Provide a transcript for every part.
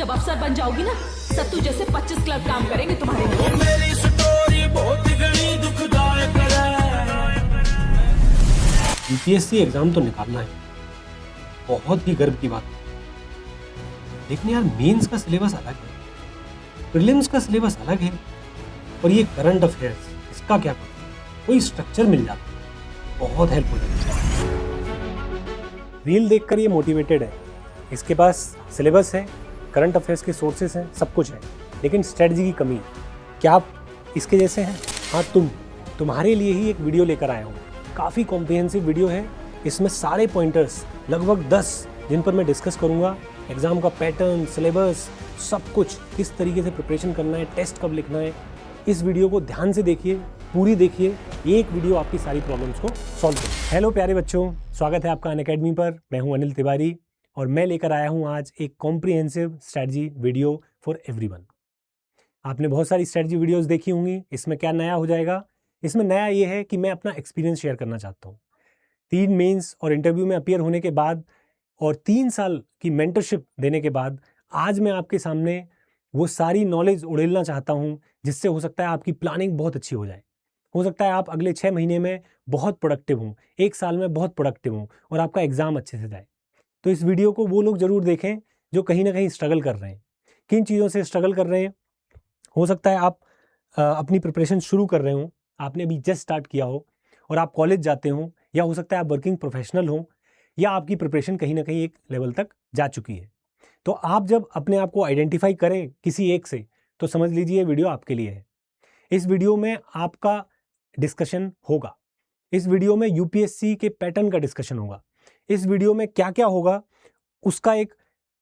जब अफसर बन जाओगी ना, सत्तू जैसे 25 क्लर्क काम करेंगे तुम्हारे लिए। मेरी स्टोरी बहुत गणी दुखदायक है। यूपीएससी एग्जाम तो निकालना है, बहुत ही गर्व की बात है। लेकिन यार मेंस का सिलेबस अलग है, प्रीलिम्स का सिलेबस अलग है, और ये करंट अफेयर्स, इसका क्या करूं? कोई स्ट्रक्चर मिल जाता है, बहुत हेल्प हो जाती है। रील देखकर ये मोटिवेटेड है, इसके पास सिलेबस है, करंट अफेयर्स के सोर्सेस हैं, सब कुछ है, लेकिन स्ट्रेटजी की कमी है। क्या आप इसके जैसे हैं? हाँ, तुम्हारे लिए ही एक वीडियो लेकर आया हूँ। काफ़ी कॉम्प्रिहेंसिव वीडियो है, इसमें सारे पॉइंटर्स लगभग 10 जिन पर मैं डिस्कस करूँगा। एग्ज़ाम का पैटर्न, सिलेबस, सब कुछ, किस तरीके से प्रिपरेशन करना है, टेस्ट कब लिखना है। इस वीडियो को ध्यान से देखिए, पूरी देखिए, एक वीडियो आपकी सारी प्रॉब्लम्स को सॉल्व करें। हेलो प्यारे बच्चों, स्वागत है आपका अनअकैडमी पर। मैं हूं अनिल तिवारी और मैं लेकर आया हूं आज एक comprehensive strategy video for everyone. आपने बहुत सारी स्ट्रैटेजी वीडियोस देखी होंगी, इसमें क्या नया हो जाएगा? इसमें नया ये है कि मैं अपना एक्सपीरियंस शेयर करना चाहता हूँ। 3 मेंस और इंटरव्यू में अपीयर होने के बाद और 3 साल की मेंटरशिप देने के बाद आज मैं आपके सामने वो सारी नॉलेज उड़ेलना चाहता हूँ, जिससे हो सकता है आपकी प्लानिंग बहुत अच्छी हो जाए। हो सकता है आप अगले 6 महीने में बहुत प्रोडक्टिव हों, 1 साल में बहुत प्रोडक्टिव हों और आपका एग्ज़ाम अच्छे से जाए। तो इस वीडियो को वो लोग ज़रूर देखें जो कहीं ना कहीं स्ट्रगल कर रहे हैं। किन चीज़ों से स्ट्रगल कर रहे हैं? हो सकता है आप अपनी प्रिपरेशन शुरू कर रहे हो, आपने अभी जस्ट स्टार्ट किया हो और आप कॉलेज जाते हो, या हो सकता है आप वर्किंग प्रोफेशनल हो, या आपकी प्रिपरेशन कहीं ना कहीं एक लेवल तक जा चुकी है। तो आप जब अपने आप को आइडेंटिफाई करें किसी एक से, तो समझ लीजिए ये वीडियो आपके लिए है। इस वीडियो में आपका डिस्कशन होगा, इस वीडियो में यूपीएससी के पैटर्न का डिस्कशन होगा, इस वीडियो में क्या क्या होगा उसका एक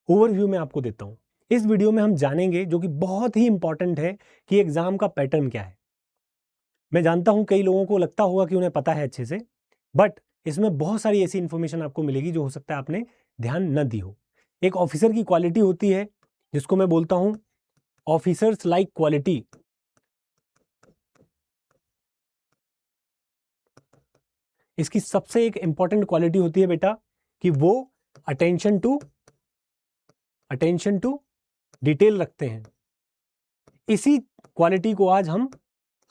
ओवरव्यू मैं आपको देता हूँ। इस वीडियो में हम जानेंगे, जो कि बहुत ही इंपॉर्टेंट है, कि एग्जाम का पैटर्न क्या है। मैं जानता हूं कई लोगों को लगता होगा कि उन्हें पता है अच्छे से, बट इसमें बहुत सारी ऐसी इंफॉर्मेशन आपको मिलेगी जो हो सकता है आपने ध्यान न दी हो। एक ऑफिसर की क्वालिटी होती है जिसको मैं बोलता हूं ऑफिसर्स लाइक क्वालिटी। इसकी सबसे एक इंपॉर्टेंट क्वालिटी होती है बेटा कि वो अटेंशन टू डिटेल रखते हैं। इसी क्वालिटी को आज हम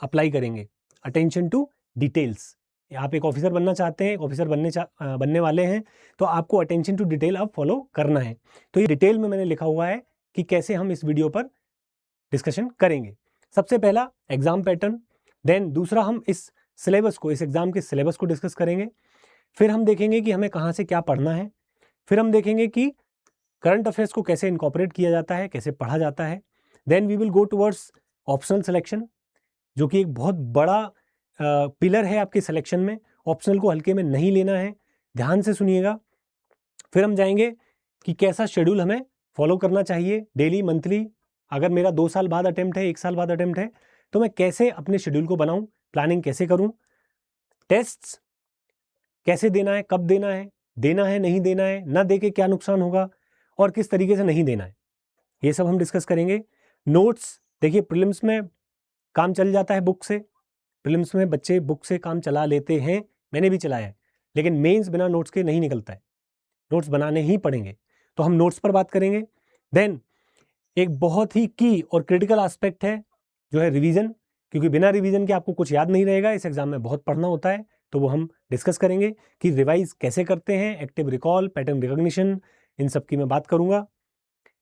अप्लाई करेंगे, अटेंशन टू डिटेल्स। आप एक ऑफिसर बनना चाहते हैं, ऑफिसर बनने वाले हैं, तो आपको अटेंशन टू डिटेल अब फॉलो करना है। तो ये डिटेल में मैंने लिखा हुआ है कि कैसे हम इस वीडियो पर डिस्कशन करेंगे। सबसे पहला एग्जाम पैटर्न, देन दूसरा हम इस सिलेबस को, इस एग्जाम के सिलेबस को डिस्कस करेंगे। फिर हम देखेंगे कि हमें कहाँ से क्या पढ़ना है। फिर हम देखेंगे कि करंट अफेयर्स को कैसे इनकॉर्पोरेट किया जाता है, कैसे पढ़ा जाता है। Then we will go towards optional selection, जो कि एक बहुत बड़ा पिलर है आपके सिलेक्शन में। ऑप्शनल को हल्के में नहीं लेना है, ध्यान से सुनिएगा। फिर हम जाएंगे कि कैसा शेड्यूल हमें फॉलो करना चाहिए, डेली, मंथली। अगर मेरा 2 साल बाद अटेम्प्ट है, 1 साल बाद अटेम्प्ट है, तो मैं कैसे अपने शेड्यूल को बनाऊं, प्लानिंग कैसे करूं। टेस्ट्स कैसे देना है, कब देना है नहीं देना है, ना दे के क्या नुकसान होगा और किस तरीके से नहीं देना है, ये सब हम डिस्कस करेंगे। नोट्स, देखिए प्रीलिम्स में काम चल जाता है बुक से, प्रीलिम्स में बच्चे बुक से काम चला लेते हैं, मैंने भी चलाया है, लेकिन मेंस बिना नोट्स के नहीं निकलता है, नोट्स बनाने ही पड़ेंगे। तो हम नोट्स पर बात करेंगे। देन एक बहुत ही की और क्रिटिकल एस्पेक्ट है जो है रिवीजन, क्योंकि बिना रिवीजन के आपको कुछ याद नहीं रहेगा। इस एग्जाम में बहुत पढ़ना होता है, तो वो हम डिस्कस करेंगे कि रिवाइज कैसे करते हैं, एक्टिव रिकॉल, पैटर्न रिकॉग्निशन, इन सब की मैं बात करूंगा।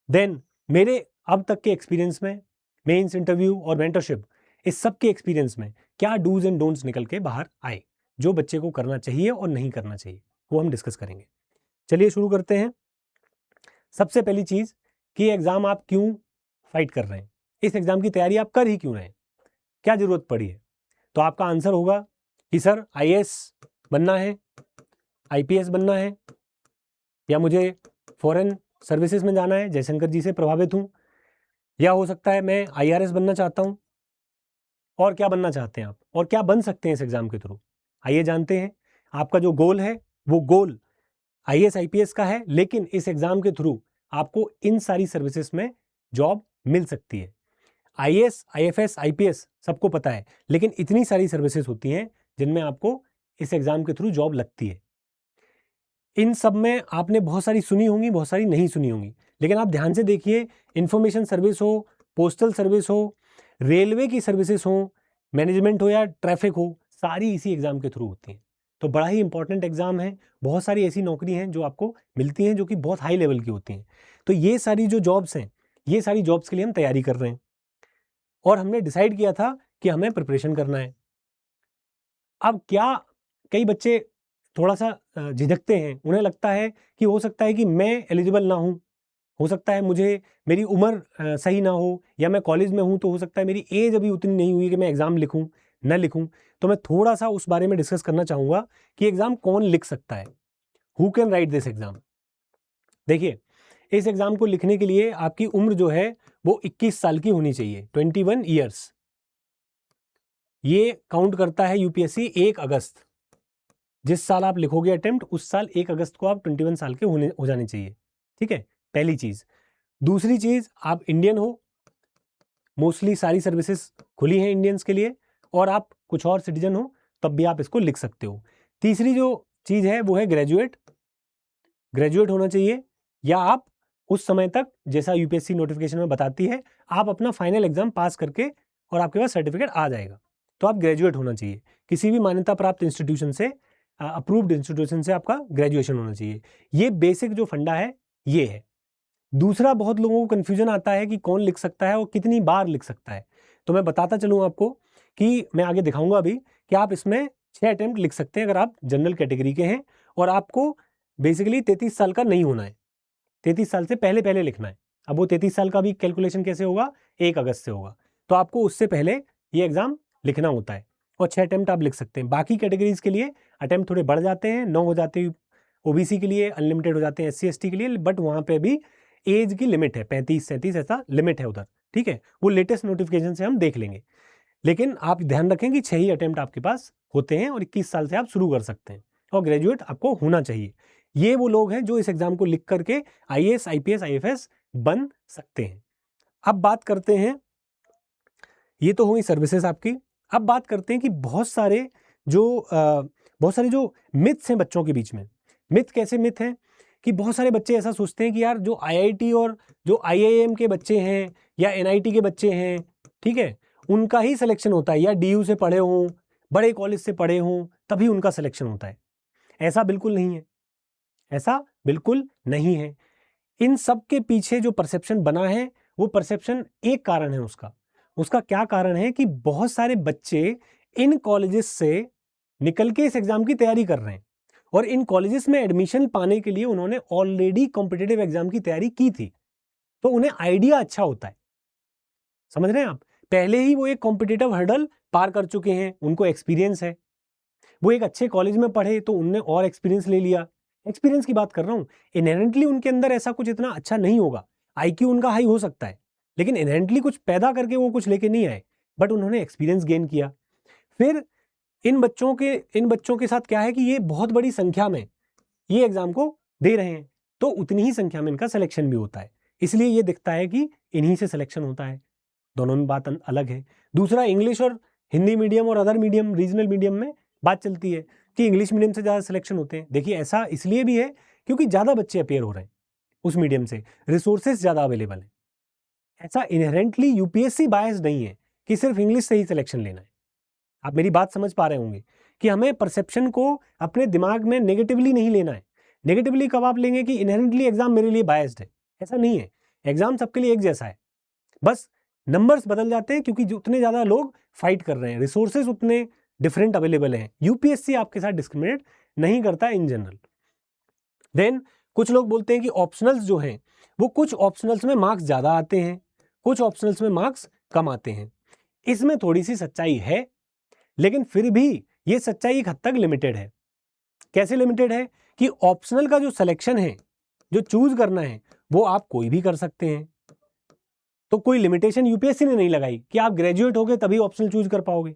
देन मेरे अब तक के एक्सपीरियंस में, मेंस, इंटरव्यू और मेंटरशिप, इस सब के एक्सपीरियंस में क्या डूज एंड डोंट्स निकल के बाहर आए, जो बच्चे को करना चाहिए और नहीं करना चाहिए, वो हम डिस्कस करेंगे। चलिए शुरू करते हैं। सबसे पहली चीज कि एग्जाम आप क्यों फाइट कर रहे हैं, इस एग्जाम की तैयारी आप कर ही क्यों रहे हैं, क्या जरूरत पड़ी है? तो आपका आंसर होगा कि सर आईएएस बनना है, आईपीएस बनना है, या मुझे फॉरेन सर्विसेज में जाना है, जयशंकर जी से प्रभावित हूं, या हो सकता है मैं आईआरएस बनना चाहता हूं। और क्या बनना चाहते हैं आप, और क्या बन सकते हैं इस एग्जाम के थ्रू, आइए जानते हैं। आपका जो गोल है वो गोल आईएएस आईपीएस का है, लेकिन इस एग्जाम के थ्रू आपको इन सारी सर्विसेज में जॉब मिल सकती है। आईएएस, आईएफएस, आईपीएस सबको पता है, लेकिन इतनी सारी सर्विसेज होती हैं जिनमें आपको इस एग्जाम के थ्रू जॉब लगती है। इन सब में आपने बहुत सारी सुनी होंगी, बहुत सारी नहीं सुनी होंगी, लेकिन आप ध्यान से देखिए, इंफॉर्मेशन सर्विस हो, पोस्टल सर्विस हो, रेलवे की सर्विसेज हो, मैनेजमेंट हो या ट्रैफिक हो, सारी इसी एग्ज़ाम के थ्रू होती हैं। तो बड़ा ही इंपॉर्टेंट एग्ज़ाम है। बहुत सारी ऐसी नौकरी हैं जो आपको मिलती हैं जो कि बहुत हाई लेवल की होती हैं। तो ये सारी जो जॉब्स हैं, ये सारी जॉब्स के लिए हम तैयारी कर रहे हैं और हमने डिसाइड किया था कि हमें प्रिपरेशन करना है। अब क्या, कई बच्चे थोड़ा सा झिझकते हैं, उन्हें लगता है कि हो सकता है कि मैं एलिजिबल ना हूँ, हो सकता है मुझे मेरी उम्र सही ना हो, या मैं कॉलेज में हूँ तो हो सकता है मेरी एज अभी उतनी नहीं हुई कि मैं एग्ज़ाम लिखूँ, न लिखूँ। तो मैं थोड़ा सा उस बारे में डिस्कस करना चाहूँगा कि एग्ज़ाम कौन लिख सकता है, who can write this exam. देखिए, इस एग्ज़ाम को लिखने के लिए आपकी उम्र जो है वो 21 साल की होनी चाहिए, 21 ईयर्स। ये काउंट करता है यूपीएससी 1 अगस्त। जिस साल आप लिखोगे अटेम्प्ट, उस साल 1 अगस्त को आप 21 साल के हो जाने चाहिए। ठीक है, पहली चीज़। दूसरी चीज़, आप इंडियन हो, मोस्टली सारी सर्विसेज खुली हैं इंडियंस के लिए, और आप कुछ और सिटीजन हो तब भी आप इसको लिख सकते हो। तीसरी जो चीज़ है वो है ग्रेजुएट होना चाहिए, या आप उस समय तक, जैसा यूपीएससी नोटिफिकेशन में बताती है, आप अपना फाइनल एग्जाम पास करके और आपके पास सर्टिफिकेट आ जाएगा, तो आप ग्रेजुएट होना चाहिए। किसी भी मान्यता प्राप्त इंस्टीट्यूशन से, अप्रूव्ड इंस्टीट्यूशन से आपका ग्रेजुएशन होना चाहिए। ये बेसिक जो फंडा है ये है। दूसरा, बहुत लोगों को कन्फ्यूजन आता है कि कौन लिख सकता है और कितनी बार लिख सकता है। तो मैं बताता चलूँ आपको कि मैं आगे दिखाऊंगा अभी कि आप इसमें 6 अटेम्प्ट लिख सकते हैं अगर आप जनरल कैटेगरी के हैं, और आपको बेसिकली 33 साल का नहीं होना है, 33 साल से पहले पहले लिखना है। अब वो 33 साल का भी कैलकुलेशन कैसे होगा, 1 अगस्त से होगा, तो आपको उससे पहले ये एग्ज़ाम लिखना होता है, और 6 अटेम्प्ट आप लिख सकते हैं। बाकी कैटेगरीज के लिए अटेम्प्ट थोड़े बढ़ जाते हैं, 9 हो जाते हैं ओबीसी के लिए, अनलिमिटेड हो जाते हैं एससी एसटी के लिए, बट वहाँ पे भी एज की लिमिट है, 35-37 ऐसा लिमिट है उधर। ठीक है, वो लेटेस्ट नोटिफिकेशन से हम देख लेंगे, लेकिन आप ध्यान रखें कि 6 ही अटेम्प्ट आपके पास होते हैं और 21 साल से आप शुरू कर सकते हैं, और ग्रेजुएट आपको होना चाहिए। ये वो लोग हैं जो इस एग्जाम को लिख करके आईएएस, आईपीएस, आईएफएस बन सकते हैं। अब बात करते हैं, ये तो हुई सर्विसेज आपकी। अब बात करते हैं कि बहुत सारे जो मिथ्स हैं बच्चों के बीच में। मिथ कैसे मिथ हैं कि बहुत सारे बच्चे ऐसा सोचते हैं कि यार जो आईआईटी और जो आईआईएम के बच्चे हैं या एनआईटी के बच्चे हैं, ठीक है, उनका ही सिलेक्शन होता है, या डीयू से पढ़े हों, बड़े कॉलेज से पढ़े हों, तभी उनका सिलेक्शन होता है। ऐसा बिल्कुल नहीं है, ऐसा बिल्कुल नहीं है। इन सब के पीछे जो परसेप्शन बना है, वो परसेप्शन एक कारण है उसका क्या कारण है कि बहुत सारे बच्चे इन कॉलेजेस से निकल के इस एग्जाम की तैयारी कर रहे हैं, और इन कॉलेजेस में एडमिशन पाने के लिए उन्होंने ऑलरेडी कॉम्पिटिटिव एग्जाम की तैयारी की थी, तो उन्हें आइडिया अच्छा होता है। समझ रहे हैं आप, पहले ही वो एक कॉम्पिटिटिव हर्डल पार कर चुके हैं, उनको एक्सपीरियंस है। वो एक अच्छे कॉलेज में पढ़े तो उनने और एक्सपीरियंस ले लिया। एक्सपीरियंस की बात कर रहा हूं, इनहेरेंटली उनके अंदर ऐसा कुछ इतना अच्छा नहीं होगा, आईक्यू उनका हाई हो सकता है, लेकिन इनहेरेंटली कुछ पैदा करके वो कुछ लेके नहीं आए, बट उन्होंने एक्सपीरियंस गेन किया। फिर इन बच्चों के साथ क्या है कि ये बहुत बड़ी संख्या में ये एग्जाम को दे रहे हैं, तो उतनी ही संख्या में इनका सिलेक्शन भी होता है, इसलिए ये दिखता है कि इन्हीं से सिलेक्शन होता है। दोनों में बात अलग है। दूसरा, इंग्लिश और हिंदी मीडियम और अदर मीडियम, रीजनल मीडियम में बात चलती है कि इंग्लिश मीडियम से ज़्यादा सिलेक्शन होते हैं। देखिए, ऐसा इसलिए भी है क्योंकि ज़्यादा बच्चे अपेयर हो रहे हैं उस मीडियम से, रिसोर्सेज ज़्यादा अवेलेबल है। ऐसा इनहेरेंटली यूपीएससी बायस नहीं है कि सिर्फ इंग्लिश से ही सिलेक्शन लेना है। आप मेरी बात समझ पा रहे होंगे कि हमें परसेप्शन को अपने दिमाग में नेगेटिवली नहीं लेना है। नेगेटिवली कब आप लेंगे कि इनहेरेंटली एग्जाम मेरे लिए बायस्ड है, ऐसा नहीं है। एग्जाम सबके लिए एक जैसा है, बस नंबर्स बदल जाते हैं क्योंकि उतने ज़्यादा लोग फाइट कर रहे हैं, रिसोर्सेज उतने डिफरेंट अवेलेबल हैं। यूपीएससी आपके साथ डिस्क्रिमिनेट नहीं करता इन जनरल। देन कुछ लोग बोलते हैं कि ऑप्शनल्स जो हैं वो कुछ ऑप्शनल्स में मार्क्स ज़्यादा आते हैं, कुछ ऑप्शनल्स में मार्क्स कम आते हैं। इसमें थोड़ी सी सच्चाई है, लेकिन फिर भी ये सच्चाई एक हद तक लिमिटेड है। कैसे लिमिटेड है कि ऑप्शनल का जो सिलेक्शन है, जो चूज करना है, वो आप कोई भी कर सकते हैं। तो कोई लिमिटेशन यूपीएससी ने नहीं लगाई कि आप ग्रेजुएट होगे तभी ऑप्शनल चूज कर पाओगे,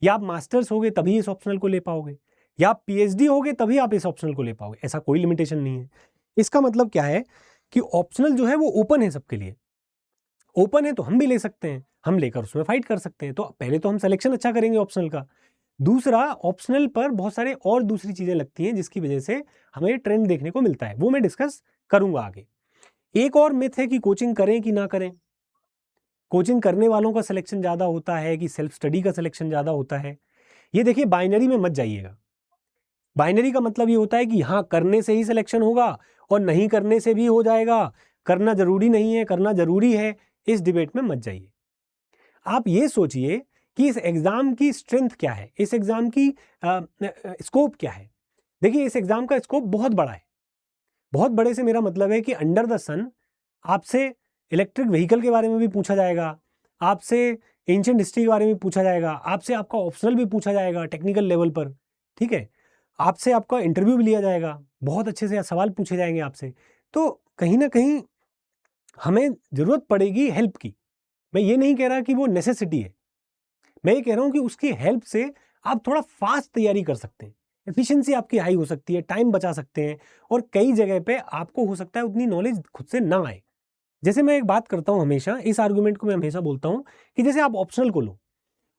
या आप मास्टर्स होगे तभी इस ऑप्शनल को ले पाओगे, या आप पीएचडी होगे तभी आप इस ऑप्शनल को ले पाओगे। ऐसा कोई लिमिटेशन नहीं है। इसका मतलब क्या है कि ऑप्शनल जो है वो ओपन है सबके लिए। ओपन है तो हम भी ले सकते हैं, हम लेकर उसमें फाइट कर सकते हैं। तो पहले तो हम सिलेक्शन अच्छा करेंगे ऑप्शनल का, दूसरा, ऑप्शनल पर बहुत सारे और दूसरी चीजें लगती हैं जिसकी वजह से हमें ट्रेंड देखने को मिलता है, वो मैं डिस्कस करूंगा आगे। एक और मिथ है कि कोचिंग करें कि ना करें। कोचिंग करने वालों का सिलेक्शन ज्यादा होता है कि सेल्फ स्टडी का सिलेक्शन ज्यादा होता है। ये देखिए, बाइनरी में मत जाइएगा। बाइनरी का मतलब ये होता है कि हाँ, करने से ही सिलेक्शन होगा और नहीं करने से भी हो जाएगा, करना जरूरी नहीं है, करना जरूरी है। इस डिबेट में मत जाइए। आप ये सोचिए कि इस एग्जाम की स्ट्रेंथ क्या है, इस एग्जाम की स्कोप क्या है। देखिए, इस एग्जाम का स्कोप बहुत बड़ा है। बहुत बड़े से मेरा मतलब है कि अंडर द सन आपसे इलेक्ट्रिक व्हीकल के बारे में भी पूछा जाएगा, आपसे एंशिएंट हिस्ट्री के बारे में पूछा जाएगा, आपसे आपका ऑप्शनल भी पूछा जाएगा टेक्निकल लेवल पर, ठीक है। आपसे आपका इंटरव्यू भी लिया जाएगा, बहुत अच्छे से सवाल पूछे जाएंगे आपसे। तो कहीं ना कहीं हमें जरूरत पड़ेगी हेल्प की। मैं ये नहीं कह रहा कि वो नेसेसिटी है, मैं ये कह रहा हूं कि उसकी हेल्प से आप थोड़ा फास्ट तैयारी कर सकते हैं, एफिशिएंसी आपकी हाई हो सकती है, टाइम बचा सकते हैं, और कई जगह पे आपको हो सकता है उतनी नॉलेज खुद से ना आए। जैसे मैं एक बात करता हूं हमेशा, इस आर्गुमेंट को मैं हमेशा बोलता हूं कि जैसे आप ऑप्शनल को लो,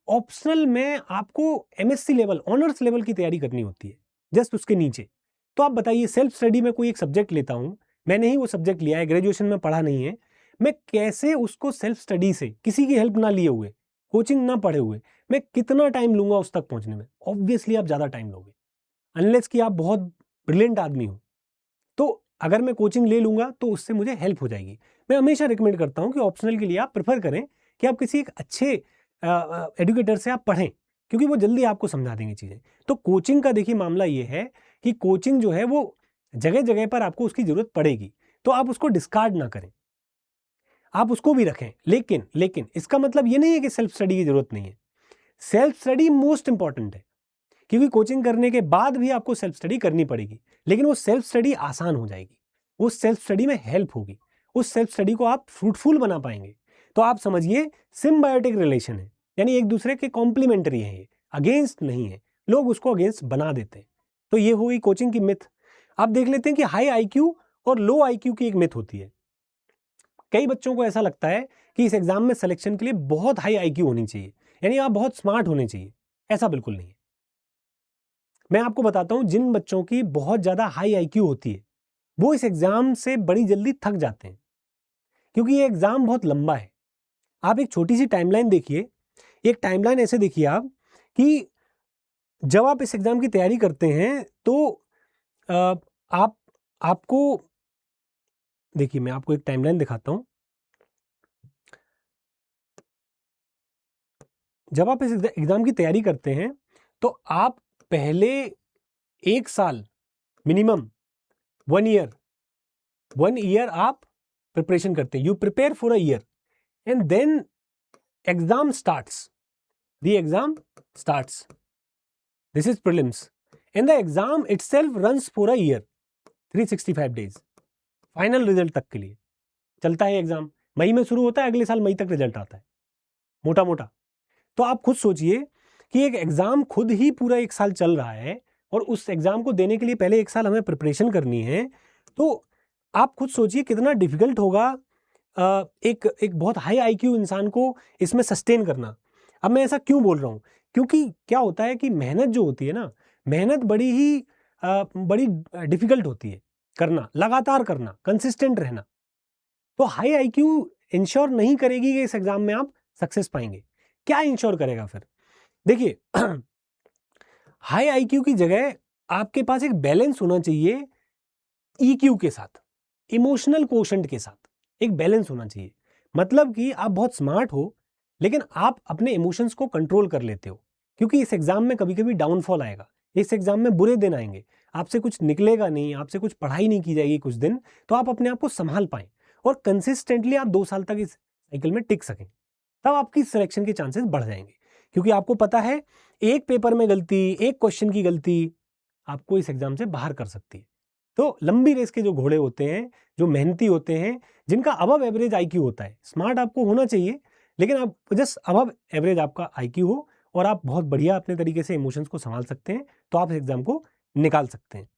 ऑप्शनल में आपको एमएससी लेवल, ऑनर्स लेवल की तैयारी करनी होती है, जस्ट उसके नीचे। तो आप बताइए, सेल्फ स्टडी में कोई एक सब्जेक्ट लेता हूं, मैंने ही वो सब्जेक्ट लिया है, ग्रेजुएशन में पढ़ा नहीं है, मैं कैसे उसको सेल्फ स्टडी से, किसी की हेल्प ना लिए हुए, कोचिंग ना पढ़े हुए, मैं कितना टाइम लूंगा उस तक पहुंचने में? ऑब्वियसली आप ज्यादा टाइम लोगे, अनलेस कि आप बहुत ब्रिलियंट आदमी हो। तो अगर मैं कोचिंग ले लूंगा तो उससे मुझे हेल्प हो जाएगी। मैं हमेशा रिकमेंड करता हूं कि ऑप्शनल के लिए आप प्रेफर करें कि आप किसी एक अच्छे एडुकेटर से आप पढ़ें, क्योंकि वो जल्दी आपको समझा देंगे चीजें। तो कोचिंग का देखिए मामला ये है कि कोचिंग जो है वो जगह जगह पर आपको उसकी जरूरत पड़ेगी, तो आप उसको डिस्कार्ड ना करें, आप उसको भी रखें। लेकिन इसका मतलब ये नहीं है कि सेल्फ स्टडी की जरूरत नहीं है। सेल्फ स्टडी मोस्ट इंपॉर्टेंट है, क्योंकि कोचिंग करने के बाद भी आपको सेल्फ स्टडी करनी पड़ेगी, लेकिन वो सेल्फ स्टडी आसान हो जाएगी, उस सेल्फ स्टडी में हेल्प होगी, उस सेल्फ स्टडी को आप फ्रूटफुल बना पाएंगे। तो आप समझिए, सिम्बायोटिक रिलेशन है, यानी एक दूसरे के कॉम्प्लीमेंट्री है, ये अगेंस्ट नहीं है। लोग उसको अगेंस्ट बना देते हैं। तो ये हुई कोचिंग की मिथ। आप देख लेते हैं कि हाई आईक्यू और लो आईक्यू की एक मिथ होती है। कई बच्चों को ऐसा लगता है कि इस एग्जाम में सिलेक्शन के लिए बहुत हाई आईक्यू होनी चाहिए, यानी आप बहुत स्मार्ट होने चाहिए। ऐसा बिल्कुल नहीं है। मैं आपको बताता हूं, जिन बच्चों की बहुत ज्यादा हाई आईक्यू होती है वो इस एग्जाम से बड़ी जल्दी थक जाते हैं, क्योंकि ये एग्जाम बहुत लंबा है। आप एक छोटी सी टाइमलाइन देखिए, एक टाइमलाइन ऐसे देखिए आप कि जब आप इस एग्जाम की तैयारी करते हैं तो आपको देखिए, मैं आपको एक टाइमलाइन दिखाता हूं। जब आप इस एग्जाम की तैयारी करते हैं तो आप पहले 1 साल मिनिमम 1 ईयर आप प्रिपरेशन करते हैं। You prepare for a year and then exam starts. The exam starts, this is prelims, and the exam itself runs for a year, 365 days, final result तक के लिए चलता है एग्जाम। मई में शुरू होता है, अगले साल मई तक रिजल्ट आता है, मोटा मोटा। तो आप खुद सोचिए कि एक एग्जाम खुद ही पूरा 1 साल चल रहा है, और उस एग्जाम को देने के लिए पहले 1 साल हमें प्रिपरेशन करनी है। तो आप खुद सोचिए कितना डिफिकल्ट होगा एक बहुत हाई आईक्यू इंसान को इसमें सस्टेन करना। अब मैं ऐसा क्यों बोल रहा हूँ? क्योंकि क्या होता है कि मेहनत जो होती है ना, मेहनत बड़ी डिफिकल्ट होती है करना, लगातार करना, कंसिस्टेंट रहना। तो हाई आईक्यू इंश्योर नहीं करेगी कि इस एग्जाम में आप सक्सेस पाएंगे। क्या इंश्योर करेगा फिर? देखिए, हाई आईक्यू की जगह आपके पास एक बैलेंस होना चाहिए ईक्यू के साथ, इमोशनल कोशेंट के साथ एक बैलेंस होना चाहिए। मतलब कि आप बहुत स्मार्ट हो लेकिन आप अपने इमोशंस को कंट्रोल कर लेते हो, क्योंकि इस एग्जाम में कभी कभी डाउनफॉल आएगा, इस एग्जाम में बुरे दिन आएंगे, आपसे कुछ निकलेगा नहीं, आपसे कुछ पढ़ाई नहीं की जाएगी कुछ दिन, तो आप अपने आप को संभाल पाएं और कंसिस्टेंटली आप 2 साल तक इस साइकिल में टिक सकें, तब आपकी सिलेक्शन के चांसेस बढ़ जाएंगे। क्योंकि आपको पता है, एक पेपर में गलती, एक क्वेश्चन की गलती आपको इस एग्जाम से बाहर कर सकती है। तो लंबी रेस के जो घोड़े होते हैं, जो मेहनती होते हैं, जिनका अबव एवरेज आईक्यू होता है, स्मार्ट आपको होना चाहिए लेकिन आप जस्ट अबव एवरेज आपका आईक्यू हो और आप बहुत बढ़िया अपने तरीके से इमोशंस को संभाल सकते हैं, तो आप इस एग्जाम को निकाल सकते हैं।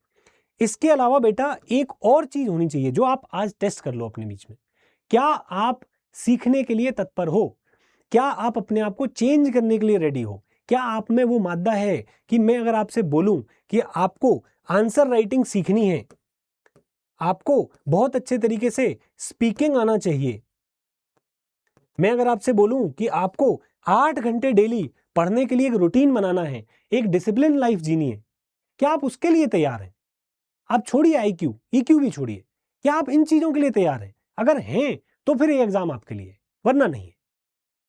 इसके अलावा बेटा एक और चीज होनी चाहिए जो आप आज टेस्ट कर लो अपने बीच में। क्या आप सीखने के लिए तत्पर हो? क्या आप अपने आप को चेंज करने के लिए रेडी हो? क्या आप में वो मादा है कि मैं अगर आपसे बोलूं कि आपको आंसर राइटिंग सीखनी है, आपको बहुत अच्छे तरीके से स्पीकिंग आना चाहिए, मैं अगर आपसे बोलूं कि आपको 8 घंटे डेली पढ़ने के लिए एक रूटीन बनाना है, एक डिसिप्लिन लाइफ जीनी है, क्या आप उसके लिए तैयार हैं? आप छोड़िए IQ, EQ भी छोड़िए, क्या आप इन चीजों के लिए तैयार हैं? अगर हैं तो फिर ये एग्जाम आपके लिए, वरना नहीं है।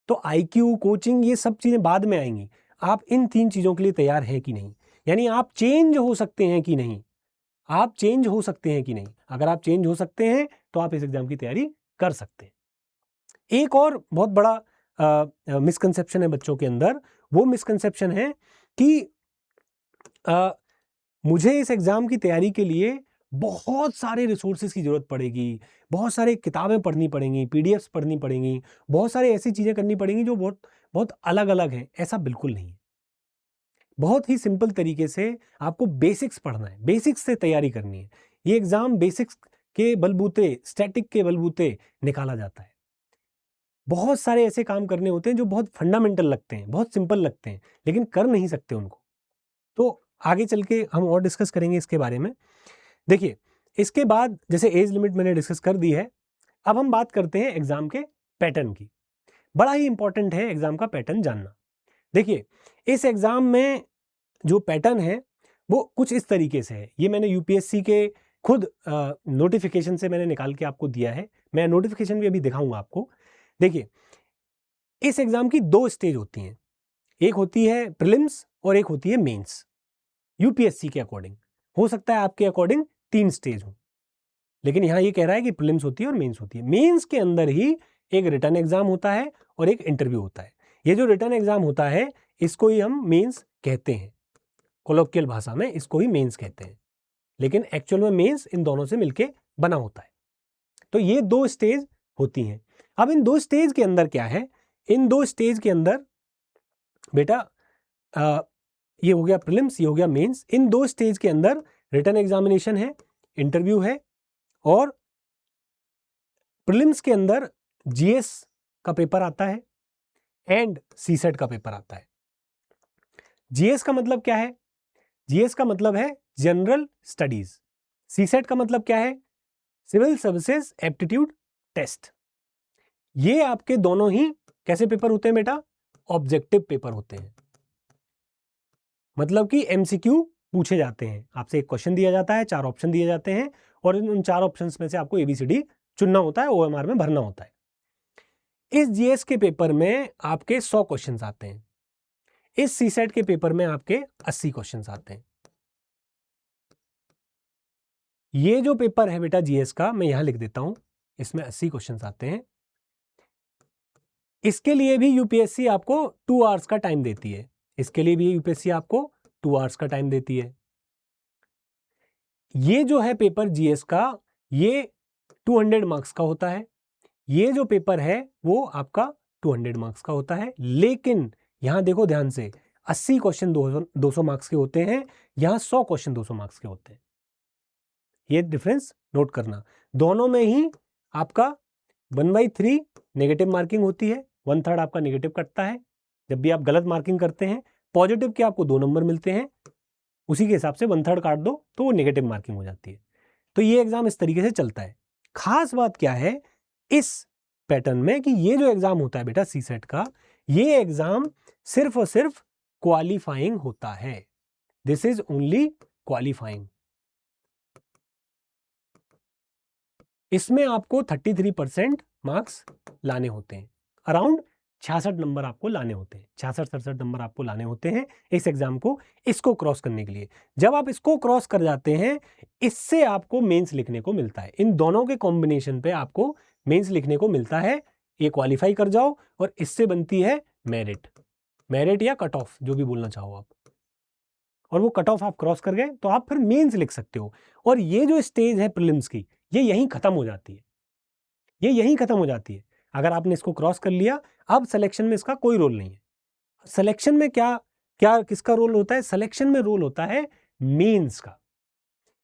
तो IQ, कोचिंग, ये सब चीजें बाद में आएंगी। आप इन 3 चीजों के लिए तैयार हैं कि नहीं, यानी आप चेंज हो सकते हैं कि नहीं, आप चेंज हो सकते हैं कि नहीं। अगर आप चेंज हो सकते हैं तो आप इस एग्जाम की तैयारी कर सकते हैं। एक और बहुत बड़ा मिसकंसेप्शन है बच्चों के अंदर, वो मिसकंसेप्शन है कि मुझे इस एग्जाम की तैयारी के लिए बहुत सारे रिसोर्सेज की जरूरत पड़ेगी, बहुत सारे किताबें पढ़नी पड़ेंगी, PDFs पढ़नी पड़ेंगी, बहुत सारी ऐसी चीजें करनी पड़ेंगी जो बहुत बहुत अलग अलग हैं। ऐसा बिल्कुल नहीं है। बहुत ही सिंपल तरीके से आपको बेसिक्स पढ़ना है, बेसिक्स से तैयारी करनी है। ये एग्जाम बेसिक्स के बलबूते, स्टैटिक के बलबूते निकाला जाता है। बहुत सारे ऐसे काम करने होते हैं जो बहुत फंडामेंटल लगते हैं, बहुत सिंपल लगते हैं, लेकिन कर नहीं सकते उनको। तो आगे चल के हम और डिस्कस करेंगे इसके बारे में। देखिए, इसके बाद जैसे एज लिमिट मैंने डिस्कस कर दी है, अब हम बात करते हैं एग्जाम के पैटर्न की। बड़ा ही इंपॉर्टेंट है एग्जाम का पैटर्न जानना। देखिए, इस एग्जाम में जो पैटर्न है वो कुछ इस तरीके से है। ये मैंने UPSC के खुद नोटिफिकेशन से मैंने निकाल के आपको दिया है। मैं नोटिफिकेशन भी अभी दिखाऊंगा आपको। देखिए, इस एग्जाम की 2 स्टेज होती हैं, एक होती है प्रीलिम्स और एक होती है मेंस। UPSC के अकॉर्डिंग हो सकता है आपके अकॉर्डिंग 3 स्टेज हो, लेकिन यहां ये कह रहा है कि प्रीलिम्स होती है और मेंस होती है। मेंस के अंदर ही एक रिटन एग्जाम होता है और एक इंटरव्यू होता है। ये जो रिटन एग्जाम होता है इसको ही हम मेंस कहते हैं, कोलोकियल भाषा में इसको ही मेंस कहते हैं, लेकिन एक्चुअल में मेंस इन दोनों से मिलके बना होता है। तो ये 2 स्टेज होती हैं। अब इन 2 स्टेज के अंदर क्या है, इन 2 स्टेज के अंदर बेटा ये हो गया प्रीलिम्स, ये हो गया मेंस। इन 2 स्टेज के अंदर रिटन एग्जामिनेशन है, इंटरव्यू है, और प्रीलिम्स के अंदर GS का पेपर आता है एंड CSET का पेपर आता है। GS का मतलब क्या है? GS का मतलब है जनरल स्टडीज। CSET का मतलब क्या है? Civil services aptitude test. ये आपके दोनों ही कैसे पेपर होते हैं बेटा? ऑब्जेक्टिव पेपर होते हैं। मतलब कि MCQ पूछे जाते हैं, आपसे एक क्वेश्चन दिया जाता है, 4 ऑप्शन दिए जाते हैं, और उन 4 ऑप्शंस में से आपको ABCD चुनना होता है, OMR में भरना होता है। इस GS के पेपर में आपके 100 क्वेश्चंस आते हैं, इस CSET के पेपर में आपके 80 क्वेश्चंस आते हैं। ये जो पेपर है बेटा GS का, मैं यहां लिख देता हूं, इसमें 80 क्वेश्चंस आते हैं। इसके लिए भी UPSC आपको 2 आवर्स का टाइम देती है, इसके लिए भी UPSC आपको 2 आवर्स का टाइम देती है। ये जो है पेपर GS का, ये 200 मार्क्स का होता है। ये जो पेपर है वो आपका 200 मार्क्स का होता है, लेकिन यहां देखो ध्यान से, 80 क्वेश्चन 200 मार्क्स के होते हैं, यहां 100 क्वेश्चन 200 मार्क्स के होते हैं। ये डिफरेंस नोट करना। दोनों में ही आपका 1/3 नेगेटिव मार्किंग होती है, 1/3 आपका नेगेटिव कटता है। जब भी आप गलत मार्किंग करते हैं, पॉजिटिव के आपको 2 नंबर मिलते हैं, उसी के हिसाब से 1/3 काट दो तो वो नेगेटिव मार्किंग हो जाती है। तो ये एग्जाम इस तरीके से चलता है। खास बात क्या है इस पैटर्न में कि ये जो एग्जाम होता है बेटा CSET का, ये एग्जाम सिर्फ और सिर्फ क्वालिफाइंग होता है। This is only qualifying. इसमें आपको 33% मार्क्स लाने होते हैं, अराउंड 66 नंबर आपको लाने होते हैं, 66-67 नंबर आपको लाने होते हैं इस एग्जाम को, इसको क्रॉस करने के लिए। जब आप इसको क्रॉस कर जाते हैं, इससे आपको मेंस लिखने को मिलता है। इन दोनों के कॉम्बिनेशन पे आपको मेंस लिखने को मिलता है। ये क्वालिफाई कर जाओ और इससे बनती है मेरिट, मेरिट या कट ऑफ, जो भी बोलना चाहो आप, और वो कट ऑफ आप क्रॉस कर गए तो आप फिर मेंस लिख सकते हो। और ये जो स्टेज है प्रीलिम्स की, ये यहीं खत्म हो जाती है, ये यहीं खत्म हो जाती है। अगर आपने इसको क्रॉस कर लिया, अब सिलेक्शन में इसका कोई रोल नहीं है। सिलेक्शन में क्या क्या किसका रोल होता है? सिलेक्शन में रोल होता है मेंस का।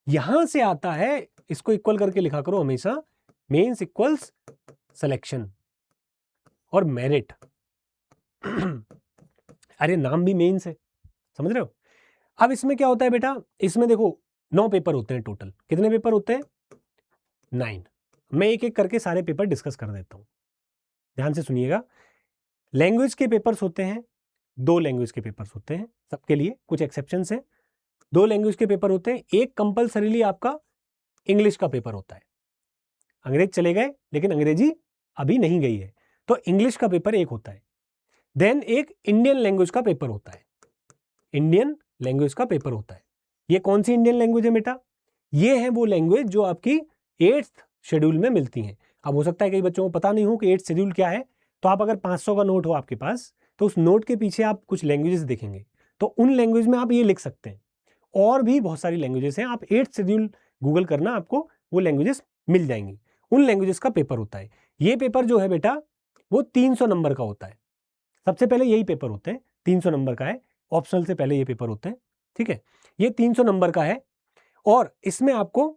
यहां से आता है, इसको इक्वल करके लिखा करो हमेशा, मेंस इक्वल्स सिलेक्शन और मेरिट। अरे नाम भी मेंस है, समझ रहे हो। अब इसमें क्या होता है बेटा, इसमें देखो 9 पेपर होते हैं टोटल। कितने पेपर होते हैं? 9। मैं एक एक करके सारे पेपर डिस्कस कर देता हूं, ध्यान से सुनिएगा। लैंग्वेज के पेपर्स होते हैं, 2 लैंग्वेज के पेपर्स होते हैं सबके लिए, कुछ एक्सेप्शंस हैं। 2 लैंग्वेज के पेपर होते हैं। एक कंपल्सरीली आपका इंग्लिश का पेपर होता है। अंग्रेज चले गए लेकिन अंग्रेजी अभी नहीं गई है, तो इंग्लिश का पेपर एक होता है। देन एक इंडियन लैंग्वेज का पेपर होता है। इंडियन लैंग्वेज का पेपर होता है। ये कौन सी इंडियन लैंग्वेज है बेटा? ये है वो लैंग्वेज जो आपकी 8th शेड्यूल में मिलती हैं। अब हो सकता है कई बच्चों को पता नहीं हो कि 8th शेड्यूल क्या है, तो आप अगर 500 का नोट हो आपके पास, तो उस नोट के पीछे आप कुछ लैंग्वेजेस देखेंगे, तो उन लैंग्वेज में आप ये लिख सकते हैं। और भी बहुत सारी लैंग्वेजेस हैं, आप 8th शेड्यूल गूगल करना, आपको वो लैंग्वेजेस मिल जाएंगी। उन लैंग्वेजेस का पेपर होता है। ये पेपर जो है बेटा वो 300 नंबर का होता है। सबसे पहले यही पेपर होते हैं, 300 नंबर का है। ऑप्शनल से पहले ये पेपर होते हैं, ठीक है। ये 300 नंबर का है और इसमें आपको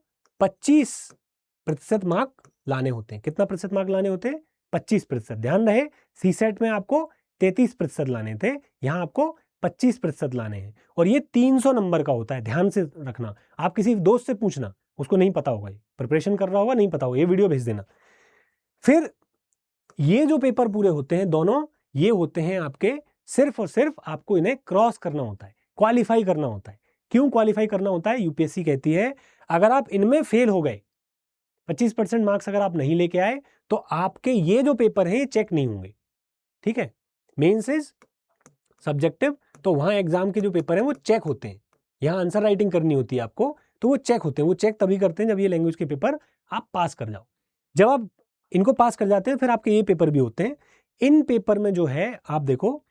25% मार्क लाने होते हैं। कितना प्रतिशत मार्क लाने होते हैं? 25%। ध्यान रहे, सीसेट में आपको 33% लाने थे, यहां आपको 25% लाने हैं। और ये 300 नंबर का होता है, ध्यान से रखना। आप किसी दोस्त से पूछना, उसको नहीं पता होगा, प्रिपरेशन कर रहा होगा, नहीं पता होगा, ये वीडियो भेज देना। फिर ये जो पेपर पूरे होते हैं दोनों, ये होते हैं आपके सिर्फ और सिर्फ आपको इन्हें क्रॉस करना होता है, क्वालिफाई करना होता है। क्यों क्वालिफाई करना होता है? यूपीएससी कहती है अगर आप इनमें फेल हो गए, 25% मार्क्स अगर आप नहीं लेके आए, तो आपके ये जो पेपर हैं चेक नहीं होंगे, ठीक है। मेंस इज सब्जेक्टिव, तो वहां एग्जाम के जो पेपर हैं वो चेक होते हैं। यहां आंसर राइटिंग करनी होती है आपको, तो वो चेक होते हैं। वो चेक तभी करते हैं जब ये लैंग्वेज के पेपर आप पास कर जाओ। जब आप इनको पास कर जाते हैं, फिर आपके ये पेपर भी होते हैं। इन पेपर में जो है आप देखो,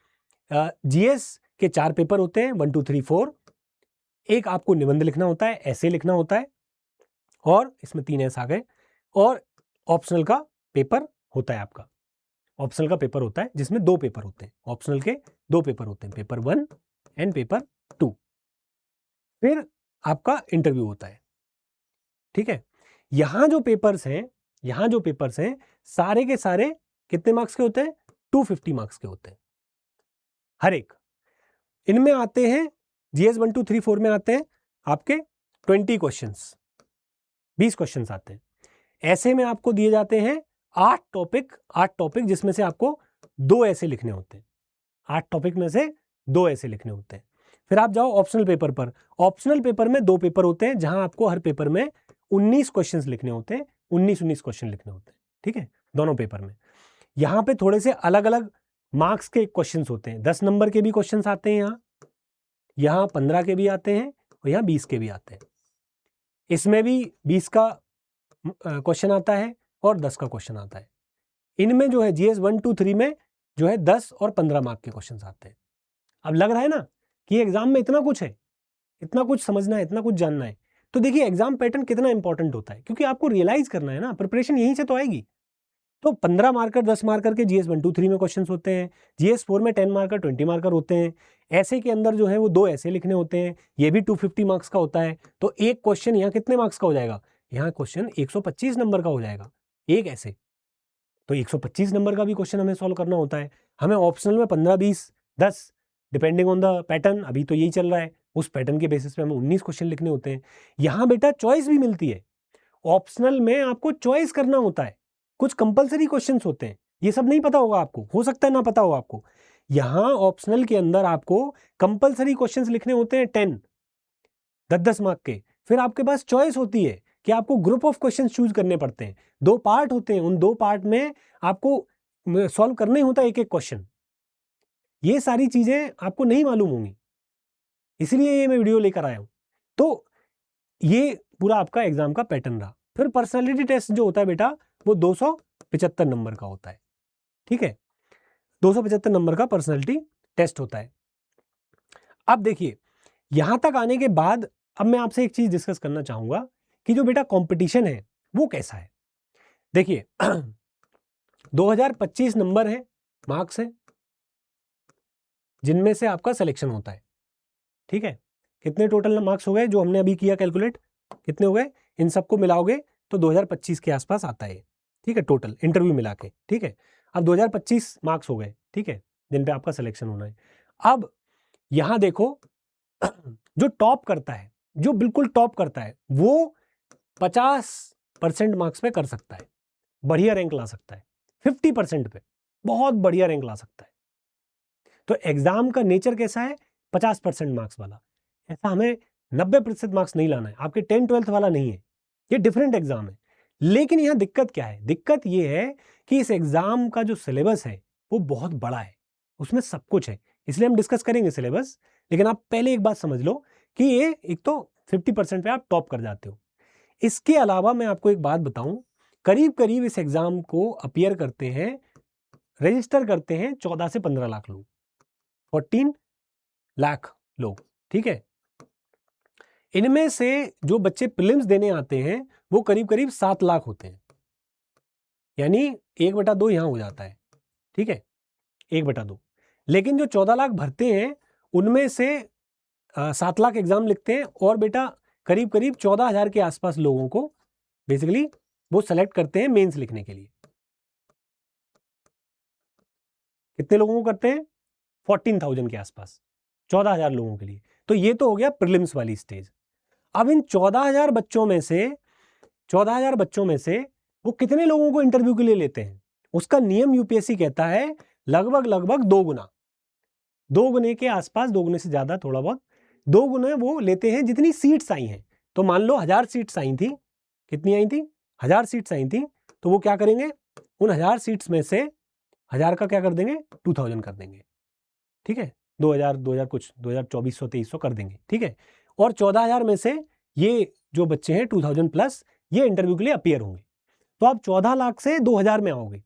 जीएस के 4 पेपर होते हैं, 1 2 3 4। एक आपको निबंध लिखना होता है, ऐसे लिखना होता है, और इसमें 3 ऐसे आ गए। और ऑप्शनल का पेपर होता है आपका। ऑप्शनल का पेपर होता है जिसमें 2 पेपर होते हैं। ऑप्शनल के 2 पेपर होते हैं, पेपर 1 एंड पेपर 2। फिर आपका इंटरव्यू होता है, ठीक है। यहां जो पेपर्स हैं सारे के सारे कितने मार्क्स के होते हैं? 250 मार्क्स के होते हैं हर एक। इनमें आते हैं जीएस 1 2 3 4 में आते हैं आपके 20 क्वेश्चंस, 20 क्वेश्चंस आते हैं। ऐसे में आपको दिए जाते हैं 8 टॉपिक, जिसमें से आपको 2 ऐसे लिखने होते हैं। 8 टॉपिक में से 2 ऐसे लिखने होते हैं। फिर आप जाओ ऑप्शनल पेपर पर। ऑप्शनल पेपर में 2 पेपर होते हैं, जहां आपको हर पेपर में 19 क्वेश्चंस लिखने होते हैं। 19 क्वेश्चन लिखने होते हैं, ठीक है, दोनों पेपर में। यहां पे थोड़े से अलग अलग मार्क्स के क्वेश्चंस होते हैं। 10 नंबर के भी क्वेश्चंस आते हैं, यहां 15 के भी आते हैं, और यहां 20 के भी आते हैं। इसमें भी 20 का क्वेश्चन आता है और 10 का क्वेश्चन आता है। इनमें जो है जीएस 1 2 3 में जो है 10 और 15 मार्क के क्वेश्चन आते हैं। अब लग रहा है ना कि एग्जाम में इतना कुछ है, इतना कुछ समझना है, इतना कुछ जानना है। तो देखिए एग्जाम पैटर्न कितना इंपॉर्टेंट होता है, क्योंकि आपको रियलाइज करना है ना, प्रिपरेशन यहीं से तो आएगी। तो 15 मार्कर 10 मार्कर के जीएस 1 2 3 में क्वेश्चंस होते हैं। जीएस 4 में 10 मार्कर 20 मार्कर होते हैं। ऐसे के अंदर जो है वो 2 ऐसे लिखने होते हैं, ये भी 250 मार्क्स का होता है। तो एक क्वेश्चन यहाँ कितने मार्क्स का हो जाएगा? यहाँ क्वेश्चन 125 नंबर का हो जाएगा, एक ऐसे। तो 125 नंबर का भी क्वेश्चन हमें सॉल्व करना होता है। हमें ऑप्शनल में 15 20 10 डिपेंडिंग ऑन द पैटर्न, अभी तो यही चल रहा है, उस पैटर्न के बेसिस पे हमें 19 क्वेश्चन लिखने होते हैं। यहाँ बेटा चॉइस भी मिलती है। ऑप्शनल में आपको चॉइस करना होता है, कुछ कंपलसरी क्वेश्चंस होते हैं, ये सब नहीं पता होगा आपको, हो सकता है ना पता हो आपको। यहां ऑप्शनल के अंदर आपको कंपलसरी क्वेश्चंस लिखने होते हैं 10 मार्क के। फिर आपके पास चॉइस होती है कि आपको ग्रुप ऑफ क्वेश्चंस चूज करने पड़ते हैं। 2 पार्ट होते हैं, उन 2 पार्ट में आपको सॉल्व करना ही होता है एक एक क्वेश्चन। ये सारी चीजें आपको नहीं मालूम होंगी, इसलिए ये मैं वीडियो लेकर आया हूं। तो ये पूरा आपका एग्जाम का पैटर्न रहा। फिर पर्सनालिटी टेस्ट जो होता है बेटा, वो 275 नंबर का होता है, ठीक है। 275 नंबर का पर्सनालिटी टेस्ट होता है। अब देखिए यहां तक आने के बाद अब मैं आपसे एक चीज डिस्कस करना चाहूंगा कि जो बेटा कंपटीशन है वो कैसा है। देखिए 2025 नंबर है, मार्क्स है, जिनमें से आपका सिलेक्शन होता है, ठीक है। कितने टोटल मार्क्स हो गए जो हमने अभी किया कैलकुलेट, कितने हो गए? इन सबको मिलाओगे तो 2025 के आसपास आता है, ठीक है, टोटल इंटरव्यू मिला के, ठीक है। अब 2025 मार्क्स हो गए, ठीक है, जिन पे आपका सिलेक्शन होना है। अब यहां देखो, जो टॉप करता है, जो बिल्कुल टॉप करता है, वो 50% मार्क्स पे कर सकता है, बढ़िया रैंक ला सकता है। 50% पे बहुत बढ़िया रैंक ला सकता है। तो एग्जाम का नेचर कैसा है? 50% मार्क्स वाला। ऐसा हमें 90% मार्क्स नहीं लाना है, आपके 10-12 वाला नहीं है, ये डिफरेंट एग्जाम है। लेकिन यहां दिक्कत क्या है? दिक्कत ये है कि इस एग्जाम का जो सिलेबस है वो बहुत बड़ा है, उसमें सब कुछ है। इसलिए हम डिस्कस करेंगे सिलेबस, लेकिन आप पहले एक बात समझ लो कि ये एक तो 50% पे आप टॉप कर जाते हो। इसके अलावा मैं आपको एक बात बताऊं, करीब करीब इस एग्जाम को अपीयर करते हैं, रजिस्टर करते हैं 14 से 15 लाख लोग, 14 लाख लोग, ठीक है। इनमें से जो बच्चे प्रीलिम्स देने आते हैं वो करीब करीब 7 लाख होते हैं, यानी 1/2 यहां हो जाता है, ठीक है, 1/2। लेकिन जो 14 लाख भरते हैं उनमें से 7 लाख एग्जाम लिखते हैं, और बेटा करीब करीब 14,000 के आसपास लोगों को बेसिकली वो सेलेक्ट करते हैं मेंस लिखने के लिए। कितने लोगों को करते हैं? 14,000 के आसपास, 14,000 लोगों के लिए। तो ये तो हो गया प्रीलिम्स वाली स्टेज। अब इन 14,000 बच्चों में से वो कितने लोगों को इंटरव्यू के लिए लेते हैं? उसका नियम यूपीएससी कहता है लगभग 2 गुना, 2 गुने के आसपास, 2 गुने से ज्यादा थोड़ा बहुत, 2 गुने वो लेते हैं जितनी सीट्स आई हैं। तो मान लो 1000 सीट्स आई थी, कितनी आई थी? 1000 सीट्स आई थी, तो वो क्या करेंगे, उन 1000 सीट्स में से 1000 का क्या कर देंगे, 2000 कर देंगे, ठीक है, 2000 कुछ 2400-2300 कर देंगे, ठीक है। और 14,000 में से ये जो बच्चे हैं 2000 प्लस, ये इंटरव्यू के लिए अपीयर होंगे। तो आप 14 लाख से 2000 में आओगे,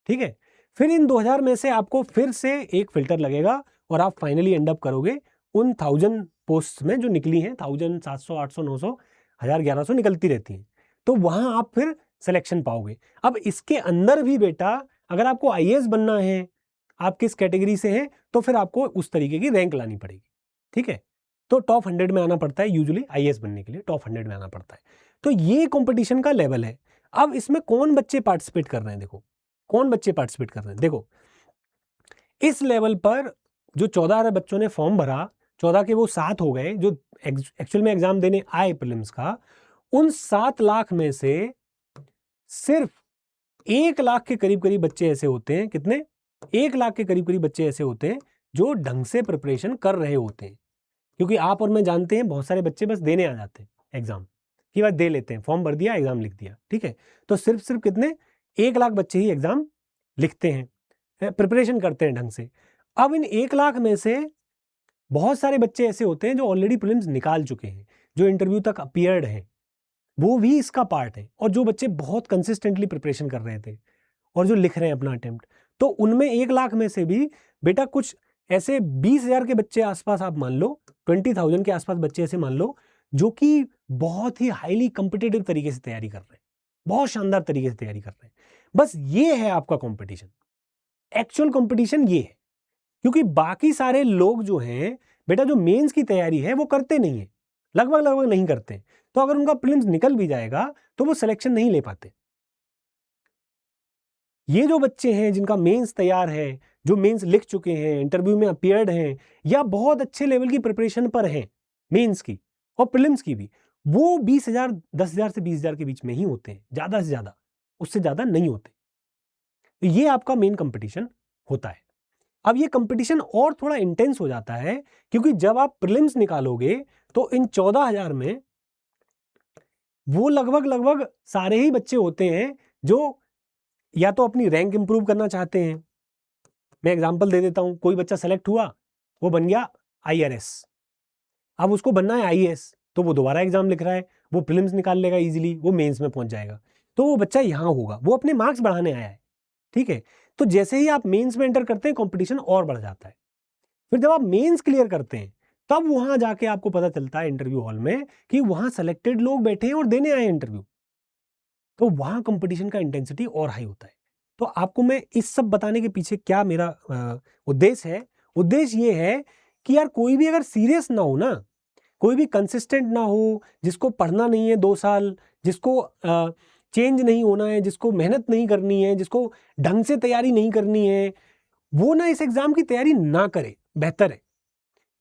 ठीक है। फिर इन 2000 में से आपको फिर से एक फिल्टर लगेगा और आप फाइनली एंड अप करोगे उन 1000 पोस्ट में जो निकली हैं, 1000, 700, 800, 900, 1000, 1100 निकलती रहती हैं। तो वहां आप फिर सिलेक्शन पाओगे। अब इसके अंदर भी बेटा अगर आपको आईएएस बनना है, आप किस कैटेगरी से हैं, तो फिर आपको उस तरीके की रैंक लानी पड़ेगी, ठीक है। तो टॉप 100 में आना पड़ता है, यूजुअली आईएएस बनने के लिए टॉप 100 में आना पड़ता है। तो ये कंपटीशन का लेवल है। अब इसमें कौन बच्चे पार्टिसिपेट कर रहे हैं, देखो कौन बच्चे पार्टिसिपेट कर रहे हैं। देखो इस लेवल पर जो 14 बच्चों ने फॉर्म भरा, 14 के वो 7 हो गए जो एक्चुअल में एग्जाम देने आए प्रीलिम्स का, उन 7 लाख में से सिर्फ 1 लाख के करीब करीब बच्चे ऐसे होते हैं, कितने? 1 लाख के करीब करीब बच्चे ऐसे होते हैं जो ढंग से प्रिपरेशन कर रहे होते हैं। क्योंकि आप और मैं जानते हैं बहुत सारे बच्चे बस देने आ जाते हैं एग्जाम की बात, दे लेते हैं, फॉर्म भर दिया, एग्जाम लिख दिया, ठीक है। तो सिर्फ कितने? 1 लाख बच्चे ही एग्जाम लिखते हैं, प्रिपरेशन करते हैं ढंग से। अब इन 1 लाख में से बहुत सारे बच्चे ऐसे होते हैं जो ऑलरेडी प्रीलिम्स निकाल चुके हैं, जो इंटरव्यू तक अपीयर्ड हैं, वो भी इसका पार्ट है। और जो बच्चे बहुत कंसिस्टेंटली प्रिपरेशन कर रहे थे और जो लिख रहे हैं अपना अटेम्प्ट, तो उनमें 1 लाख में से भी बेटा कुछ ऐसे 20,000 के बच्चे आसपास आप मान लो, 20,000 के आसपास बच्चे ऐसे मान लो जो कि बहुत ही हाईली कॉम्पिटिटिव तरीके से तैयारी कर रहे हैं, बहुत शानदार तरीके से तैयारी कर रहे हैं। बस ये है आपका कंपटीशन, एक्चुअल कंपटीशन ये है। क्योंकि बाकी सारे लोग जो हैं बेटा, जो मेंस की तैयारी है वो करते नहीं है, लगभग नहीं करते। तो अगर उनका प्रीलिम्स निकल भी जाएगा तो वो सिलेक्शन नहीं ले पाते। ये जो बच्चे हैं जिनका मेंस तैयार है, जो मेंस लिख चुके हैं, इंटरव्यू में अपीयर्ड हैं, या बहुत अच्छे लेवल की प्रिपरेशन पर हैं मेंस की और प्रीलिम्स की भी, वो 20,000, 10,000 से 20,000 के बीच में ही होते हैं, ज्यादा से ज्यादा, उससे ज्यादा नहीं होते। तो ये आपका मेन कंपटीशन होता है। अब ये कंपटीशन और थोड़ा इंटेंस हो जाता है क्योंकि जब आप प्रीलिम्स निकालोगे तो इन 14,000 में वो लगभग सारे ही बच्चे होते हैं जो या तो अपनी रैंक इंप्रूव करना चाहते हैं। मैं एग्जांपल दे देता हूं, कोई बच्चा सेलेक्ट हुआ, वो बन गया आईआरएस, अब उसको बनना है आईएएस, तो वो दोबारा एग्जाम लिख रहा है, वो प्रीलिम्स निकाल लेगा इजीली, वो मेंस में पहुंच जाएगा। तो वो बच्चा यहां होगा, वो अपने मार्क्स बढ़ाने आया है, ठीक है। तो जैसे ही आप मेंस में एंटर करते हैं कंपटीशन और बढ़ जाता है। फिर जब आप मेंस क्लियर करते हैं तब वहां जाके आपको पता चलता है इंटरव्यू हॉल में कि वहां सेलेक्टेड लोग बैठे हैं और देने आए इंटरव्यू, तो वहां कंपटीशन का इंटेंसिटी और हाई होता है। तो आपको मैं इस सब बताने के पीछे क्या मेरा उद्देश्य है, उद्देश्य ये है कि यार कोई भी अगर सीरियस ना हो ना, कोई भी कंसिस्टेंट ना हो, जिसको पढ़ना नहीं है 2 साल, जिसको चेंज नहीं होना है, जिसको मेहनत नहीं करनी है, जिसको ढंग से तैयारी नहीं करनी है, वो ना इस एग्जाम की तैयारी ना करे, बेहतर है,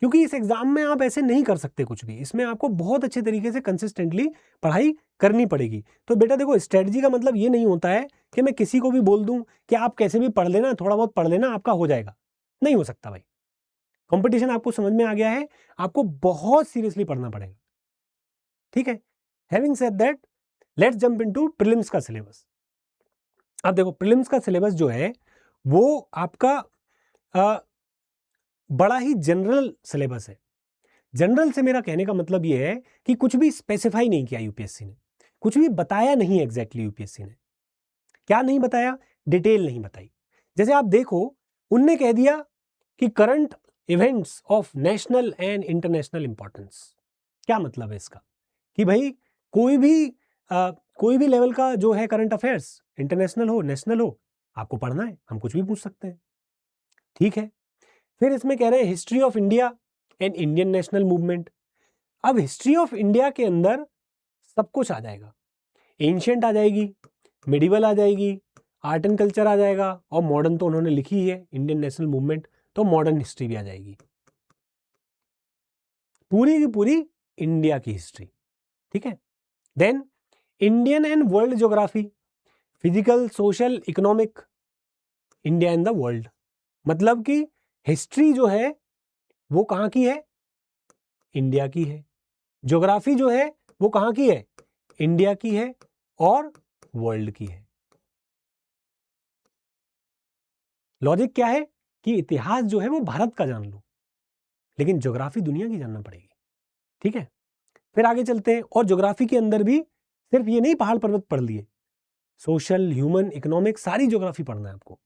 क्योंकि इस एग्जाम में आप ऐसे नहीं कर सकते कुछ भी। इसमें आपको बहुत अच्छे तरीके से कंसिस्टेंटली पढ़ाई करनी पड़ेगी। तो बेटा देखो, स्ट्रेटजी का मतलब ये नहीं होता है कि मैं किसी को भी बोल दूं कि आप कैसे भी पढ़ लेना, थोड़ा बहुत पढ़ लेना, आपका हो जाएगा। नहीं हो सकता भाई। कंपटीशन आपको समझ में आ गया है, आपको बहुत सीरियसली पढ़ना पड़ेगा, ठीक है। Having said that, let's jump into prelims का सिलेबस। अब देखो, प्रीलिम्स का सिलेबस जो है वो आपका बड़ा ही जनरल सिलेबस है। जनरल से मेरा कहने का मतलब ये है कि कुछ भी स्पेसिफाई नहीं किया यूपीएससी ने, कुछ भी बताया नहीं एग्जैक्टली यूपीएससी ने। क्या नहीं बताया? डिटेल नहीं बताई। जैसे आप देखो, उनने कह दिया कि current events of national and international importance. क्या मतलब है इसका? कि भाई कोई भी लेवल का जो है करंट अफेयर्स, इंटरनेशनल हो नेशनल हो, आपको पढ़ना है, हम कुछ भी पूछ सकते हैं, ठीक है। फिर इसमें कह रहे हैं history of India and Indian national movement. अब हिस्ट्री ऑफ इंडिया के अंदर सब कुछ आ जाएगा, एंशिएंट आ जाएगी, मिडिवल आ जाएगी, आर्ट एंड कल्चर आ जाएगा, और मॉडर्न तो उन्होंने लिखी ही है, इंडियन नेशनल मूवमेंट, तो मॉडर्न हिस्ट्री भी आ जाएगी, पूरी की पूरी इंडिया की हिस्ट्री, ठीक है। Then Indian and world geography, physical, social, economic, India and the world. मतलब कि हिस्ट्री जो है वो कहाँ की है? इंडिया की है। ज्योग्राफी जो है वो कहाँ की है? इंडिया की है और वर्ल्ड की है। लॉजिक क्या है कि इतिहास जो है वो भारत का जान लो, लेकिन ज्योग्राफी दुनिया की जानना पड़ेगी, ठीक है। फिर आगे चलते हैं, और ज्योग्राफी के अंदर भी सिर्फ ये नहीं पहाड़ पर्वत पढ़ लिए, सोशल, ह्यूमन, इकोनॉमिक, सारी ज्योग्राफी पढ़ना है आपको।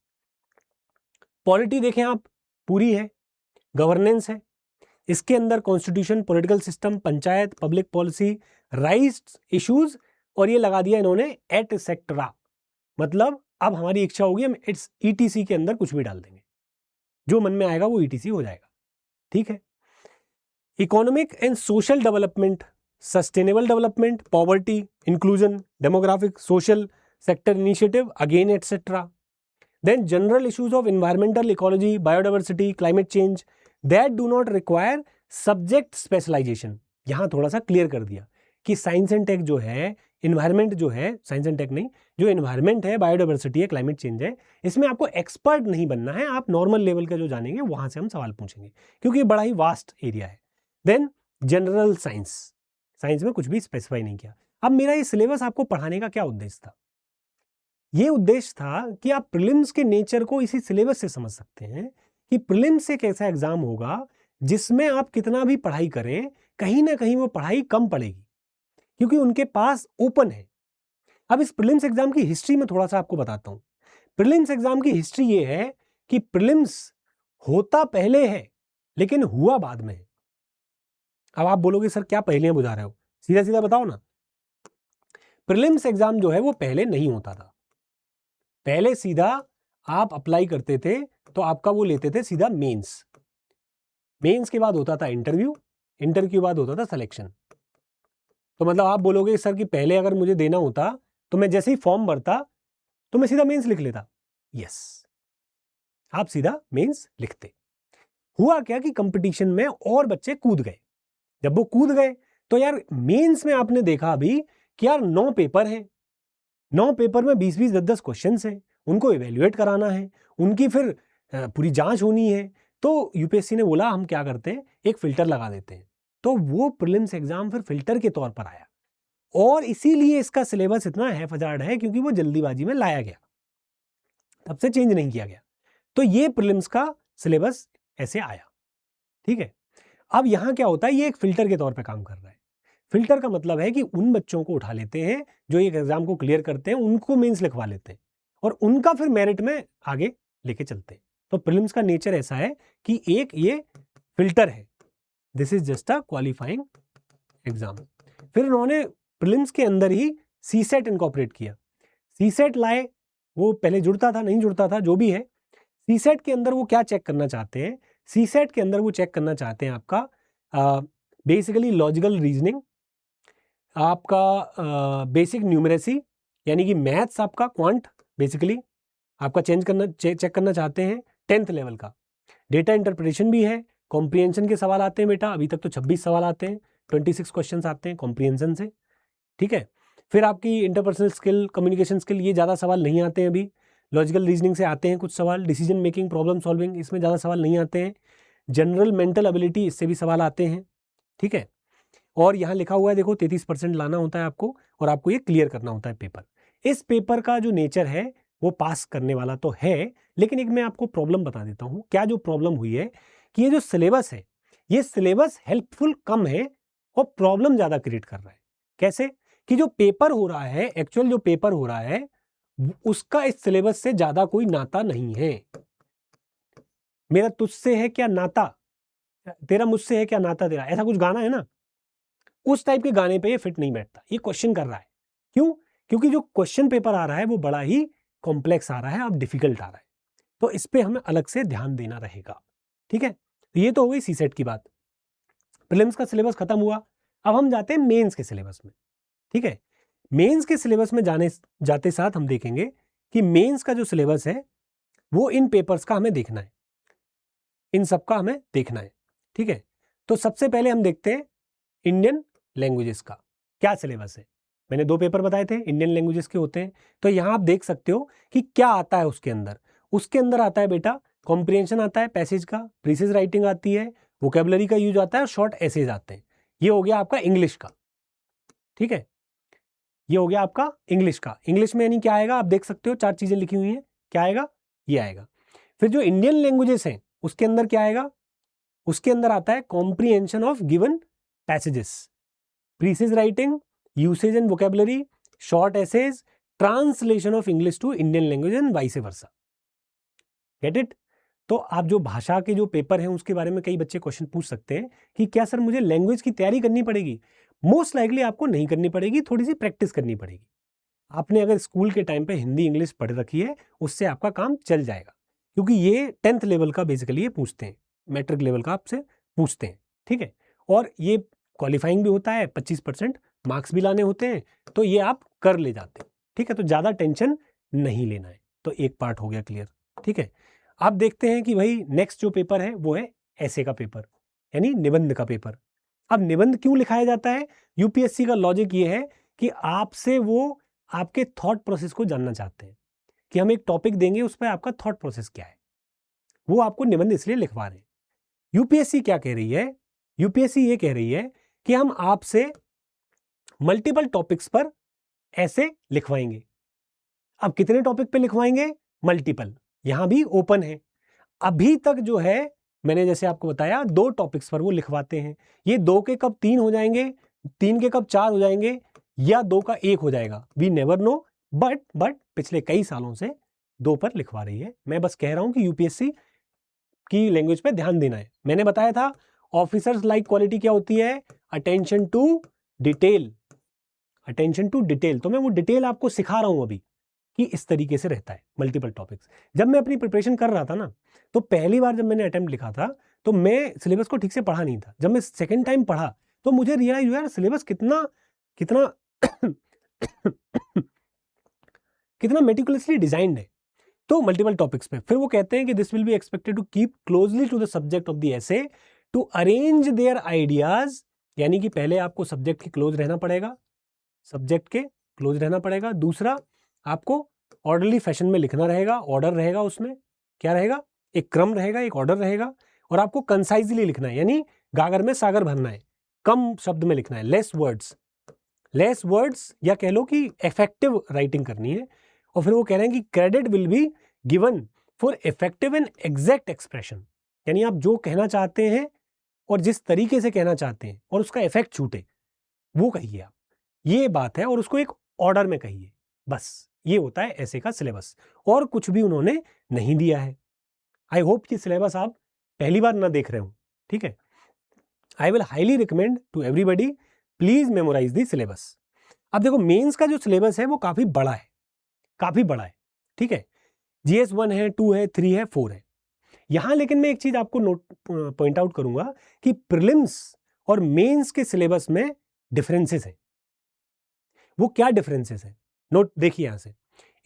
पॉलिटी देखें आप, पूरी है, गवर्नेंस है, इसके अंदर constitution, political system, panchayat, public policy, rights, issues, और ये लगा दिया इन्होंने एटसेट्रा। मतलब अब हमारी इच्छा होगी, हम इट्स ईटीसी के अंदर कुछ भी डाल देंगे, जो मन में आएगा वो ईटीसी हो जाएगा, ठीक है। Economic and social development, sustainable development, poverty, inclusion, demographic, social sector initiative, again etcetera. Then general issues of environmental ecology, biodiversity, climate change that do not require subject specialization। यहाँ थोड़ा सा क्लियर कर दिया कि साइंस एंड टेक जो है, environment जो है, साइंस एंड टेक नहीं, जो इन्वायरमेंट है, बायोडाइवर्सिटी है, क्लाइमेट चेंज है, इसमें आपको एक्सपर्ट नहीं बनना है, आप नॉर्मल लेवल का जो जानेंगे वहां से हम सवाल पूछेंगे, क्योंकि बड़ा ही वास्ट एरिया है। देन जनरल साइंस, साइंस में कुछ भी स्पेसिफाई नहीं किया। अब मेरा ये सिलेबस आपको पढ़ाने का क्या उद्देश्य था? ये उद्देश्य था कि आप प्रीलिम्स के नेचर को इसी सिलेबस से समझ सकते हैं कि प्रीलिम्स एक ऐसा एग्जाम होगा जिसमें आप कितना भी पढ़ाई करें, कहीं ना कहीं वो पढ़ाई कम पड़ेगी, क्योंकि उनके पास ओपन है। अब इस प्रीलिम्स एग्जाम की हिस्ट्री में थोड़ा सा आपको बताता हूं। प्रीलिम्स एग्जाम की हिस्ट्री ये है कि प्रीलिम्स होता पहले है लेकिन हुआ बाद में है। अब आप बोलोगे सर क्या पहेलियां बुझा रहे हो, सीधा सीधा बताओ ना। प्रीलिम्स एग्जाम जो है वो पहले नहीं होता था, पहले सीधा आप अप्लाई करते थे तो आपका वो लेते थे सीधा मेंस, मेंस के बाद होता था इंटरव्यू, इंटरव्यू के बाद होता था सिलेक्शन। तो मतलब आप बोलोगे सर कि पहले अगर मुझे देना होता तो मैं जैसे ही फॉर्म भरता तो मैं सीधा मेंस लिख लेता। यस, आप सीधा मेंस लिखते। हुआ क्या कि कंपटीशन में और बच्चे कूद गए। जब वो कूद गए तो यार मेंस में आपने देखा अभी कि यार 9 पेपर हैं, 9 पेपर में 20-20, 10-10 क्वेश्चन हैं, उनको इवेल्युएट कराना है, उनकी फिर पूरी जांच होनी है। तो यूपीएससी ने बोला हम क्या करते हैं, एक फिल्टर लगा देते हैं। तो वो प्रीलिम्स एग्जाम फिर फिल्टर के तौर पर आया, और इसीलिए इसका सिलेबस इतना हैफजार्ड है, क्योंकि वो जल्दीबाजी में लाया गया, तब से चेंज नहीं किया गया। तो ये प्रीलिम्स का सिलेबस ऐसे आया, ठीक है। अब यहां क्या होता है, ये एक फिल्टर के तौर पे काम कर रहा है। फिल्टर का मतलब है कि उन बच्चों को उठा लेते हैं जो एक एग्जाम को क्लियर करते हैं, उनको मेंस लिखवा लेते हैं और उनका फिर मेरिट में आगे लेके चलते हैं। तो प्रीलिम्स का नेचर ऐसा है कि एक ये फिल्टर है, this is just a qualifying exam. फिर उन्होंने प्रीलिम्स के अंदर ही सीसेट इनकॉर्पोरेट किया। सीसेट लाए, वो पहले जुड़ता था नहीं जुड़ता था, जो भी है। सीसेट के अंदर वो क्या चेक करना चाहते हैं, सीसेट के अंदर वो चेक करना चाहते हैं आपका बेसिकली लॉजिकल रीजनिंग, आपका बेसिक न्यूमरेसी यानी कि मैथ्स, आपका क्वांट बेसिकली आपका चेक करना चाहते हैं, 10th लेवल का। डेटा इंटरप्रिटेशन भी है, कॉम्प्रिहेंशन के सवाल आते हैं बेटा, अभी तक तो 26 सवाल आते हैं, 26 क्वेश्चंस आते हैं कॉम्प्रिहेंशन से, ठीक है। फिर आपकी इंटरपर्सनल स्किल, कम्युनिकेशन स्किल, ये ज़्यादा सवाल नहीं आते हैं अभी। लॉजिकल रीजनिंग से आते हैं कुछ सवाल, डिसीजन मेकिंग, प्रॉब्लम सॉल्विंग, इसमें ज़्यादा सवाल नहीं आते हैं। जनरल मेंटल एबिलिटी, इससे भी सवाल आते हैं, ठीक है। और यहाँ लिखा हुआ है देखो 33% लाना होता है आपको, और आपको ये क्लियर करना होता है पेपर। इस पेपर का जो नेचर है वो पास करने वाला तो है, लेकिन एक मैं आपको प्रॉब्लम बता देता हूँ। क्या जो प्रॉब्लम हुई है कि ये जो सिलेबस है, ये सिलेबस हेल्पफुल कम है और प्रॉब्लम ज़्यादा क्रिएट कर रहा है। कैसे कि जो पेपर हो रहा है, एक्चुअल जो पेपर हो रहा है, उसका इस सिलेबस से ज़्यादा कोई नाता नहीं है। मेरा तुझसे है क्या नाता, तेरा मुझसे है क्या नाता तेरा, ऐसा कुछ गाना है ना, उस टाइप के गाने पे ये फिट नहीं बैठता। ये क्वेश्चन कर रहा है, क्यों? क्योंकि जो क्वेश्चन पेपर आ रहा है वो बड़ा ही कॉम्प्लेक्स आ रहा है, अब डिफिकल्ट आ रहा है, तो इस पे हमें अलग से ध्यान देना रहेगा, ठीक है। तो ये तो हो गई सीसेट की बात। प्रीलिम्स का सिलेबस खत्म हुआ, अब हम जाते हैं मेंस के सिलेबस में, ठीक है। मेंस के सिलेबस में जाते साथ हम देखेंगे कि मेंस का जो सिलेबस है वो इन पेपर्स का हमें देखना है, इन सब का हमें देखना है, ठीक है। तो सबसे पहले हम देखते हैं इंडियन लैंग्वेजेस का क्या सिलेबस है। मैंने 2 पेपर बताए थे, इंडियन लैंग्वेजेस के होते हैं, तो यहाँ आप देख सकते हो कि क्या आता है उसके अंदर। उसके अंदर आता है बेटा कॉम्प्रिहेंशन आता है पैसेज का, प्रीसाइज राइटिंग आती है, वोकेबलरी का यूज आता है और शॉर्ट एसेज आते हैं। ये हो गया आपका इंग्लिश का, ठीक है। ये हो गया आपका इंग्लिश का। इंग्लिश में यानी क्या आएगा, आप देख सकते हो 4 चीजें लिखी हुई हैं, क्या आएगा, ये आएगा। फिर जो इंडियन लैंग्वेजेस हैं उसके अंदर क्या आएगा, उसके अंदर आता है comprehension of given passages, precise writing, usage and vocabulary, short essays, translation of English to Indian language and vice versa. Get it? तो आप जो भाषा के जो पेपर हैं उसके बारे में कई बच्चे क्वेश्चन पूछ सकते हैं कि क्या सर मुझे लैंग्वेज की तैयारी करनी पड़ेगी। मोस्ट लाइकली आपको नहीं करनी पड़ेगी, थोड़ी सी प्रैक्टिस करनी पड़ेगी। आपने अगर स्कूल के टाइम पे हिंदी इंग्लिश पढ़ रखी है उससे आपका काम चल जाएगा, क्योंकि ये 10th लेवल का बेसिकली ये पूछते हैं, मैट्रिक लेवल का आपसे पूछते हैं, ठीक है। और ये क्वालिफाइंग भी होता है, 25% मार्क्स भी लाने होते हैं, तो ये आप कर ले जाते हैं, ठीक है। तो ज़्यादा टेंशन नहीं लेना है। तो एक पार्ट हो गया क्लियर, ठीक है। अब देखते हैं कि भाई नेक्स्ट जो पेपर है वो है ऐसे का पेपर, यानी निबंध का पेपर। अब निबंध क्यों लिखाया जाता है, यूपीएससी का लॉजिक ये है कि आपसे वो आपके थॉट प्रोसेस को जानना चाहते हैं, कि हम एक टॉपिक देंगे उस पर आपका थॉट प्रोसेस क्या है, वो आपको निबंध इसलिए लिखवा रहे हैं। यूपीएससी क्या कह रही है, यूपीएससी ये कह रही है कि हम आपसे मल्टीपल टॉपिक्स पर ऐसे लिखवाएंगे। अब कितने टॉपिक पे लिखवाएंगे, मल्टीपल, यहां भी ओपन है। अभी तक जो है मैंने जैसे आपको बताया 2 टॉपिक्स पर वो लिखवाते हैं, ये 2 के कब 3 हो जाएंगे, 3 के कब 4 हो जाएंगे, या 2 का 1 हो जाएगा, वी नेवर नो। बट पिछले कई सालों से 2 पर लिखवा रही है। मैं बस कह रहा हूं कि यूपीएससी की लैंग्वेज पे ध्यान देना है। मैंने बताया था ऑफिसर्स लाइक क्वालिटी क्या होती है, attention to detail, attention to detail. तो मैं वो डिटेल आपको सिखा रहा हूं अभी कि इस तरीके से रहता है मल्टीपल टॉपिक्स। जब मैं अपनी प्रिपरेशन कर रहा था ना, तो पहली बार जब मैंने अटेम्प्ट लिखा था तो मैं सिलेबस को ठीक से पढ़ा नहीं था। जब मैं सेकेंड टाइम पढ़ा तो मुझे रियलाइज हुआ यार सिलेबस कितना कितना कितना मेटिकुलसली डिजाइंड है। तो मल्टीपल टॉपिक्स पे फिर वो कहते हैं कि this will be expected to keep closely to the subject of the essay to arrange their ideas, यानी कि पहले आपको सब्जेक्ट के क्लोज रहना पड़ेगा, सब्जेक्ट के क्लोज रहना पड़ेगा। दूसरा, आपको ऑर्डरली फैशन में लिखना रहेगा, ऑर्डर रहेगा, उसमें क्या रहेगा, एक क्रम रहेगा, एक ऑर्डर रहेगा, और आपको कंसाइजली लिखना है, यानी गागर में सागर भरना है, कम शब्द में लिखना है, लेस वर्ड्स या कह लो कि इफेक्टिव राइटिंग करनी है। और फिर वो कह रहे हैं कि credit will be given for effective and exact expression, यानी आप जो कहना चाहते हैं और जिस तरीके से कहना चाहते हैं और उसका इफेक्ट छूटे वो कहिए आप, ये बात है, और उसको एक ऑर्डर में कहिए। बस ये होता है ऐसे का सिलेबस, और कुछ भी उन्होंने नहीं दिया है। आई होप कि सिलेबस आप पहली बार ना देख रहे हो, ठीक है। I will highly recommend to everybody, please memorise the syllabus. अब देखो मेंस का जो सिलेबस है वो काफी बड़ा है, काफी बड़ा है, ठीक है। जीएस 1 है, 2 है, 3 है, 4 है यहां। लेकिन मैं एक चीज आपको पॉइंट आउट करूंगा कि प्रीलिम्स और मेंस के सिलेबस में डिफरेंसेस है। वो क्या डिफरेंसेस है, नोट देखिए यहां से।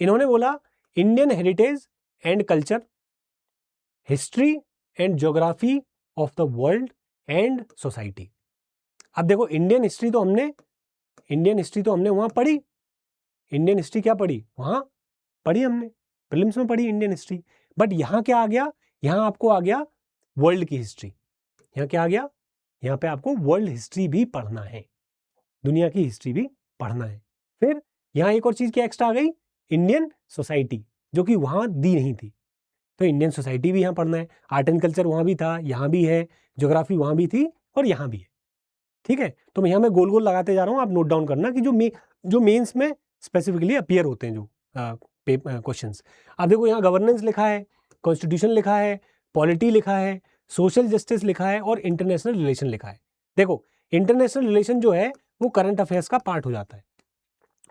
इन्होंने बोला Indian heritage and culture, history and geography of the world and society. अब देखो इंडियन हिस्ट्री तो हमने वहां पढ़ी, इंडियन हिस्ट्री क्या पढ़ी, वहां पढ़ी हमने, प्रीलिम्स में पढ़ी इंडियन हिस्ट्री। बट यहाँ क्या आ गया, यहाँ आपको आ गया वर्ल्ड की हिस्ट्री। यहाँ क्या आ गया, यहाँ पे आपको वर्ल्ड हिस्ट्री भी पढ़ना है, दुनिया की हिस्ट्री भी पढ़ना है। फिर यहाँ एक और चीज क्या एक्स्ट्रा आ गई, इंडियन सोसाइटी, जो कि वहां दी नहीं थी, तो इंडियन सोसाइटी भी यहाँ पढ़ना है। आर्ट एंड कल्चर वहां भी था, यहाँ भी है, ज्योग्राफी वहां भी थी और यहाँ भी है। ठीक है, तो यहाँ मैं गोल गोल लगाते जा रहा हूँ, आप नोट डाउन करना कि जो मेंस में स्पेसिफिकली अपीयर होते हैं जो क्वेश्चंस। अब देखो यहाँ गवर्नेंस लिखा है, कॉन्स्टिट्यूशन लिखा है, पॉलिटी लिखा है, सोशल जस्टिस लिखा है और इंटरनेशनल रिलेशन लिखा है। देखो इंटरनेशनल रिलेशन जो है वो करंट अफेयर्स का पार्ट हो जाता है,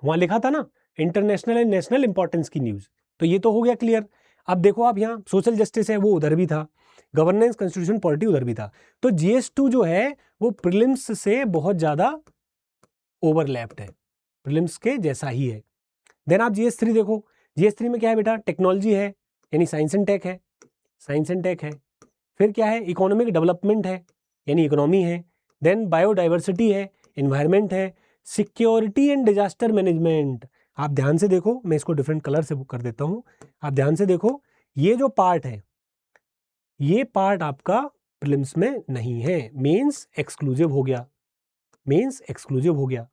वहां लिखा था ना इंटरनेशनल एंड नेशनल इंपॉर्टेंस की न्यूज, तो ये तो हो गया क्लियर। अब देखो आप यहाँ सोशल जस्टिस है वो उधर भी था, गवर्नेंस कॉन्स्टिट्यूशन पॉलिटी उधर भी था, तो GS2 जो है वो प्रीलिम्स से बहुत ज्यादा ओवरलैप्ड है, प्रीलिम्स के जैसा ही है। देन आप GS3 देखो, GS3 में क्या है बेटा, टेक्नोलॉजी है यानी साइंस एंड टेक है, साइंस एंड टेक है। फिर क्या है, इकोनॉमिक डेवलपमेंट है यानी इकोनॉमी है। देन बायोडाइवर्सिटी है, इन्वायरमेंट है, सिक्योरिटी एंड डिजास्टर मैनेजमेंट। आप ध्यान से देखो, मैं इसको डिफरेंट कलर से कर देता हूं, आप ध्यान से देखो, ये जो पार्ट है ये पार्ट आपका प्रीलिम्स में नहीं है, मेंस एक्सक्लूसिव हो गया, मेंस एक्सक्लूसिव हो गया।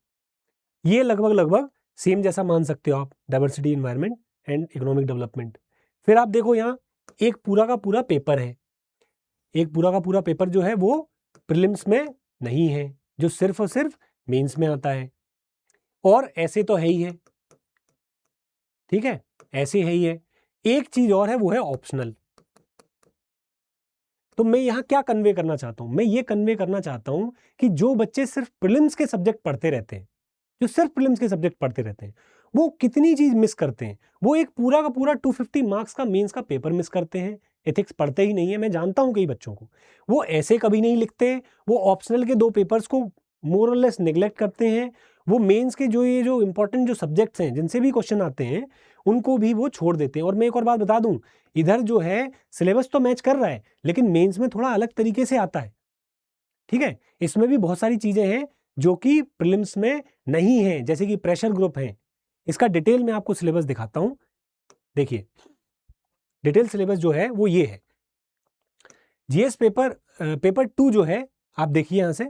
ये लगभग सेम जैसा मान सकते हो आप, diversity, environment and economic development. फिर आप देखो यहाँ एक पूरा का पूरा पेपर है, एक पूरा का पूरा पेपर जो है वो प्रीलिम्स में नहीं है, जो सिर्फ और सिर्फ मेंस में आता है। और ऐसे तो है ही है, ठीक है, ऐसे है ही है। एक चीज और है, वो है ऑप्शनल। तो मैं यहां क्या कन्वे करना चाहता हूं, मैं ये कन्वे करना चाहता हूं कि जो बच्चे सिर्फ प्रीलिम्स के सब्जेक्ट पढ़ते रहते हैं, जो सिर्फ प्रीलिम्स के सब्जेक्ट पढ़ते रहते हैं, वो कितनी चीज मिस करते हैं। वो एक पूरा का पूरा 250 मार्क्स का मेंस का पेपर मिस करते हैं, एथिक्स पढ़ते ही नहीं है। मैं जानता हूं कई बच्चों को, वो ऐसे कभी नहीं लिखते, वो ऑप्शनल के 2 पेपर्स को मोर और लेस नेग्लेक्ट करते हैं। वो मेंस के ये जो इंपॉर्टेंट जो सब्जेक्ट्स हैं जिनसे भी क्वेश्चन आते हैं उनको भी वो छोड़ देते हैं। और मैं एक और बात बता दूं, इधर जो है सिलेबस तो मैच कर रहा है लेकिन मेंस में थोड़ा अलग तरीके से आता है, ठीक है। इसमें भी बहुत सारी चीजें हैं जो कि प्रीलिम्स में नहीं है, जैसे कि प्रेशर ग्रुप है। इसका डिटेल में आपको सिलेबस दिखाता हूं, देखिए डिटेल सिलेबस जो है वो ये है। जीएस पेपर 2 जो है, आप देखिए यहां से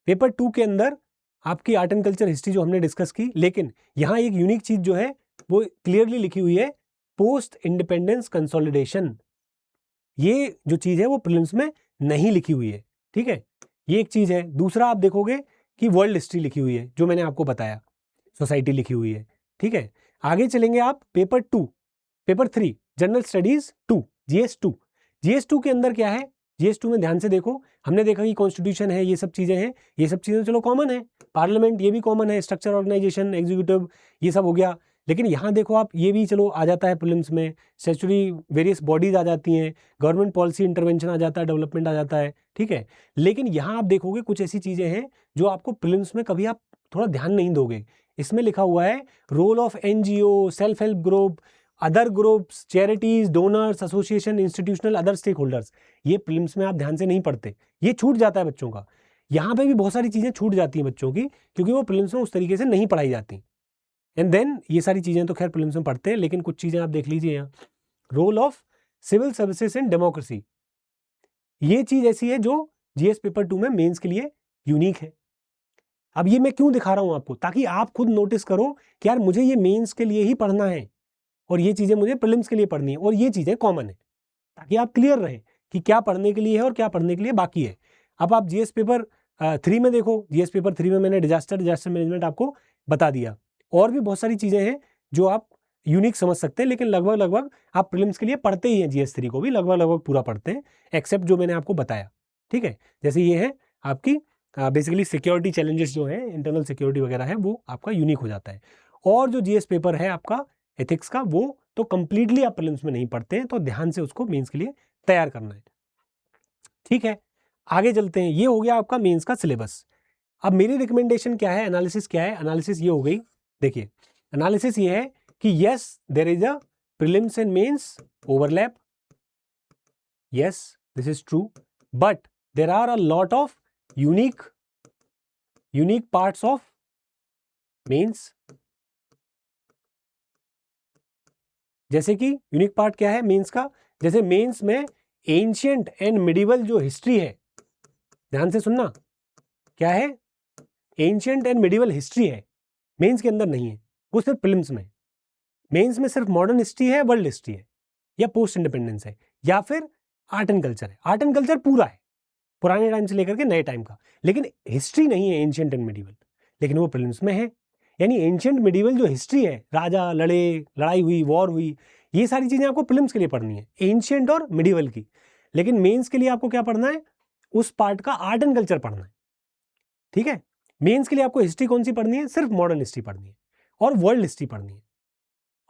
पेपर 2 के अंदर आपकी आर्ट एंड कल्चर हिस्ट्री जो हमने डिस्कस की, लेकिन यहां एक यूनिक चीज जो है वो क्लियरली लिखी हुई है, पोस्ट इंडिपेंडेंस कंसोलिडेशन। ये जो चीज है वो प्रीलिम्स में नहीं लिखी हुई है, ठीक है, ये एक चीज है। दूसरा आप देखोगे कि वर्ल्ड हिस्ट्री लिखी हुई है, जो मैंने आपको बताया, सोसाइटी लिखी हुई है, ठीक है। आगे चलेंगे आप paper 2, paper 3 general studies 2 GS2। GS2 के अंदर क्या है, GS2 में ध्यान से देखो, हमने देखा कि कॉन्स्टिट्यूशन है, ये सब चीजें हैं, ये सब चीजें चलो कॉमन है, पार्लियामेंट ये भी कॉमन है, स्ट्रक्चर, ऑर्गेनाइजेशन, एग्जीक्यूटिव, ये सब हो गया। लेकिन यहाँ देखो आप, ये भी चलो आ जाता है प्रीलिम्स में, स्टैट्यूटरी वेरियस बॉडीज आ जाती हैं, गवर्नमेंट पॉलिसी इंटरवेंशन आ जाता है, डेवलपमेंट आ जाता है, ठीक है। लेकिन यहाँ आप देखोगे कुछ ऐसी चीजें हैं जो आपको प्रीलिम्स में कभी आप थोड़ा ध्यान नहीं दोगे। इसमें लिखा हुआ है role of NGO, self help group, other groups, charities, donors, association, institutional, other stakeholders. ये प्रीलिम्स में आप ध्यान से नहीं पढ़ते, ये छूट जाता है बच्चों का। यहाँ पे भी बहुत सारी चीजें छूट जाती हैं बच्चों की, क्योंकि वो प्रीलिम्स में उस तरीके से नहीं पढ़ाई जाती। एंड देन ये सारी चीजें तो खैर प्रीलिम्स में पढ़ते हैं, लेकिन कुछ चीजें आप देख लीजिए यहाँ, role of civil services in democracy, ये चीज ऐसी है जो GS पेपर 2 में मेंस के लिए यूनिक है। अब ये मैं क्यों दिखा रहा हूं आपको, ताकि आप खुद नोटिस करो कि यार मुझे ये मेंस के लिए ही पढ़ना है और ये चीजें मुझे प्रीलिम्स के लिए पढ़नी है, और ये चीजें कॉमन है, ताकि आप क्लियर रहें कि क्या पढ़ने के लिए है और क्या पढ़ने के लिए बाकी है। अब आप GS पेपर 3 में देखो, GS पेपर 3 में मैंने डिजास्टर मैनेजमेंट आपको बता दिया, और भी बहुत सारी चीजें हैं जो आप यूनिक समझ सकते हैं, लेकिन लगभग आप प्रीलिम्स के लिए पढ़ते ही हैं, GS3 को भी लगभग पूरा पढ़ते हैं, एक्सेप्ट जो मैंने आपको बताया, ठीक है। जैसे ये है आपकी बेसिकली सिक्योरिटी चैलेंजेस जो है, इंटरनल सिक्योरिटी वगैरह है, वो आपका यूनिक हो जाता है। और जो GS पेपर है आपका एथिक्स का, वो तो कंप्लीटली आप प्रीलिम्स में नहीं पढ़ते हैं, तो ध्यान से उसको मेंस के लिए तैयार करना है, ठीक है। आगे चलते हैं, ये हो गया आपका मेंस का सिलेबस। अब मेरी रिकमेंडेशन क्या है, एनालिसिस क्या है, एनालिसिस ये हो गई, देखिए एनालिसिस ये है कि yes there is a prelims and mains overlap, yes, this is true, but there are a lot of unique parts of mains. जैसे कि यूनिक पार्ट क्या है मेंस का? जैसे मेंस में एंशियंट एंड मिडिवल जो हिस्ट्री है, ध्यान से सुनना, क्या है? एंशियंट एंड मिडिवल हिस्ट्री है, मेंस के अंदर नहीं है, वो सिर्फ प्रीलिम्स में. मेंस में सिर्फ मॉडर्न हिस्ट्री है, वर्ल्ड हिस्ट्री है, या पोस्ट इंडिपेंडेंस है, या फिर आर्ट एंड कल्चर है. आर्ट एंड कल्चर पूरा है, पुराने टाइम से लेकर के नए टाइम का, लेकिन हिस्ट्री नहीं है एंशियंट एंड मिडिवल, लेकिन वो प्रीलिम्स में है. यानी एंशियंट मिडिवल जो हिस्ट्री है, राजा लड़े, लड़ाई हुई, वॉर हुई, ये सारी चीजें आपको प्रीलिम्स के लिए पढ़नी है, एंशियंट और मिडिवल की. लेकिन मेंस के लिए आपको क्या पढ़ना है? उस पार्ट का आर्ट एंड कल्चर पढ़ना है. ठीक है, मेंस के लिए आपको हिस्ट्री कौन सी पढ़नी है? सिर्फ मॉडर्न हिस्ट्री पढ़नी है, और वर्ल्ड हिस्ट्री पढ़नी है,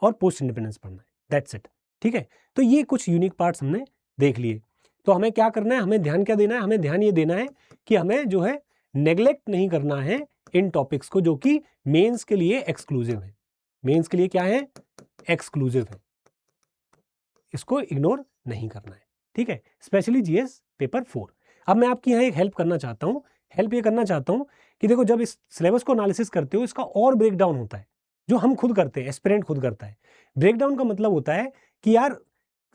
और पोस्ट इंडिपेंडेंस पढ़ना है. That's it. ठीक है, तो ये कुछ यूनिक पार्ट्स हमने देख लिए. तो हमें क्या करना है? हमें ध्यान क्या देना है? हमें ध्यान ये देना है कि हमें जो है नेग्लेक्ट नहीं करना है इन टॉपिक्स को, जो कि मेंस के लिए एक्सक्लूसिव है. मेंस के लिए क्या है? एक्सक्लूसिव है, इसको इग्नोर नहीं करना है. ठीक है, स्पेशली जीएस पेपर 4. अब मैं आपकी यहाँ एक हेल्प करना चाहता हूँ. हेल्प ये करना चाहता हूँ कि देखो, जब इस सिलेबस को एनालिसिस करते हो, इसका और ब्रेकडाउन होता है, जो हम खुद करते हैं, एस्पिरेंट खुद करता है. ब्रेकडाउन का मतलब होता है कि यार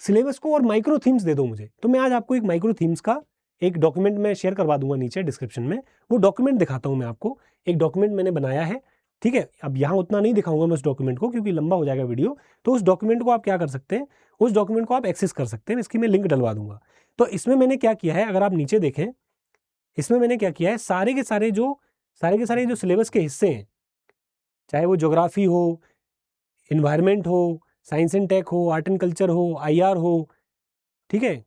सिलेबस को और माइक्रो थीम्स दे दो मुझे. तो मैं आज आपको एक माइक्रो थीम्स का एक डॉक्यूमेंट में शेयर करवा दूंगा नीचे डिस्क्रिप्शन में. वो डॉक्यूमेंट दिखाता हूं मैं आपको. एक डॉक्यूमेंट मैंने बनाया है. ठीक है, अब यहाँ उतना नहीं दिखाऊंगा मैं उस डॉक्यूमेंट को, क्योंकि लंबा हो जाएगा वीडियो. तो उस डॉक्यूमेंट को आप क्या कर सकते हैं? उस डॉक्यूमेंट को आप एक्सेस कर सकते हैं. इसकी मैं लिंक डलवा दूंगा. तो इसमें मैंने क्या किया है, अगर आप नीचे देखें, इसमें मैंने क्या किया है, सारे के सारे जो सिलेबस के हिस्से हैं, चाहे वो ज्योग्राफी हो, इन्वायरमेंट हो, साइंस एंड टेक हो, आर्ट एंड कल्चर हो, आईआर हो, ठीक है,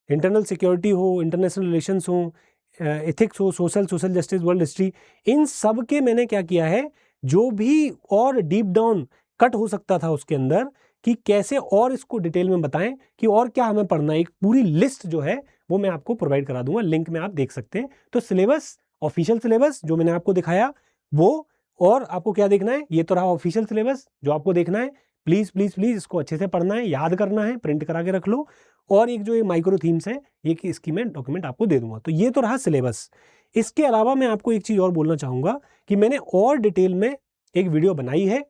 इंटरनल सिक्योरिटी हो, इंटरनेशनल रिलेशंस हो, एथिक्स हो, सोशल जस्टिस, वर्ल्ड हिस्ट्री, इन सब के मैंने क्या किया है, जो भी और डीप डाउन कट हो सकता था उसके अंदर, कि कैसे और इसको डिटेल में बताएं कि और क्या हमें पढ़ना है, एक पूरी लिस्ट जो है वो मैं आपको प्रोवाइड करा दूंगा. लिंक में आप देख सकते हैं. तो सिलेबस, ऑफिशियल सिलेबस जो मैंने आपको दिखाया वो, और आपको क्या देखना है, ये तो रहा ऑफिशियल सिलेबस जो आपको देखना है. प्लीज प्लीज प्लीज इसको अच्छे से पढ़ना है, याद करना है, प्रिंट करा के रख लो. और एक जो ये माइक्रो थीम्स है, ये कि इसकी मैं डॉक्यूमेंट आपको दे दूंगा. तो ये तो रहा सिलेबस. इसके अलावा मैं आपको एक चीज और बोलना चाहूंगा कि मैंने और डिटेल में एक वीडियो बनाई है.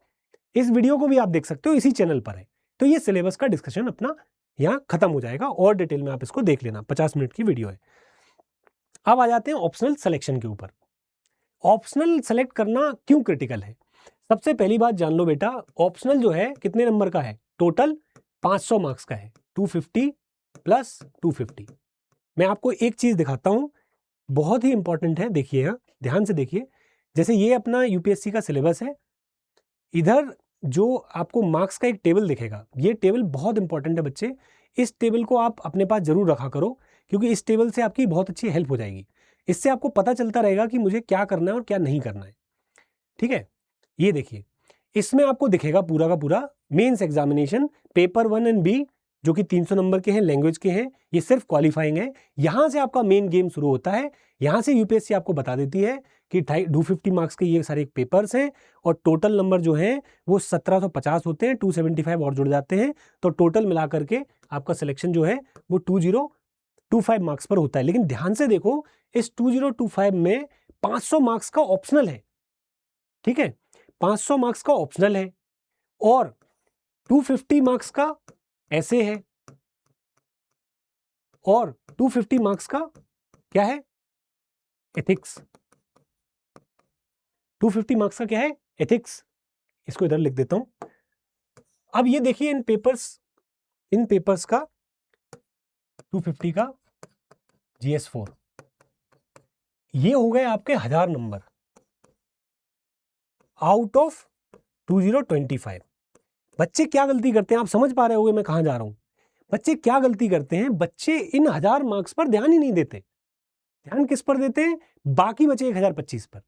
इस वीडियो को भी आप देख सकते हो, इसी चैनल पर है. तो ये सिलेबस का डिस्कशन अपना यहाँ खत्म हो जाएगा, और डिटेल में आप इसको देख लेना. 50 मिनट की वीडियो है. अब आ जाते हैं ऑप्शनल सिलेक्शन के ऊपर. ऑप्शनल सेलेक्ट करना क्यों क्रिटिकल है? सबसे पहली बात जान लो बेटा, ऑप्शनल जो है कितने नंबर का है? टोटल 500 मार्क्स का है, 250 प्लस 250. मैं आपको एक चीज दिखाता हूं, बहुत ही इंपॉर्टेंट है. देखिए यहाँ ध्यान से देखिए. जैसे ये अपना यूपीएससी का सिलेबस है, इधर जो आपको मार्क्स का एक टेबल दिखेगा, ये टेबल बहुत इंपॉर्टेंट है बच्चे. इस टेबल को आप अपने पास जरूर रखा करो, क्योंकि इस टेबल से आपकी बहुत अच्छी हेल्प हो जाएगी. इससे आपको पता चलता रहेगा कि मुझे क्या करना है और क्या नहीं करना है. ठीक है, ये देखिए, इसमें आपको दिखेगा पूरा का पूरा mains examination paper 1 and B, जो कि 300 नंबर के हैं, लैंग्वेज के हैं, ये सिर्फ क्वालिफाइंग है. यहां से आपका मेन गेम शुरू होता है. यहां से यूपीएससी आपको बता देती है कि 250 मार्क्स के ये सारे पेपर्स हैं, और टोटल नंबर जो हैं वो 1750 होते हैं, 275 और जुड़ जाते हैं. तो टोटल मिला करके आपका सिलेक्शन जो है वो 2025 मार्क्स पर होता है. लेकिन ध्यान से देखो, इस 2025 में 500 मार्क्स का ऑप्शनल है. ठीक है, 500 मार्क्स का ऑप्शनल है, और 250 मार्क्स का ऐसे है, और 250 मार्क्स का क्या है? एथिक्स. 250 मार्क्स का क्या है? एथिक्स. इसको इधर लिख देता हूं. अब ये देखिए, इन पेपर्स का 250 का GS4, ये हो गए आपके 1000 नंबर आउट ऑफ 2025. बच्चे क्या गलती करते हैं, आप समझ पा रहे होंगे मैं कहां जा रहा हूं. बच्चे क्या गलती करते हैं, बच्चे इन 1000 मार्क्स पर ध्यान ही नहीं देते. ध्यान किस पर देते हैं? बाकी बचे 1025 पर.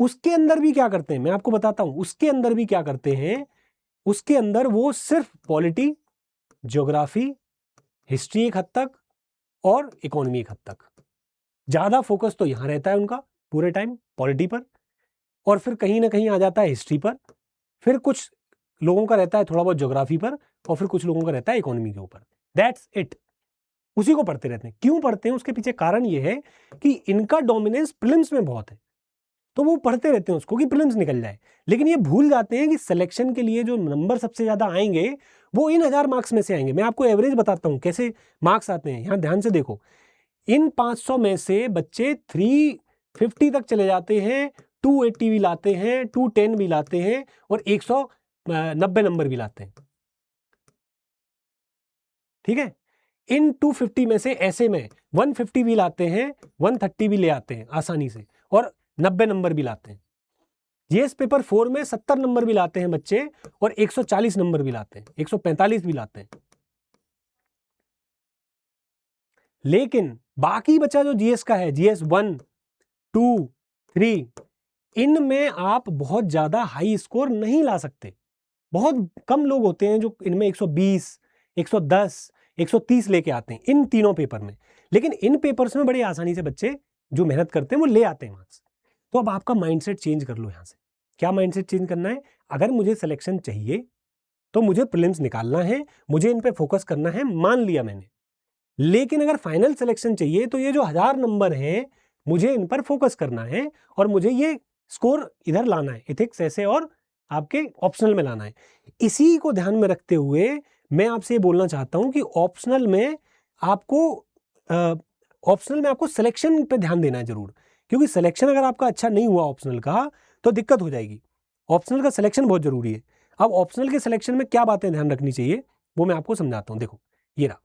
उसके अंदर भी क्या करते हैं मैं आपको बताता हूं. उसके अंदर भी क्या करते हैं, उसके अंदर वो सिर्फ पॉलिटी, ज्योग्राफी, हिस्ट्री एक हद तक, और इकोनॉमी एक हद तक. ज्यादा फोकस तो यहां रहता है उनका पूरे टाइम पॉलिटी पर, और फिर कहीं ना कहीं आ जाता है हिस्ट्री पर, फिर कुछ लोगों का रहता है थोड़ा बहुत ज्योग्राफी पर, और फिर कुछ लोगों का रहता है इकोनॉमी के ऊपर. That's it. उसी को पढ़ते रहते हैं। क्यों पढ़ते हैं, उसके पीछे कारण ये है कि इनका डोमिनेंस प्रीलिम्स में बहुत है, तो वो पढ़ते रहते हैं उसको कि प्रीलिम्स निकल जाए, लेकिन ये भूल जाते हैं कि सिलेक्शन के लिए जो नंबर सबसे ज़्यादा आएंगे वो इन 1000 मार्क्स में से आएंगे। मैं आपको एवरेज बताता हूँ कैसे मार्क्स आते हैं, यहाँ ध्यान से देखो। इन 500 में से बच्चे 350 तक चले जाते हैं, 280 भी लाते हैं, 210 भी लाते हैं और 190 नंबर भी लाते हैं। ठीक है, इन 250 में से ऐसे में 150 भी लाते हैं, 130 भी ले आते हैं आसानी से और 90 नंबर भी लाते हैं। जीएस पेपर 4 में 70 नंबर भी लाते हैं बच्चे और 140 नंबर भी लाते हैं, 145 भी लाते हैं। लेकिन बाकी बचा जो जीएस का है, जीएस 1, 2, 3, इनमें आप बहुत ज्यादा हाई स्कोर नहीं ला सकते। बहुत कम लोग होते हैं जो इनमें 120, 110, 130 लेके आते हैं इन तीनों पेपर में। लेकिन इन पेपर्स में बड़ी आसानी से बच्चे जो मेहनत करते हैं वो ले आते हैं मार्क्स। तो अब आपका माइंडसेट चेंज कर लो। यहाँ से क्या माइंडसेट चेंज करना है, अगर मुझे सिलेक्शन चाहिए तो मुझे प्रीलिम्स निकालना है, मुझे इन पे फोकस करना है, मान लिया मैंने। लेकिन अगर फाइनल सिलेक्शन चाहिए तो ये जो 1000 नंबर हैं मुझे इन पर फोकस करना है और मुझे ये स्कोर इधर लाना है, एथिक्स ऐसे और आपके ऑप्शनल में लाना है। इसी को ध्यान में रखते हुए मैं आपसे ये बोलना चाहता हूं कि ऑप्शनल में आपको सिलेक्शन पे ध्यान देना है जरूर, क्योंकि सिलेक्शन अगर आपका अच्छा नहीं हुआ ऑप्शनल का तो दिक्कत हो जाएगी। ऑप्शनल का सिलेक्शन बहुत जरूरी है। अब ऑप्शनल के सिलेक्शन में क्या बातें ध्यान रखनी चाहिए वो मैं आपको समझाता हूँ। देखो ये रहा।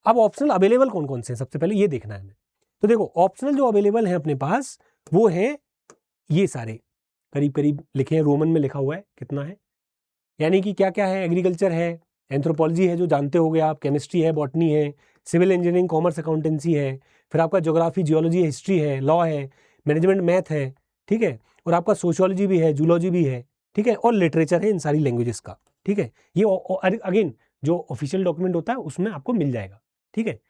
अब ऑप्शनल अवेलेबल कौन कौन से हैं सबसे पहले ये देखना है हमें। तो देखो ऑप्शनल जो अवेलेबल हैं अपने पास वो हैं ये सारे, करीब करीब लिखे हैं, रोमन में लिखा हुआ है कितना है, यानी कि क्या क्या है, एग्रीकल्चर है, एंथ्रोपोलॉजी है जो जानते होगे आप, केमिस्ट्री है, बॉटनी है, सिविल इंजीनियरिंग, कॉमर्स, अकाउंटेंसी है, फिर आपका ज्योग्राफी, जियोलॉजी, हिस्ट्री है, लॉ है, मैनेजमेंट, मैथ है, ठीक है, और आपका सोशियोलॉजी भी है, जूलॉजी भी है, ठीक है, और लिटरेचर है इन सारी लैंग्वेजेस का। ठीक है, ये अगेन जो ऑफिशियल डॉक्यूमेंट होता है उसमें आपको मिल जाएगा। ठीक है,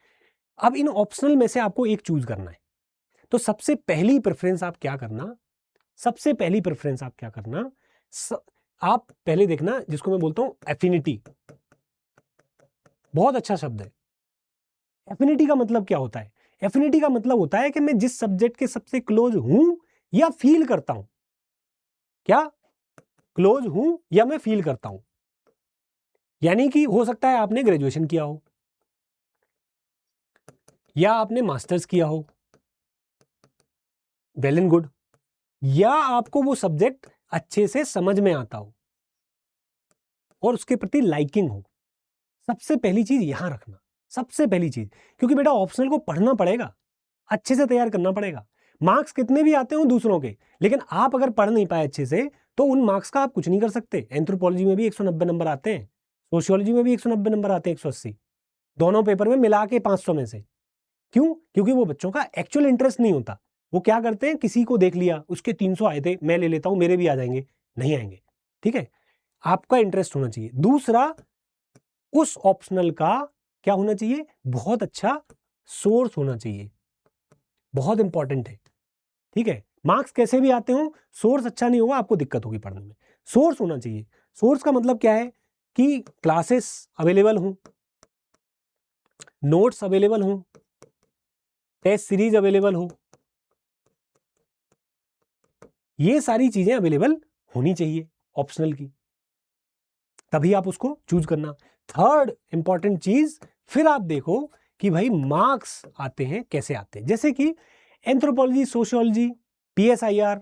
अब इन ऑप्शनल में से आपको एक चूज करना है। तो सबसे पहली प्रेफरेंस आप क्या करना, आप पहले देखना जिसको मैं बोलता हूं एफिनिटी। बहुत अच्छा शब्द है। एफिनिटी का मतलब क्या होता है? एफिनिटी का मतलब होता है कि मैं जिस सब्जेक्ट के सबसे क्लोज हूं या फील करता हूं। क्या क्लोज हूं या मैं फील करता हूं, यानी कि हो सकता है आपने ग्रेजुएशन किया हो या आपने मास्टर्स किया हो, वेल एंड गुड, या आपको वो सब्जेक्ट अच्छे से समझ में आता हो और उसके प्रति लाइकिंग हो। सबसे पहली चीज यहां रखना, सबसे पहली चीज, क्योंकि बेटा ऑप्शनल को पढ़ना पड़ेगा, अच्छे से तैयार करना पड़ेगा। मार्क्स कितने भी आते हो दूसरों के, लेकिन आप अगर पढ़ नहीं पाए अच्छे से तो उन मार्क्स का आप कुछ नहीं कर सकते। एंथ्रोपोलॉजी में भी 190 नंबर आते हैं, सोशियोलॉजी में भी 190 नंबर आते हैं, 180, दोनों पेपर में मिला के 500 में से। क्यों? क्योंकि वो बच्चों का एक्चुअल इंटरेस्ट नहीं होता। वो क्या करते हैं, किसी को देख लिया उसके 300 आए थे, मैं ले लेता हूं, मेरे भी आ जाएंगे, नहीं आएंगे। ठीक है, आपका इंटरेस्ट होना चाहिए। दूसरा, उस ऑप्शनल का क्या होना चाहिए, बहुत अच्छा सोर्स होना चाहिए, बहुत इंपॉर्टेंट है। ठीक है, मार्क्स कैसे भी आते हो, सोर्स अच्छा नहीं होगा आपको दिक्कत होगी पढ़ने में। सोर्स होना चाहिए। सोर्स का मतलब क्या है कि क्लासेस अवेलेबल हो, नोट्स अवेलेबल हो, टेस्ट सीरीज अवेलेबल हो, ये सारी चीजें अवेलेबल होनी चाहिए ऑप्शनल की, तभी आप उसको चूज करना। थर्ड इंपॉर्टेंट चीज, फिर आप देखो कि भाई मार्क्स आते हैं कैसे आते हैं, जैसे कि एंथ्रोपोलॉजी, सोशियोलॉजी, PSIR,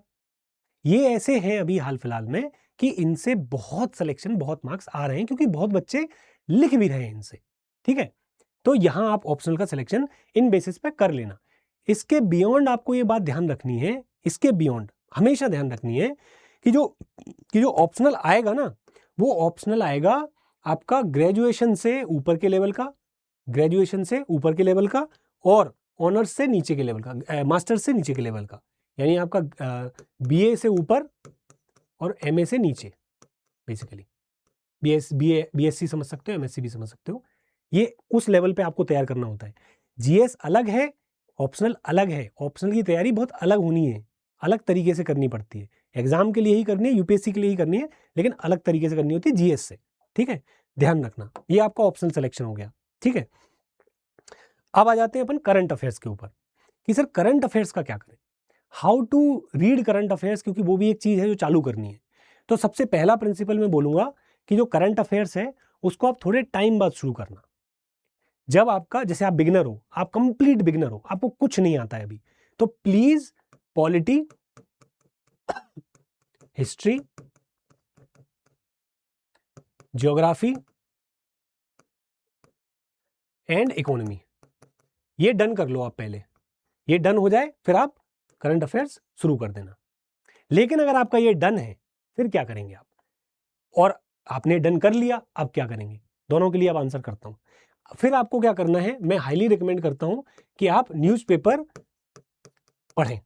ये ऐसे हैं अभी हाल फिलहाल में कि इनसे बहुत सिलेक्शन, बहुत मार्क्स आ रहे हैं, क्योंकि बहुत बच्चे लिख भी रहे हैं इनसे। ठीक है, तो यहां आप ऑप्शनल का सिलेक्शन इन बेसिस पे कर लेना। इसके बियॉन्ड आपको ये बात ध्यान रखनी है, इसके बियॉन्ड हमेशा ध्यान रखनी है कि जो ऑप्शनल आएगा ना, वो ऑप्शनल आएगा आपका ग्रेजुएशन से ऊपर के लेवल का, ग्रेजुएशन से ऊपर के लेवल का, और ऑनर्स से नीचे के लेवल का, मास्टर्स से नीचे के लेवल का, यानी आपका BA से ऊपर और MA से नीचे, बेसिकली BSc समझ सकते हो, MSc भी समझ सकते हो। ये उस लेवल पे आपको तैयार करना होता है। GS अलग है, ऑप्शनल अलग है। ऑप्शनल की तैयारी बहुत अलग होनी है, अलग तरीके से करनी पड़ती है। एग्जाम के लिए ही करनी है, UPSC के लिए ही करनी है, लेकिन अलग तरीके से करनी होती है GS से। ठीक है, ध्यान रखना। ये आपका ऑप्शनल सिलेक्शन हो गया। ठीक है, अब आ जाते हैं अपन करंट अफेयर्स के ऊपर कि सर करंट अफेयर्स का क्या करें, how to read current affairs, क्योंकि वो भी एक चीज़ है जो चालू करनी है। तो सबसे पहला प्रिंसिपल मैं बोलूँगा कि जो करंट अफेयर्स है उसको आप थोड़े टाइम बाद शुरू करना। जब आपका, जैसे आप बिगिनर हो, आप कंप्लीट बिगिनर हो, आपको कुछ नहीं आता है अभी, तो please polity, history, geography and economy, ये डन कर लो आप पहले। ये डन हो जाए फिर आप करंट अफेयर्स शुरू कर देना। लेकिन अगर आपका ये डन है फिर क्या करेंगे आप, और आपने डन कर लिया, अब क्या करेंगे, दोनों के लिए अब आंसर करता हूं। फिर आपको क्या करना है, मैं हाईली रिकमेंड करता हूं कि आप न्यूज़पेपर पढ़ें।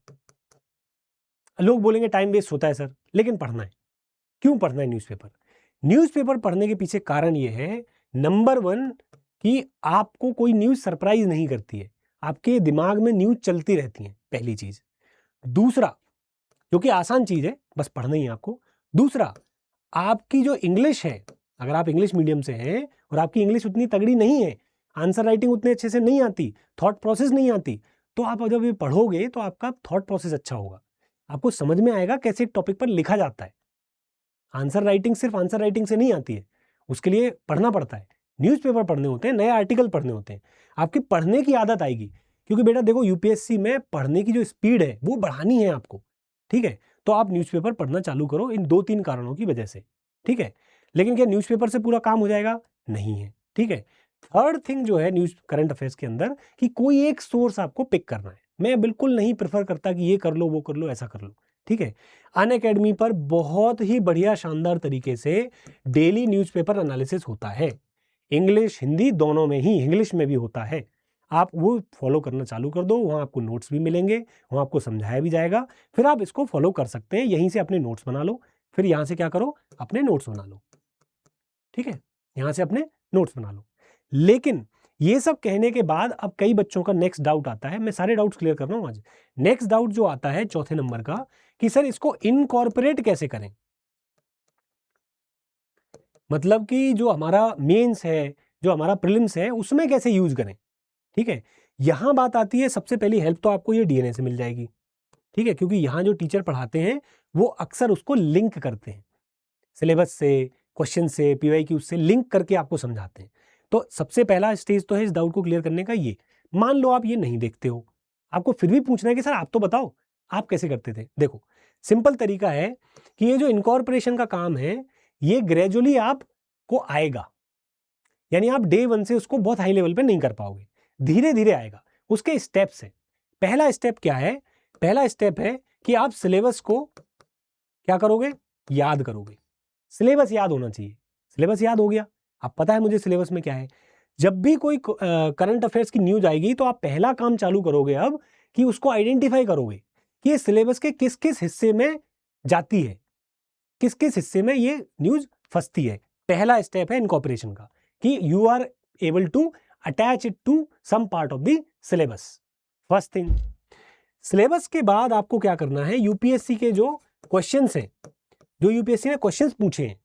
लोग बोलेंगे टाइम वेस्ट होता है सर, लेकिन पढ़ना है। क्यों पढ़ना है न्यूज़पेपर? न्यूज़पेपर पढ़ने के पीछे कारण ये है, नंबर 1 कि आपको कोई न्यूज़ सरप्राइज नहीं करती है, आपके दिमाग में न्यूज़ चलती रहती है, पहली चीज। दूसरा, जो कि आसान चीज है, बस पढ़ना ही है आपको। दूसरा, आपकी जो इंग्लिश है, अगर आप इंग्लिश मीडियम से हैं और आपकी इंग्लिश उतनी तगड़ी नहीं है, आंसर राइटिंग उतने अच्छे से नहीं आती, थॉट प्रोसेस नहीं आती, तो आप जब ये पढ़ोगे तो आपका थॉट प्रोसेस अच्छा होगा, आपको समझ में आएगा कैसे एक टॉपिक पर लिखा जाता है। आंसर राइटिंग सिर्फ आंसर राइटिंग से नहीं आती है, उसके लिए पढ़ना पड़ता है, न्यूज़पेपर पढ़ने होते हैं, नए आर्टिकल पढ़ने होते हैं, आपकी पढ़ने की आदत आएगी। क्योंकि बेटा देखो, यूपीएससी में पढ़ने की जो स्पीड है वो बढ़ानी है आपको, ठीक है? तो आप न्यूज़पेपर पढ़ना चालू करो इन 2-3 कारणों की वजह से, ठीक है? लेकिन क्या न्यूज़पेपर से पूरा काम हो जाएगा? नहीं है, ठीक है? थर्ड थिंग जो है न्यूज़ करंट अफेयर्स के अंदर, कि कोई एक सोर्स आपको पिक करना है। मैं बिल्कुल नहीं प्रेफर करता कि ये कर लो, वो कर लो, ऐसा कर लो, ठीक है? अनअकैडमी पर बहुत ही बढ़िया शानदार तरीके से डेली न्यूज़पेपर एनालिसिस होता है, इंग्लिश हिंदी दोनों में ही, इंग्लिश में भी होता है। आप वो फॉलो करना चालू कर दो, वहाँ आपको नोट्स भी मिलेंगे, वहाँ आपको समझाया भी जाएगा, फिर आप इसको फॉलो कर सकते हैं। यहीं से अपने नोट्स बना लो, फिर यहाँ से क्या करो, अपने नोट्स बना लो, ठीक है? यहाँ से अपने नोट्स बना लो। लेकिन ये सब कहने के बाद अब कई बच्चों का नेक्स्ट डाउट आता है, मैं सारे डाउट्स क्लियर कर रहा हूँ आज। नेक्स्ट डाउट जो आता है चौथे नंबर का, कि सर इसको इनकॉर्पोरेट कैसे करें, मतलब कि जो हमारा मेंस है, जो हमारा प्रीलिम्स है, उसमें कैसे यूज करें, ठीक है? यहां बात आती है, सबसे पहली हेल्प तो आपको ये डीएनए से मिल जाएगी, ठीक है? क्योंकि यहां जो टीचर पढ़ाते हैं वो अक्सर उसको लिंक करते हैं सिलेबस से, क्वेश्चन से, पीवाईक्यू से लिंक करके आपको समझाते हैं। तो सबसे पहला स्टेज तो है इस डाउट को क्लियर करने का ये। मान लो आप ये नहीं देखते हो, आपको फिर भी पूछना है कि सर आप तो बताओ आप कैसे करते थे। देखो, सिंपल तरीका है कि ये जो इनकॉर्पोरेशन का काम है, ये ग्रेजुअली आपको आएगा, यानी आप डे 1 से उसको बहुत हाई लेवल पे नहीं कर पाओगे, धीरे धीरे आएगा। उसके स्टेप्स है। पहला स्टेप क्या है? पहला स्टेप है कि आप सिलेबस को क्या करोगे, याद करोगे। सिलेबस याद होना चाहिए। सिलेबस याद हो गया, अब पता है मुझे सिलेबस में क्या है। जब भी कोई करंट अफेयर्स की न्यूज आएगी तो आप पहला काम चालू करोगे अब, कि उसको आइडेंटिफाई करोगे कि ये सिलेबस के किस किस हिस्से में जाती है, किस किस हिस्से में ये न्यूज फंसती है। पहला स्टेप है इनकॉर्पोरेशन का, कि you are able to attach it to some part of the syllabus. First thing. Syllabus के बाद आपको क्या करना है, यूपीएससी के जो क्वेश्चंस हैं, जो यूपीएससी ने क्वेश्चंस पूछे हैं,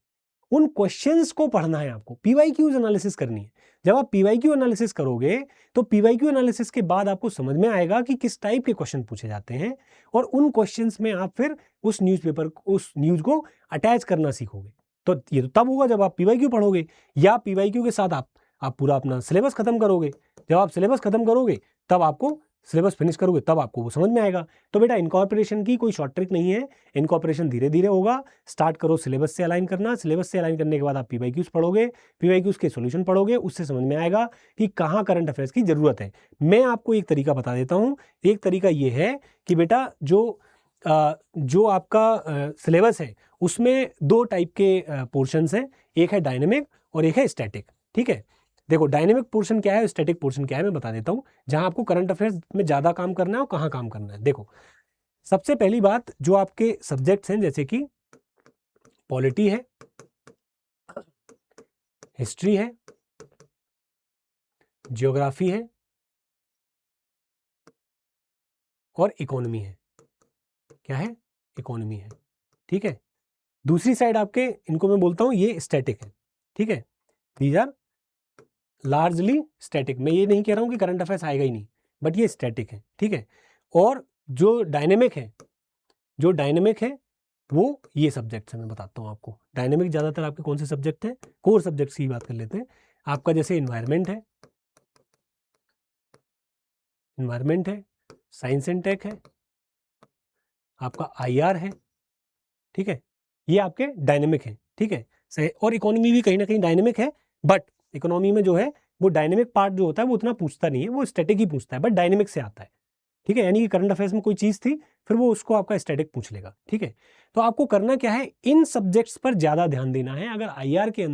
उन क्वेश्चंस को पढ़ना है आपको, पीवाईक्यूज एनालिसिस करनी है। जब आप पीवाईक्यू एनालिसिस करोगे तो पीवाईक्यू एनालिसिस के बाद आपको समझ में आएगा कि किस टाइप के क्वेश्चन पूछे जाते हैं, और उन क्वेश्चंस में आप फिर उस न्यूज़पेपर, उस न्यूज़ को अटैच करना सीखोगे। तो ये तो तब होगा जब आप पीवाईक्यू पढ़ोगे, या पीवाईक्यू के साथ आप पूरा अपना सिलेबस खत्म करोगे। जब आप सिलेबस खत्म करोगे तब आपको, सिलेबस फिनिश करोगे तब आपको वो समझ में आएगा। तो बेटा इनकॉर्पोरेशन की कोई शॉर्ट ट्रिक नहीं है, इनकॉर्पोरेशन धीरे धीरे होगा। स्टार्ट करो सिलेबस से अलाइन करना, सिलेबस से अलाइन करने के बाद आप पीवाईक्यूज पढ़ोगे, पीवाईक्यूज के सॉल्यूशन पढ़ोगे, उससे समझ में आएगा कि कहाँ करंट अफेयर्स की जरूरत है। मैं आपको एक तरीका बता देता हूँ। एक तरीका ये है कि बेटा जो आपका सिलेबस है उसमें 2 टाइप के पोर्शंस हैं, एक है डायनेमिक और एक है स्टैटिक, ठीक है? देखो, डायनेमिक पोर्शन क्या है, स्टैटिक पोर्शन क्या है, मैं बता देता हूं, जहां आपको करंट अफेयर्स में ज्यादा काम करना है और कहां काम करना है। देखो, सबसे पहली बात, जो आपके सब्जेक्ट्स हैं जैसे कि पॉलिटी है, हिस्ट्री है, ज्योग्राफी है और इकोनॉमी है। क्या है? इकोनॉमी है, ठीक है? दूसरी साइड आपके, इनको मैं बोलता हूं ये स्टैटिक है, ठीक है? These are largely static. मैं ये नहीं कह रहा हूँ कि करंट अफेयर्स आएगा ही नहीं, बट ये स्टैटिक है, ठीक है। और जो डायनेमिक है वो ये सब्जेक्ट्स है। मैं बताता हूँ आपको डायनेमिक ज़्यादातर आपके कौन से सब्जेक्ट हैं, कोर सब्जेक्ट्स की बात कर लेते हैं। आपका जैसे इन्वायरमेंट है, साइंस एंड टेक है, आपका IR है, ठीक है, ये आपके डायनेमिक है, ठीक है। सही। और इकोनॉमी भी कहीं ना कहीं डायनेमिक है, बट इकोनॉमी में जो है वो डायनेमिक पार्ट जो होता है वो उतना पूछता नहीं है, वो स्टैटिक ही पूछता है, बट डायनेमिक से आता है, ठीक है। यानी कि करंट अफेयर्स में कोई चीज़ थी, फिर वो उसको आपका स्टैटिक पूछ लेगा, ठीक है। तो आपको करना क्या है, इन सब्जेक्ट्स पर ज़्यादा ध्यान देना है। अगर IR के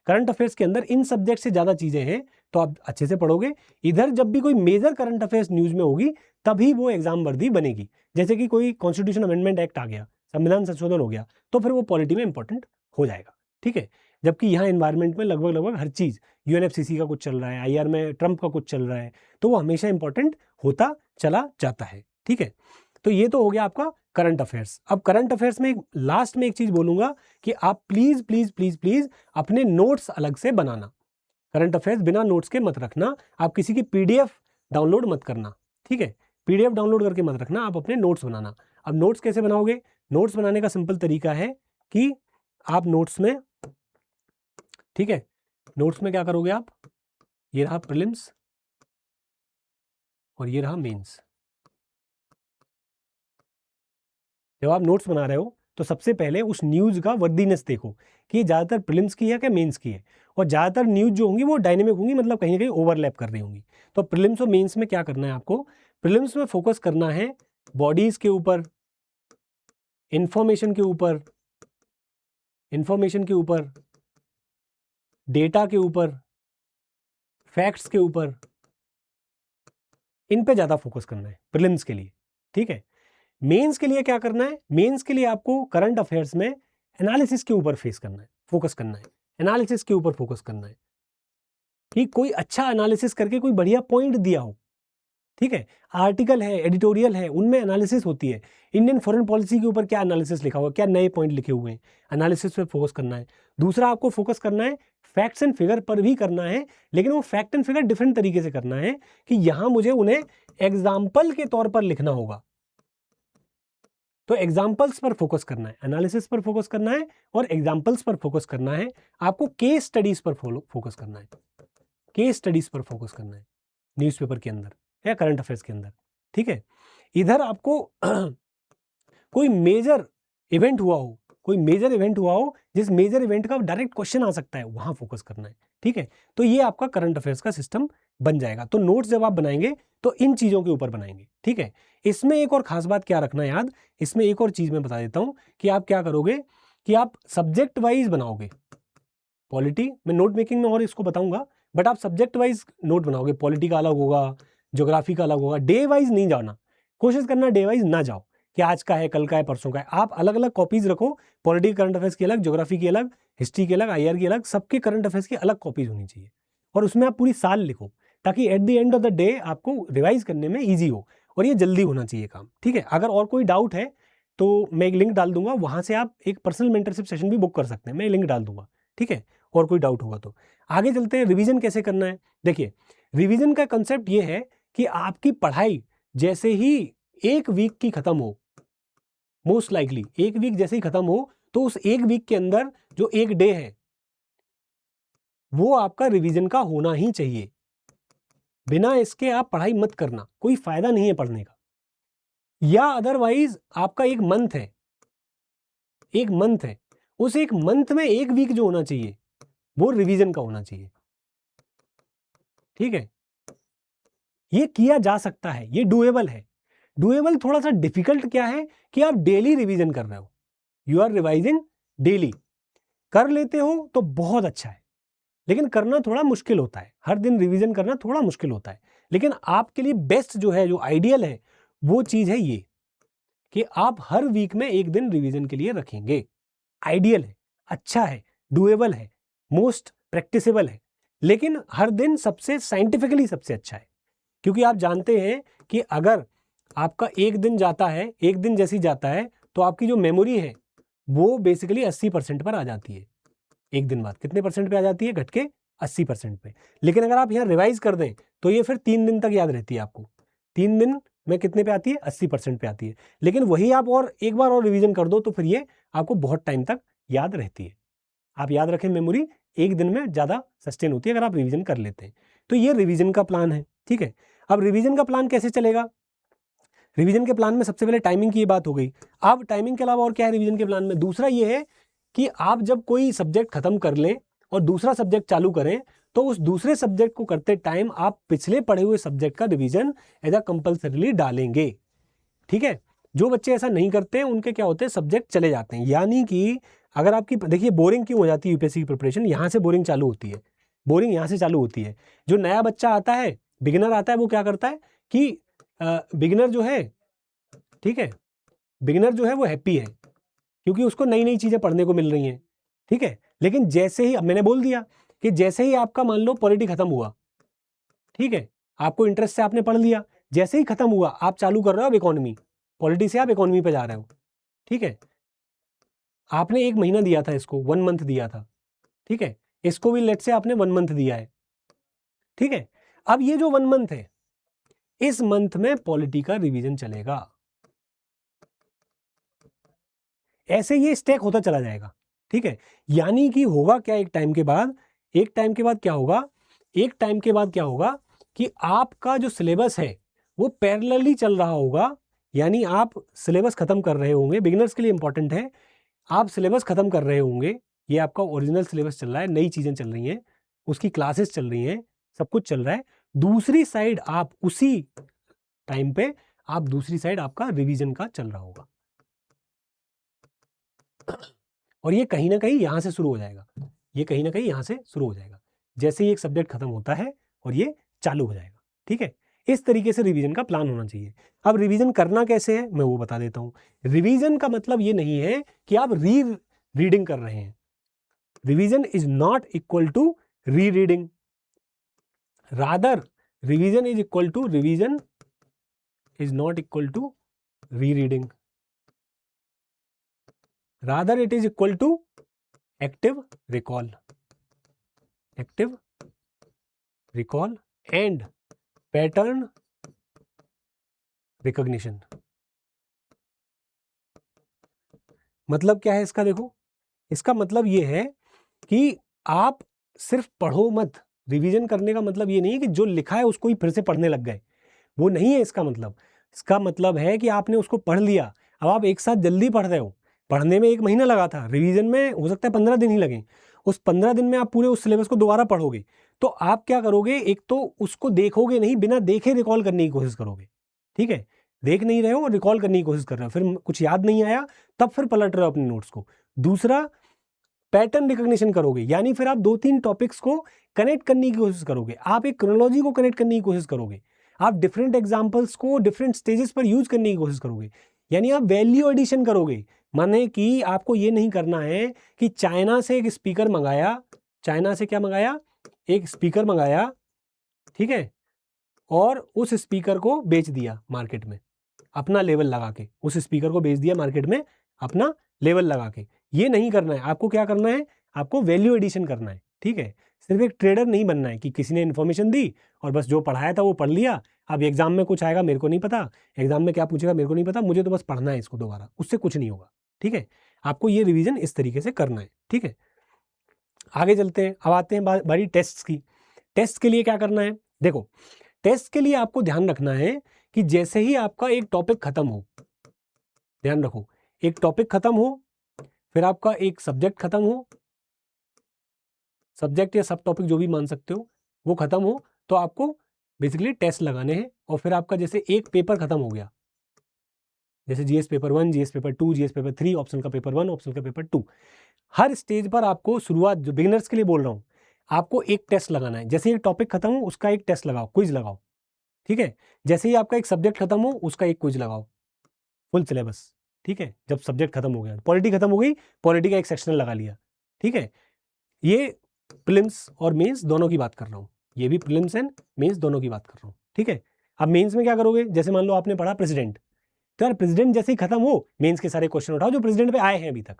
करंट अफेयर्स के अंदर इन सब्जेक्ट से ज़्यादा चीज़ें हैं तो आप अच्छे से पढ़ोगे। इधर जब भी कोई मेजर करंट अफेयर्स न्यूज़ में होगी तभी वो एग्जाम वर्दी बनेगी। जैसे कि कोई कॉन्स्टिट्यूशन अमेंडमेंट एक्ट आ गया, संविधान संशोधन हो गया, तो फिर वो पॉलिटी में इंपॉर्टेंट हो जाएगा, ठीक है। जबकि यहाँ एनवायरनमेंट में लगभग हर चीज़, UNFCCC का कुछ चल रहा है, IR में ट्रंप का कुछ चल रहा है, तो वो हमेशा इंपॉर्टेंट होता चला जाता है, ठीक है। तो ये तो हो गया आपका करंट अफेयर्स। अब करंट अफेयर्स में लास्ट में एक चीज़ बोलूँगा कि आप प्लीज़ प्लीज़ प्लीज़ प्लीज़ अपने नोट्स अलग से बनाना। करंट अफेयर्स बिना नोट्स के मत रखना, आप किसी की PDF डाउनलोड मत करना, ठीक है। PDF डाउनलोड करके मत रखना, आप अपने नोट्स बनाना। अब नोट्स कैसे बनाओगे? नोट्स बनाने का सिंपल तरीका है कि आप नोट्स में, ठीक है, नोट्स में क्या करोगे आप, ये रहा प्रीलिम्स और ये रहा मेंस। जब आप नोट्स बना रहे हो तो सबसे पहले उस न्यूज़ का वर्दीनेस देखो कि ये ज़्यादातर प्रीलिम्स की है क्या मेंस की है। और ज़्यादातर न्यूज़ जो होंगी वो डायनेमिक होंगी, मतलब कहीं ना कहीं ओवरलैप कर रही होंगी। तो प्रीलिम्स और मेंस में क्या करना है आपको, प्रीलिम्स में फोकस करना है बॉडीज़ के ऊपर, इंफॉर्मेशन के ऊपर, डेटा के ऊपर, फैक्ट्स के ऊपर, इन पे ज़्यादा फोकस करना है प्रीलिम्स के लिए, ठीक है। मेंस के लिए क्या करना है, मेंस के लिए आपको करंट अफेयर्स में एनालिसिस के ऊपर फोकस करना है, एनालिसिस के ऊपर फोकस करना है कि कोई अच्छा एनालिसिस करके कोई बढ़िया पॉइंट दिया हो, ठीक है। आर्टिकल है, एडिटोरियल है, उनमें एनालिसिस होती है। इंडियन फॉरेन पॉलिसी के ऊपर क्या एनालिसिस लिखा हुआ है, क्या नए पॉइंट लिखे हुए हैं, एनालिसिस पे फोकस करना है। दूसरा आपको फोकस करना है फैक्ट्स एंड फिगर पर भी करना है, लेकिन वो फैक्ट एंड फिगर डिफरेंट तरीके से करना है कि यहां मुझे उन्हें एग्जाम्पल के तौर पर लिखना होगा। तो एग्जाम्पल्स पर फोकस करना है, एनालिसिस पर फोकस करना है और एग्जाम्पल्स पर फोकस करना है। आपको केस स्टडीज पर फोकस करना है, केस स्टडीज पर फोकस करना है न्यूज़पेपर के अंदर या करंट अफेयर्स के अंदर, ठीक है। इधर आपको कोई मेजर इवेंट हुआ हो, जिस मेजर इवेंट का डायरेक्ट क्वेश्चन आ सकता है, वहां फोकस करना है, ठीक है। तो ये आपका करंट अफेयर्स का सिस्टम बन जाएगा। तो नोट्स जब आप बनाएंगे तो इन चीजों के ऊपर बनाएंगे, ठीक है। इसमें एक और खास बात क्या रखना याद, इसमें एक और चीज मैं बता देता हूं कि आप क्या करोगे कि आप सब्जेक्ट वाइज बनाओगे पॉलिटी। मैं नोट मेकिंग में और इसको बताऊंगा, बट आप सब्जेक्ट वाइज नोट बनाओगे। पॉलिटी का अलग होगा, ज्योग्राफी का अलग होगा। डे वाइज नहीं जाना, कोशिश करना डे वाइज ना जाओ कि आज का है, कल का है, परसों का है। आप अलग अलग कॉपीज रखो, पॉलिटी करंट अफेयर्स की अलग, ज्योग्राफी की अलग, हिस्ट्री की अलग, IR की अलग, सबके करंट अफेयर्स की अलग कॉपीज होनी चाहिए। और उसमें आप पूरी साल लिखो ताकि at the end of the day आपको रिवाइज करने में ईजी हो, और ये जल्दी होना चाहिए काम, ठीक है। अगर और कोई डाउट है तो मैं एक लिंक डाल दूंगा, वहां से आप एक पर्सनल मेंटरशिप सेशन भी बुक कर सकते हैं, मैं लिंक डाल दूंगा, ठीक है। और कोई डाउट होगा तो आगे चलते हैं। रिवीजन कैसे करना है, देखिए रिवीजन का कंसेप्ट ये है कि आपकी पढ़ाई जैसे ही एक वीक की खत्म हो, मोस्ट लाइकली एक वीक जैसे ही खत्म हो, तो उस एक वीक के अंदर जो एक डे है वो आपका रिवीजन का होना ही चाहिए। बिना इसके आप पढ़ाई मत करना, कोई फायदा नहीं है पढ़ने का। या अदरवाइज आपका एक मंथ है, उस एक मंथ में एक वीक जो होना चाहिए वो रिवीजन का होना चाहिए, ठीक है। ये किया जा सकता है, ये डूएबल है। डूएबल थोड़ा सा डिफिकल्ट क्या है कि आप डेली रिवीजन कर रहे हो, यू आर रिवाइजिंग डेली। कर लेते हो तो बहुत अच्छा है, लेकिन करना थोड़ा मुश्किल होता है। हर दिन रिवीजन करना थोड़ा मुश्किल होता है, लेकिन आपके लिए बेस्ट जो है, जो आइडियल है, वो चीज है ये कि आप हर वीक में एक दिन रिवीजन के लिए रखेंगे। आइडियल है, अच्छा है, डूएबल है, मोस्ट प्रैक्टिसेबल है, लेकिन हर दिन सबसे साइंटिफिकली सबसे अच्छा है। क्योंकि आप जानते हैं कि अगर आपका एक दिन जाता है, एक दिन जैसी जाता है, तो आपकी जो मेमोरी है वो बेसिकली 80% पर आ जाती है। एक दिन बाद कितने परसेंट पे आ जाती है, घट के 80% पे। लेकिन अगर आप यहाँ रिवाइज कर दें तो ये फिर 3 दिन तक याद रहती है आपको। 3 दिन में कितने पे आती है? 80% पे आती है। लेकिन वही आप और एक बार और रिवीजन कर दो तो फिर ये आपको बहुत टाइम तक याद रहती है। आप याद रखें, मेमोरी एक दिन में ज़्यादा सस्टेन होती है अगर आप रिवीजन कर लेते हैं। तो ये रिवीजन का प्लान है, ठीक है। अब रिवीजन का प्लान कैसे चलेगा? रिवीजन के प्लान में सबसे पहले टाइमिंग की बात हो गई। अब टाइमिंग के अलावा और क्या है रिवीजन के प्लान में? दूसरा ये है कि आप जब कोई सब्जेक्ट खत्म कर लें और दूसरा सब्जेक्ट चालू करें तो उस दूसरे सब्जेक्ट को करते टाइम आप पिछले पढ़े हुए सब्जेक्ट का रिवीजन एज अ कंपल्सरीली डालेंगे, ठीक है। जो बच्चे ऐसा नहीं करते हैं उनके क्या होते हैं, सब्जेक्ट चले जाते हैं। यानी कि अगर आपकी, देखिए बोरिंग क्यों हो जाती है यूपीएससी की प्रिपरेशन, यहाँ से बोरिंग चालू होती है, बोरिंग यहाँ से चालू होती है। जो नया बच्चा आता है, बिगिनर आता है, वो क्या करता है कि बिगिनर जो है, ठीक है, बिगिनर जो है वो हैप्पी है क्योंकि उसको नई नई चीज़ें पढ़ने को मिल रही हैं, ठीक है। लेकिन जैसे ही, अब मैंने बोल दिया कि जैसे ही आपका मान लो पॉलिटी खत्म हुआ, ठीक है, आपको इंटरेस्ट से आपने पढ़ लिया, जैसे ही खत्म हुआ आप चालू कर रहे हो अब इकोनॉमी, पॉलिटी से आप इकोनॉमी पे जा रहे हो, ठीक है। आपने 1 महीना दिया था इसको, 1 मंथ दिया था, ठीक है। इसको भी लेट से आपने 1 मंथ दिया है, ठीक है। अब ये जो 1 मंथ है, इस मंथ में पॉलिटी का रिवीजन चलेगा। ऐसे ये स्टैक होता चला जाएगा, ठीक है। यानी कि होगा क्या, एक टाइम के बाद क्या होगा, एक टाइम के बाद क्या होगा कि आपका जो सिलेबस है वो पैरेलली चल रहा होगा। यानी आप सिलेबस खत्म कर रहे होंगे, बिगिनर्स के लिए इंपॉर्टेंट है, आप सिलेबस खत्म कर रहे होंगे, ये आपका ओरिजिनल सिलेबस चल रहा है, नई चीजें चल रही हैं, उसकी क्लासेस चल रही हैं, सब कुछ चल रहा है। दूसरी साइड आप उसी टाइम पे आप दूसरी साइड आपका रिवीजन का चल रहा होगा और ये कहीं ना कहीं यहां से शुरू हो जाएगा, ये कहीं ना कहीं यहां से शुरू हो जाएगा जैसे ही एक सब्जेक्ट खत्म होता है और ये चालू हो जाएगा, ठीक है। इस तरीके से रिवीजन का प्लान होना चाहिए। अब रिवीजन करना कैसे है मैं वो बता देता हूं। रिवीजन का मतलब ये नहीं है कि आप रीडिंग कर रहे हैं। Revision is not equal to reading, rather revision is equal to, revision is not equal to reading, rather it is equal to active recall and pattern recognition। मतलब क्या है इसका? देखो, इसका मतलब ये है कि आप सिर्फ पढ़ो मत। रिवीजन करने का मतलब ये नहीं है कि जो लिखा है उसको ही फिर से पढ़ने लग गए, वो नहीं है इसका मतलब। इसका मतलब है कि आपने उसको पढ़ लिया, अब आप एक साथ जल्दी पढ़ रहे हो, पढ़ने में 1 महीना लगा था, रिवीजन में हो सकता है 15 दिन ही लगे। उस 15 दिन में आप पूरे उस सिलेबस को दोबारा पढ़ोगे तो आप क्या करोगे, एक तो उसको देखोगे नहीं, बिना देखे रिकॉल करने की कोशिश करोगे, ठीक है। देख नहीं रहे हो और रिकॉल करने की कोशिश कर रहे हो, फिर कुछ याद नहीं आया तब फिर पलट रहे हो अपने नोट्स को। दूसरा, पैटर्न रिकॉग्निशन करोगे, यानी फिर आप 2-3 टॉपिक्स को कनेक्ट करने की कोशिश करोगे, आप एक क्रोनोलॉजी को कनेक्ट करने की कोशिश करोगे, आप डिफरेंट एग्जाम्पल्स को डिफरेंट स्टेजेस पर यूज करने की कोशिश करोगे, यानी आप वैल्यू एडिशन करोगे। माने कि आपको ये नहीं करना है कि चाइना से एक स्पीकर मंगाया, चाइना से क्या मंगाया, एक स्पीकर मंगाया, ठीक है, और उस स्पीकर को बेच दिया मार्केट में अपना लेवल लगा के, उस स्पीकर को बेच दिया मार्केट में अपना लेवल लगा के। ये नहीं करना है आपको, क्या करना है, आपको वैल्यू एडिशन करना है, ठीक है। सिर्फ एक ट्रेडर नहीं बनना है कि किसी ने इन्फॉर्मेशन दी और बस जो पढ़ाया था वो पढ़ लिया, अब एग्जाम में कुछ आएगा मेरे को नहीं पता, एग्जाम में क्या पूछेगा मेरे को नहीं पता, मुझे तो बस पढ़ना है इसको दोबारा, उससे कुछ नहीं होगा, ठीक है। आपको ये रिवीजन इस तरीके से करना है, ठीक है। आगे चलते हैं, अब आते हैं बारी टेस्ट की। टेस्ट के लिए क्या करना है, देखो, टेस्ट के लिए आपको ध्यान रखना है कि जैसे ही आपका एक टॉपिक खत्म हो, ध्यान रखो, एक टॉपिक खत्म हो, फिर आपका एक सब्जेक्ट खत्म हो, सब्जेक्ट या सब टॉपिक जो भी मान सकते हो, वो खत्म हो तो आपको बेसिकली टेस्ट लगाने हैं। और फिर आपका जैसे एक पेपर खत्म हो गया, जैसे GS paper 1, GS paper 2, GS paper 3, optional का पेपर 1, ऑप्शनल का पेपर 2, हर स्टेज पर आपको शुरुआत, जो बिगिनर्स के लिए बोल रहा हूँ, आपको एक टेस्ट लगाना है। जैसे एक टॉपिक खत्म हो उसका एक टेस्ट लगाओ, क्विज लगाओ, ठीक है। जैसे ही आपका एक सब्जेक्ट खत्म हो उसका एक क्विज लगाओ, फुल सिलेबस, ठीक है। जब सब्जेक्ट खत्म हो गया, पॉलिटी खत्म हो गई, पॉलिटी का एक सेक्शनल लगा लिया, ठीक है। ये प्रीलिम्स और मेंस दोनों की बात कर रहा हूँ, ये भी प्रीलिम्स एंड मेंस दोनों की बात कर रहा हूँ, ठीक है। अब मेंस में क्या करोगे, जैसे मान लो आपने पढ़ा प्रेसिडेंट, तो यार प्रेसिडेंट जैसे ही खत्म हो, मेंस के सारे क्वेश्चन उठाओ जो प्रेसिडेंट पे आए हैं अभी तक,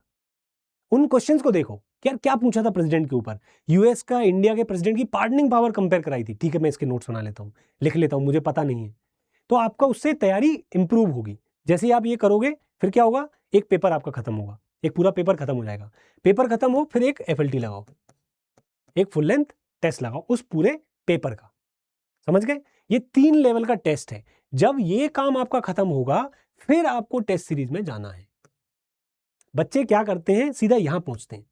उन क्वेश्चंस को देखो कि यार क्या पूछा था प्रेसिडेंट के ऊपर, यूएस का इंडिया के प्रेसिडेंट की पार्डनिंग पावर कंपेयर कराई थी, ठीक है मैं इसके नोट्स बना लेता हूँ, लिख लेता हूँ, मुझे पता नहीं है, तो आपका उससे तैयारी इंप्रूव होगी। जैसे ही आप ये करोगे फिर क्या होगा, एक पेपर आपका खत्म होगा, एक पूरा पेपर खत्म हो जाएगा, पेपर खत्म हो फिर एक FLT लगाओ, एक फुल लेंथ टेस्ट लगाओ उस पूरे पेपर का, समझ गए? ये 3 लेवल का टेस्ट है। जब ये काम आपका खत्म होगा फिर आपको टेस्ट सीरीज में जाना है। बच्चे क्या करते हैं, सीधा यहां पहुंचते हैं,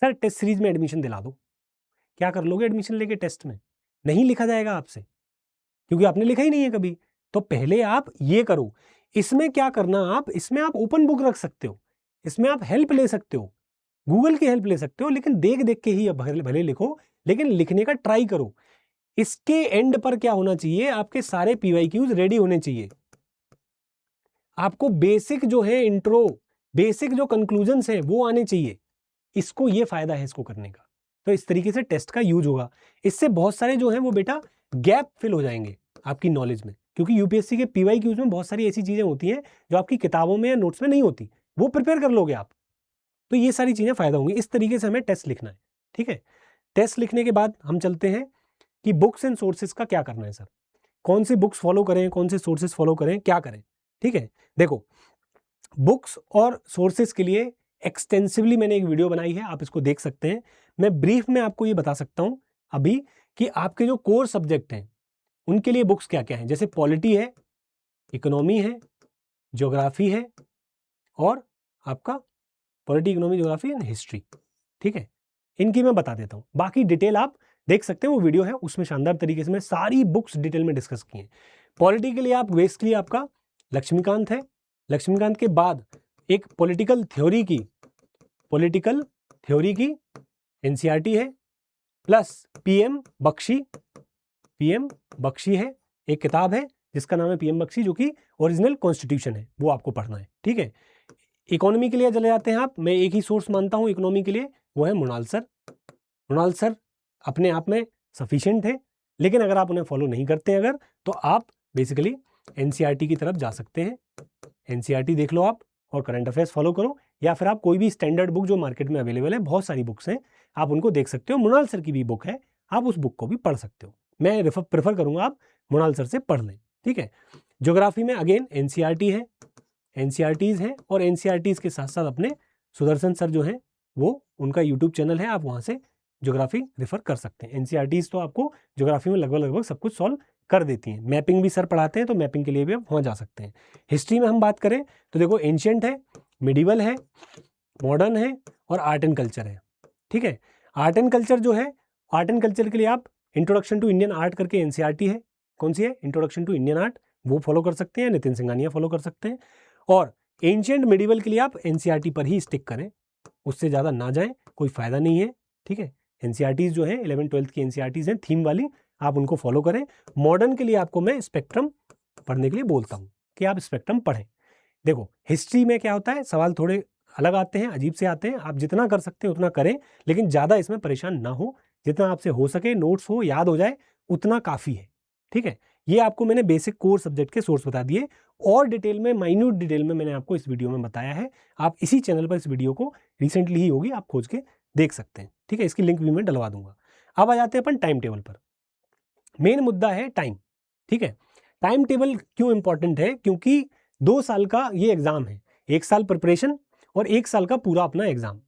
सर टेस्ट सीरीज में एडमिशन दिला दो। क्या कर लोगे एडमिशन लेके टेस्ट में? नहीं लिखा जाएगा आपसे, क्योंकि आपने लिखा ही नहीं है कभी। तो पहले आप ये करो। इसमें क्या करना, आप इसमें आप ओपन बुक रख सकते हो, इसमें आप हेल्प ले सकते हो, गूगल की हेल्प ले सकते हो, लेकिन देख देख के ही भले लिखो, लेकिन लिखने का ट्राई करो। इसके एंड पर क्या होना चाहिए, आपके सारे PYQs रेडी होने चाहिए। आपको बेसिक जो है इंट्रो, बेसिक जो कंक्लूजन्स हैं वो आने चाहिए। इसको ये फायदा है इसको करने का। तो इस तरीके से टेस्ट का यूज होगा। इससे बहुत सारे जो हैं वो बेटा गैप फिल हो जाएंगे आपकी नॉलेज में, क्योंकि यूपीएससी के PYQs में बहुत सारी ऐसी चीजें होती हैं जो आपकी किताबों में या नोट्स में नहीं होती, वो प्रिपेयर कर लोगे आप, तो ये सारी चीजें फायदा होंगी। इस तरीके से हमें टेस्ट लिखना है, ठीक है। टेस्ट लिखने के बाद हम चलते हैं कि बुक्स एंड सोर्सेज का क्या करना है सर, कौन सी बुक्स फॉलो करें, कौन से सोर्सेज फॉलो करें, क्या करें, ठीक है। देखो बुक्स और सोर्सेज के लिए एक्सटेंसिवली मैंने एक वीडियो बनाई है, आप इसको देख सकते हैं। मैं ब्रीफ में आपको ये बता सकता हूं अभी कि आपके जो कोर सब्जेक्ट हैं उनके लिए बुक्स क्या क्या हैं। जैसे पॉलिटी है, इकोनॉमी है, ज्योग्राफी है, और आपका polity, economy, geography and history, ठीक है। इनकी मैं बता देता हूं, बाकी डिटेल आप देख सकते हैं, वो वीडियो है उसमें शानदार तरीके से मैं सारी बुक्स डिटेल में डिस्कस की हैं। पॉलिटी के लिए आप बेसिकली आपका लक्ष्मीकांत है, लक्ष्मीकांत के बाद एक पॉलिटिकल थ्योरी की NCERT है, प्लस PM बख्शी है, एक किताब है जिसका नाम है PM बख्शी, जो कि ओरिजिनल कॉन्स्टिट्यूशन है, वो आपको पढ़ना है, ठीक है। इकोनॉमी के लिए चले जाते हैं आप, मैं एक ही सोर्स मानता हूं इकोनॉमी के लिए, वो है मृणाल सर अपने आप में सफिशिएंट है, लेकिन अगर आप उन्हें फॉलो नहीं करते हैं अगर, तो आप बेसिकली NCERT की तरफ जा सकते हैं। NCERT देख लो आप, और करंट अफेयर्स फॉलो करो, या फिर आप कोई भी स्टैंडर्ड बुक जो मार्केट में अवेलेबल है, बहुत सारी बुक्स हैं, आप उनको देख सकते हो। मृणाल सर की भी बुक है, आप उस बुक को भी पढ़ सकते हो। मैं प्रेफर करूंगा आप मृणाल सर से पढ़ लें, ठीक है। ज्योग्राफी में अगेन NCERT है, NCERTs हैं, और NCERTs के साथ साथ अपने सुदर्शन सर जो हैं वो, उनका यूट्यूब चैनल है, आप वहाँ से ज्योग्राफी रेफर कर सकते हैं। NCERTs तो आपको ज्योग्राफी में लगभग सब कुछ सॉल्व कर देती हैं। मैपिंग भी सर पढ़ाते हैं, तो मैपिंग के लिए भी आप वहाँ जा सकते हैं। हिस्ट्री में हम बात करें तो देखो एंशिएंट है, मिडिवल है, मॉडर्न है, और आर्ट एंड कल्चर है, ठीक है। आर्ट एंड कल्चर जो है, आर्ट एंड कल्चर के लिए आप इंट्रोडक्शन टू इंडियन आर्ट करके NCERT है, कौन सी है, इंट्रोडक्शन टू इंडियन आर्ट, वो फॉलो कर सकते हैं, नितिन सिंघानिया फॉलो कर सकते हैं। और एंशिएंट मिडिवल के लिए आप NCERT पर ही स्टिक करें, उससे ज़्यादा ना जाएं, कोई फायदा नहीं है, ठीक है। NCERTs जो है 11th-12th की NCERTs हैं थीम वाली, आप उनको फॉलो करें। मॉडर्न के लिए आपको मैं स्पेक्ट्रम पढ़ने के लिए बोलता हूँ कि आप स्पेक्ट्रम पढ़ें। देखो हिस्ट्री में क्या होता है, सवाल थोड़े अलग आते हैं, अजीब से आते हैं, आप जितना कर सकते हैं उतना करें, लेकिन ज़्यादा इसमें परेशान ना हो, जितना आपसे हो सके नोट्स हो, याद हो जाए, उतना काफ़ी है, ठीक है। ये आपको मैंने बेसिक कोर सब्जेक्ट के सोर्स बता दिए, और डिटेल में, माइन्यूट डिटेल में मैंने आपको इस वीडियो में बताया है। आप इसी चैनल पर इस वीडियो को, रिसेंटली ही होगी, आप खोज के देख सकते हैं, ठीक है। इसकी लिंक भी मैं डलवा दूंगा। अब आ जाते हैं अपन टाइम टेबल पर। मेन मुद्दा है टाइम, ठीक है। टाइम टेबल क्यों इंपॉर्टेंट है, क्योंकि 2 साल का ये एग्जाम है, 1 साल प्रिपरेशन और 1 साल का पूरा अपना एग्जाम,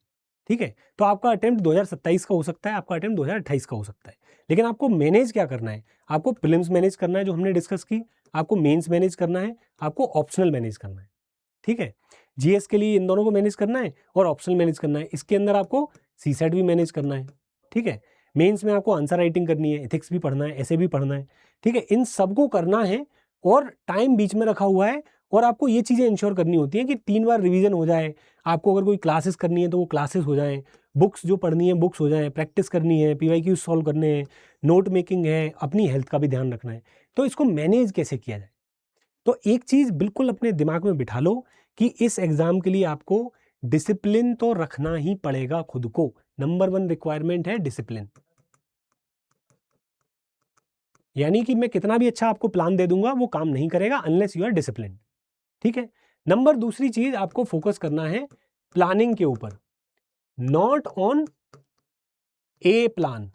ठीक है। तो आपका अटेम्प्ट 2027 का हो सकता है, आपका अटेम्प्ट 2028 का हो सकता है, लेकिन आपको मैनेज क्या करना है, आपको प्रीलिम्स मैनेज करना है जो हमने डिस्कस की, आपको मेंस मैनेज करना है, आपको ऑप्शनल मैनेज करना है, ठीक है। GS के लिए इन दोनों को मैनेज करना है और ऑप्शनल मैनेज करना है। इसके अंदर आपको CSAT भी मैनेज करना है, ठीक है। मेंस में आपको आंसर राइटिंग करनी है, एथिक्स भी पढ़ना है, ऐसे भी पढ़ना है, ठीक है। इन सबको करना है, और टाइम बीच में रखा हुआ है, और आपको ये चीज़ें इंश्योर करनी होती हैं कि 3 बार रिवीजन हो जाए। आपको अगर कोई क्लासेस करनी है तो वो क्लासेस हो जाएं, बुक्स जो पढ़नी है बुक्स हो जाएं, प्रैक्टिस करनी है, PYQ सॉल्व करने हैं, नोट मेकिंग है, अपनी हेल्थ का भी ध्यान रखना है। तो इसको मैनेज कैसे किया जाए, तो एक चीज़ बिल्कुल अपने दिमाग में बिठा लो कि इस एग्जाम के लिए आपको डिसिप्लिन तो रखना ही पड़ेगा खुद को। नंबर 1 रिक्वायरमेंट है डिसिप्लिन। यानी कि मैं कितना भी अच्छा आपको प्लान दे दूंगा, वो काम नहीं करेगा अनलेस यू आर डिसिप्लिन, ठीक है। दूसरी चीज आपको फोकस करना है प्लानिंग के ऊपर। Not on A plan.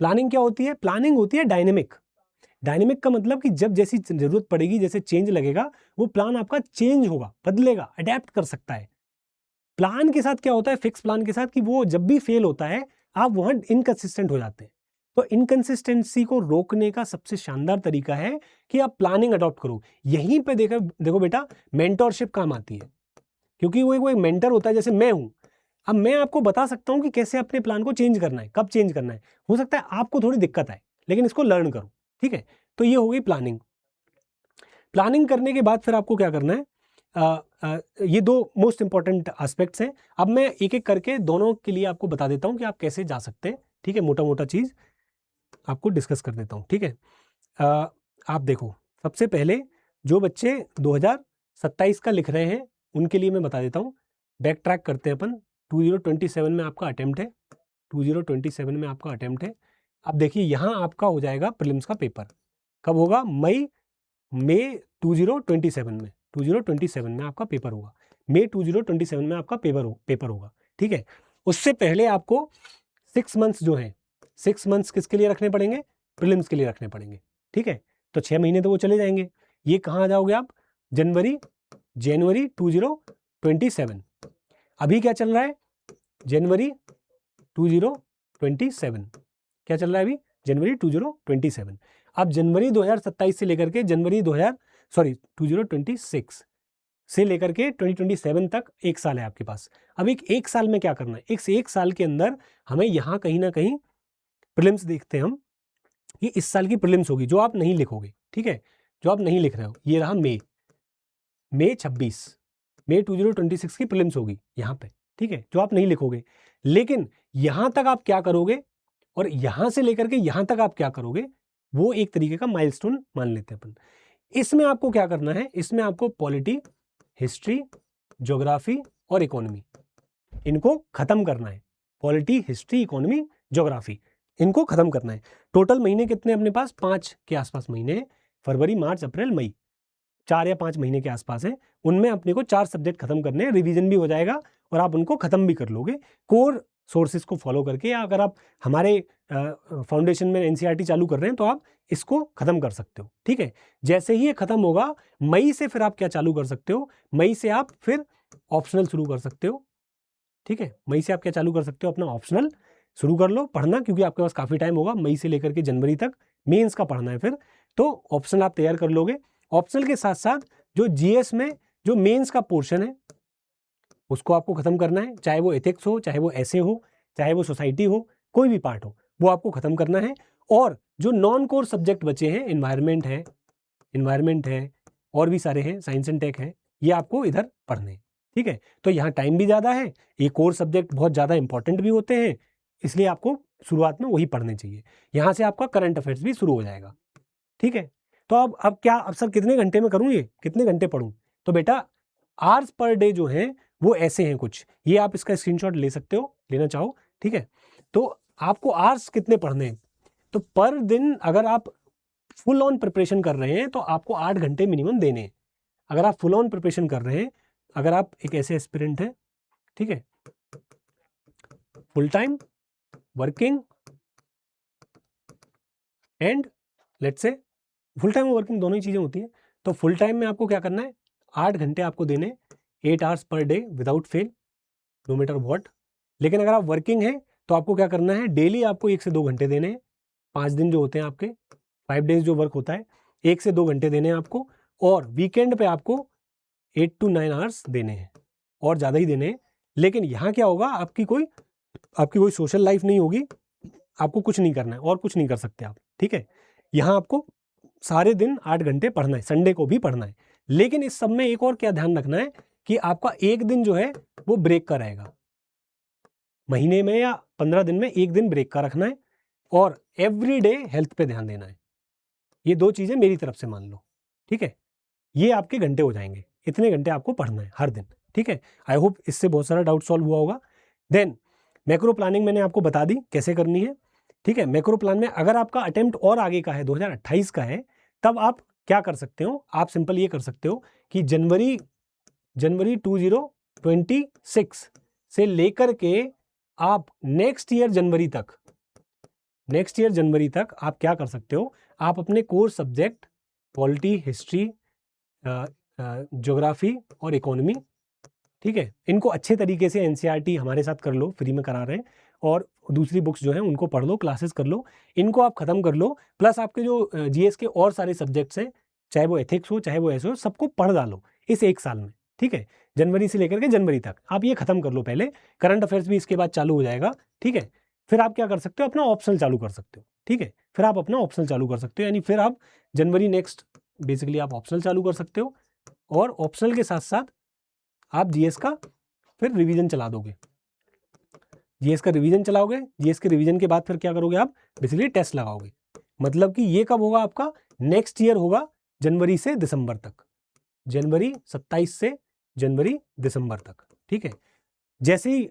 Planning क्या होती है? प्लानिंग होती है डायनेमिक। डायनेमिक का मतलब कि जब जैसी जरूरत पड़ेगी, जैसे चेंज लगेगा, वो प्लान आपका चेंज होगा, बदलेगा, अडेप्ट कर सकता है। प्लान के साथ क्या होता है, फिक्स प्लान के साथ, कि वो जब भी फेल होता है आप वहां इनकंसिस्टेंट हो जाते हैं। तो इनकंसिस्टेंसी को रोकने का सबसे शानदार तरीका है कि आप प्लानिंग अडॉप्ट करो। यहीं पे देखो बेटा, मेंटरशिप काम आती है, क्योंकि वो एक मेंटर होता है, जैसे मैं हूं। अब मैं आपको बता सकता हूं कि कैसे अपने प्लान को चेंज करना है, कब चेंज करना है। हो सकता है आपको थोड़ी दिक्कत आए, लेकिन इसको लर्न करो, ठीक है। तो ये हो गई प्लानिंग। प्लानिंग करने के बाद फिर आपको क्या करना है, ये दो मोस्ट इंपॉर्टेंट एस्पेक्ट्स हैं। अब मैं एक एक करके दोनों के लिए आपको बता देता हूं कि आप कैसे जा सकते हैं, ठीक है। मोटा मोटा चीज आपको डिस्कस कर देता हूं, ठीक है। आप देखो, सबसे पहले जो बच्चे 2027 का लिख रहे हैं उनके लिए मैं बता देता हूं। बैक ट्रैक करते हैं अपन। 2027 में आपका अटेम्प्ट है, 2027 में आपका अटेम्प्ट है। अब देखिए, यहां आपका हो जाएगा प्रीलिम्स का पेपर। कब होगा? मई 2027 में, 2027 में आपका पेपर होगा। मई 2027 में आपका पेपर होगा, ठीक है। उससे पहले आपको 6 मंथ्स जो है, 6 मंथ्स किसके लिए रखने पड़ेंगे? प्रीलिम्स के लिए रखने पड़ेंगे, ठीक है। तो 6 महीने तो वो चले जाएंगे। ये कहाँ आ जाओगे आप? जनवरी 2027। अभी क्या चल रहा है? जनवरी 2027। क्या चल रहा है अभी? जनवरी 2027। अब जनवरी 2027 से लेकर के 2026 से लेकर के 2027 तक 1 साल है आपके पास। अब एक साल में क्या करना है? एक साल के अंदर हमें यहाँ कहीं ना कहीं प्रीलिम्स देखते हैं हम, कि इस साल की प्रीलिम्स होगी जो आप नहीं लिखोगे, ठीक है, जो आप नहीं लिख रहे हो। ये रहा मई 26, मई 2026 की प्रीलिम्स होगी यहाँ पे, ठीक है, जो आप नहीं लिखोगे। लेकिन यहाँ तक आप क्या करोगे और यहाँ से लेकर के यहाँ तक आप क्या करोगे, वो एक तरीके का माइलस्टोन मान लेते हैं अपन। इसमें आपको क्या करना है? इसमें आपको पॉलिटी, हिस्ट्री, ज्योग्राफी और इकोनॉमी, इनको खत्म करना है। पॉलिटी, हिस्ट्री, इकोनॉमी, ज्योग्राफी, इनको खत्म करना है। टोटल महीने कितने अपने पास? 5 के आसपास महीने हैं। फरवरी, मार्च, अप्रैल, मई, 4 या 5 महीने के आसपास है। उनमें अपने को 4 सब्जेक्ट खत्म करने हैं। रिवीजन भी हो जाएगा और आप उनको खत्म भी कर लोगे कोर सोर्सेज को फॉलो करके। या अगर आप हमारे फाउंडेशन में एनसीईआरटी चालू कर रहे हैं तो आप इसको खत्म कर सकते हो, ठीक है। जैसे ही ये खत्म होगा, मई से फिर आप क्या चालू कर सकते हो? मई से आप फिर ऑप्शनल शुरू कर सकते हो, ठीक है। मई से आप क्या चालू कर सकते हो? अपना ऑप्शनल शुरू कर लो पढ़ना, क्योंकि आपके पास काफ़ी टाइम होगा। मई से लेकर के जनवरी तक मेंस का पढ़ना है फिर, तो ऑप्शनल आप तैयार कर लोगे। ऑप्शनल के साथ साथ जो जीएस में जो मेंस का पोर्शन है उसको आपको खत्म करना है, चाहे वो एथिक्स हो, चाहे वो ऐसे हो, चाहे वो सोसाइटी हो, कोई भी पार्ट हो, वो आपको खत्म करना है। और जो नॉन कोर सब्जेक्ट बचे हैं, इन्वायरमेंट है और भी सारे हैं, साइंस एंड टेक है, ये आपको इधर पढ़ने हैं, ठीक है। तो यहाँ टाइम भी ज़्यादा है, ये कोर सब्जेक्ट बहुत ज़्यादा इंपॉर्टेंट भी होते हैं, इसलिए आपको शुरुआत में वही पढ़ने चाहिए। यहाँ से आपका करंट अफेयर्स भी शुरू हो जाएगा, ठीक है। तो अब क्या, अब सर कितने घंटे में करूँ, ये कितने घंटे पढ़ूँ? तो बेटा आवर्स पर डे जो हैं वो ऐसे हैं कुछ, ये आप इसका स्क्रीनशॉट ले सकते हो, लेना चाहो, ठीक है। तो आपको आवर्स कितने पढ़ने हैं? तो पर दिन अगर आप फुल ऑन प्रिपरेशन कर रहे हैं तो आपको 8 घंटे मिनिमम देने हैं। अगर आप फुल ऑन प्रिपरेशन कर रहे हैं, अगर आप एक ऐसे एस्पिरेंट हैं, ठीक है, full time working and let's say full time और वर्किंग दोनों ही चीज़ें होती हैं। तो फुल टाइम में आपको क्या करना है? 8 घंटे आपको देने, 8 hours per day without fail, no matter what. लेकिन अगर आप वर्किंग हैं तो आपको क्या करना है? डेली आपको 1 से 2 घंटे देने हैं। 5 दिन जो होते हैं आपके, 5 डेज जो वर्क होता है, 1 से 2 घंटे देने हैं आपको। और वीकेंड पे आपको 8 to 9 आवर्स देने हैं, और ज़्यादा ही देने हैं। लेकिन यहाँ क्या होगा, आपकी कोई सोशल लाइफ नहीं होगी, आपको कुछ नहीं करना है और कुछ नहीं कर सकते आप, ठीक है। यहाँ आपको सारे दिन 8 घंटे पढ़ना है, संडे को भी पढ़ना है। लेकिन इस सब में एक और क्या ध्यान रखना है कि आपका एक दिन जो है वो ब्रेक का रहेगा। महीने में या 15 दिन में एक दिन ब्रेक का रखना है, और एवरी डे हेल्थ पे ध्यान देना है। ये 2 चीज़ें मेरी तरफ से मान लो, ठीक है। ये आपके घंटे हो जाएंगे, इतने घंटे आपको पढ़ना है हर दिन, ठीक है। आई होप इससे बहुत सारा डाउट सॉल्व हुआ होगा। देन मैक्रो प्लानिंग मैंने आपको बता दी कैसे करनी है, ठीक है। मैक्रो प्लान में अगर आपका अटेम्प्ट और आगे का है, 2028 का है, तब आप क्या कर सकते हो? आप सिंपल ये कर सकते हो कि जनवरी 2026 से लेकर के आप नेक्स्ट ईयर जनवरी तक आप क्या कर सकते हो, आप अपने core subject polity, history, geography और इकोनॉमी, ठीक है, इनको अच्छे तरीके से एनसीईआरटी हमारे साथ कर लो, फ्री में करा रहे हैं, और दूसरी बुक्स जो हैं उनको पढ़ लो, क्लासेस कर लो, इनको आप खत्म कर लो, प्लस आपके जो जीएस के और सारे सब्जेक्ट्स हैं, चाहे वो एथिक्स हो चाहे वो ऐसे हो, सबको पढ़ डालो इस एक साल में, ठीक है, जनवरी से लेकर के जनवरी तक आप ये खत्म कर लो पहले। करंट अफेयर्स भी इसके बाद चालू हो जाएगा, ठीक है। फिर आप क्या कर सकते हो, अपना ऑप्शनल चालू कर सकते हो, ठीक है, फिर आप अपना ऑप्शनल चालू कर सकते हो, यानी फिर आप जनवरी नेक्स्ट बेसिकली आप ऑप्शनल चालू कर सकते हो, और ऑप्शनल के साथ साथ आप जीएस का फिर रिवीजन चला दोगे, जीएस का रिवीजन चलाओगे, जीएस के रिवीजन के बाद फिर क्या करोगे, आप बेसिकली टेस्ट लगाओगे। मतलब कि ये कब होगा, आपका नेक्स्ट ईयर होगा, जनवरी से दिसंबर तक, जनवरी 27 से जनवरी दिसंबर तक, ठीक है, जैसे ही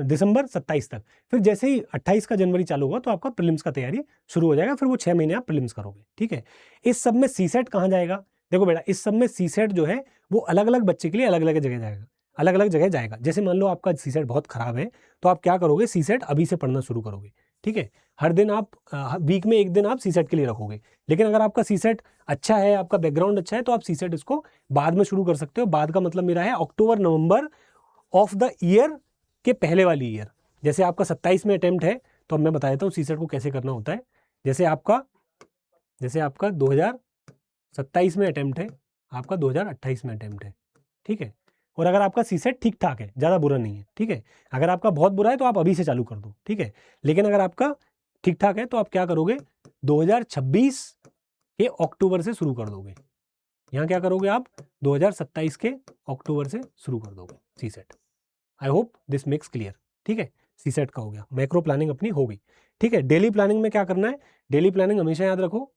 दिसंबर 27 तक, फिर जैसे ही 28 का जनवरी चालू होगा तो आपका प्रीलिम्स का तैयारी शुरू हो जाएगा, फिर वो 6 महीने आप प्रीलिम्स करोगे, ठीक है। इस सब में सीसेट कहाँ जाएगा, देखो बेटा, इस सब में सीसेट जो है वो अलग अलग बच्चे के लिए अलग अलग जगह जाएगा, अलग अलग जगह जाएगा। जैसे मान लो आपका सीसेट बहुत खराब है, तो आप क्या करोगे, सीसेट अभी से पढ़ना शुरू करोगे, ठीक है, हर दिन आप वीक में एक दिन आप सीसेट के लिए रखोगे। लेकिन अगर आपका सीसेट अच्छा है, आपका बैकग्राउंड अच्छा है, तो आप सीसेट इसको बाद में शुरू कर सकते हो। बाद का मतलब मेरा है अक्टूबर नवंबर ऑफ द ईयर के पहले वाली ईयर। जैसे आपका 27 में अटेम्प्ट है, तो अब मैं बता देता हूँ सीसेट को कैसे करना होता है। जैसे आपका 2027 में अटेम्प्ट है, आपका 2028 में अटेम्प्ट है, ठीक है। और अगर आपका सीसेट ठीक ठाक है, ज़्यादा बुरा नहीं है, ठीक है, अगर आपका बहुत बुरा है तो आप अभी से चालू कर दो, ठीक है। लेकिन अगर आपका ठीक ठाक है तो आप क्या करोगे, 2026 के अक्टूबर से शुरू कर दोगे। यहाँ क्या करोगे, आप 2027 के अक्टूबर से शुरू कर दोगे CSAT. I hope this makes clear, ठीक है। सीसेट का हो गया, मैक्रो प्लानिंग अपनी हो गई, ठीक है। डेली प्लानिंग में क्या करना है, डेली प्लानिंग हमेशा याद रखो,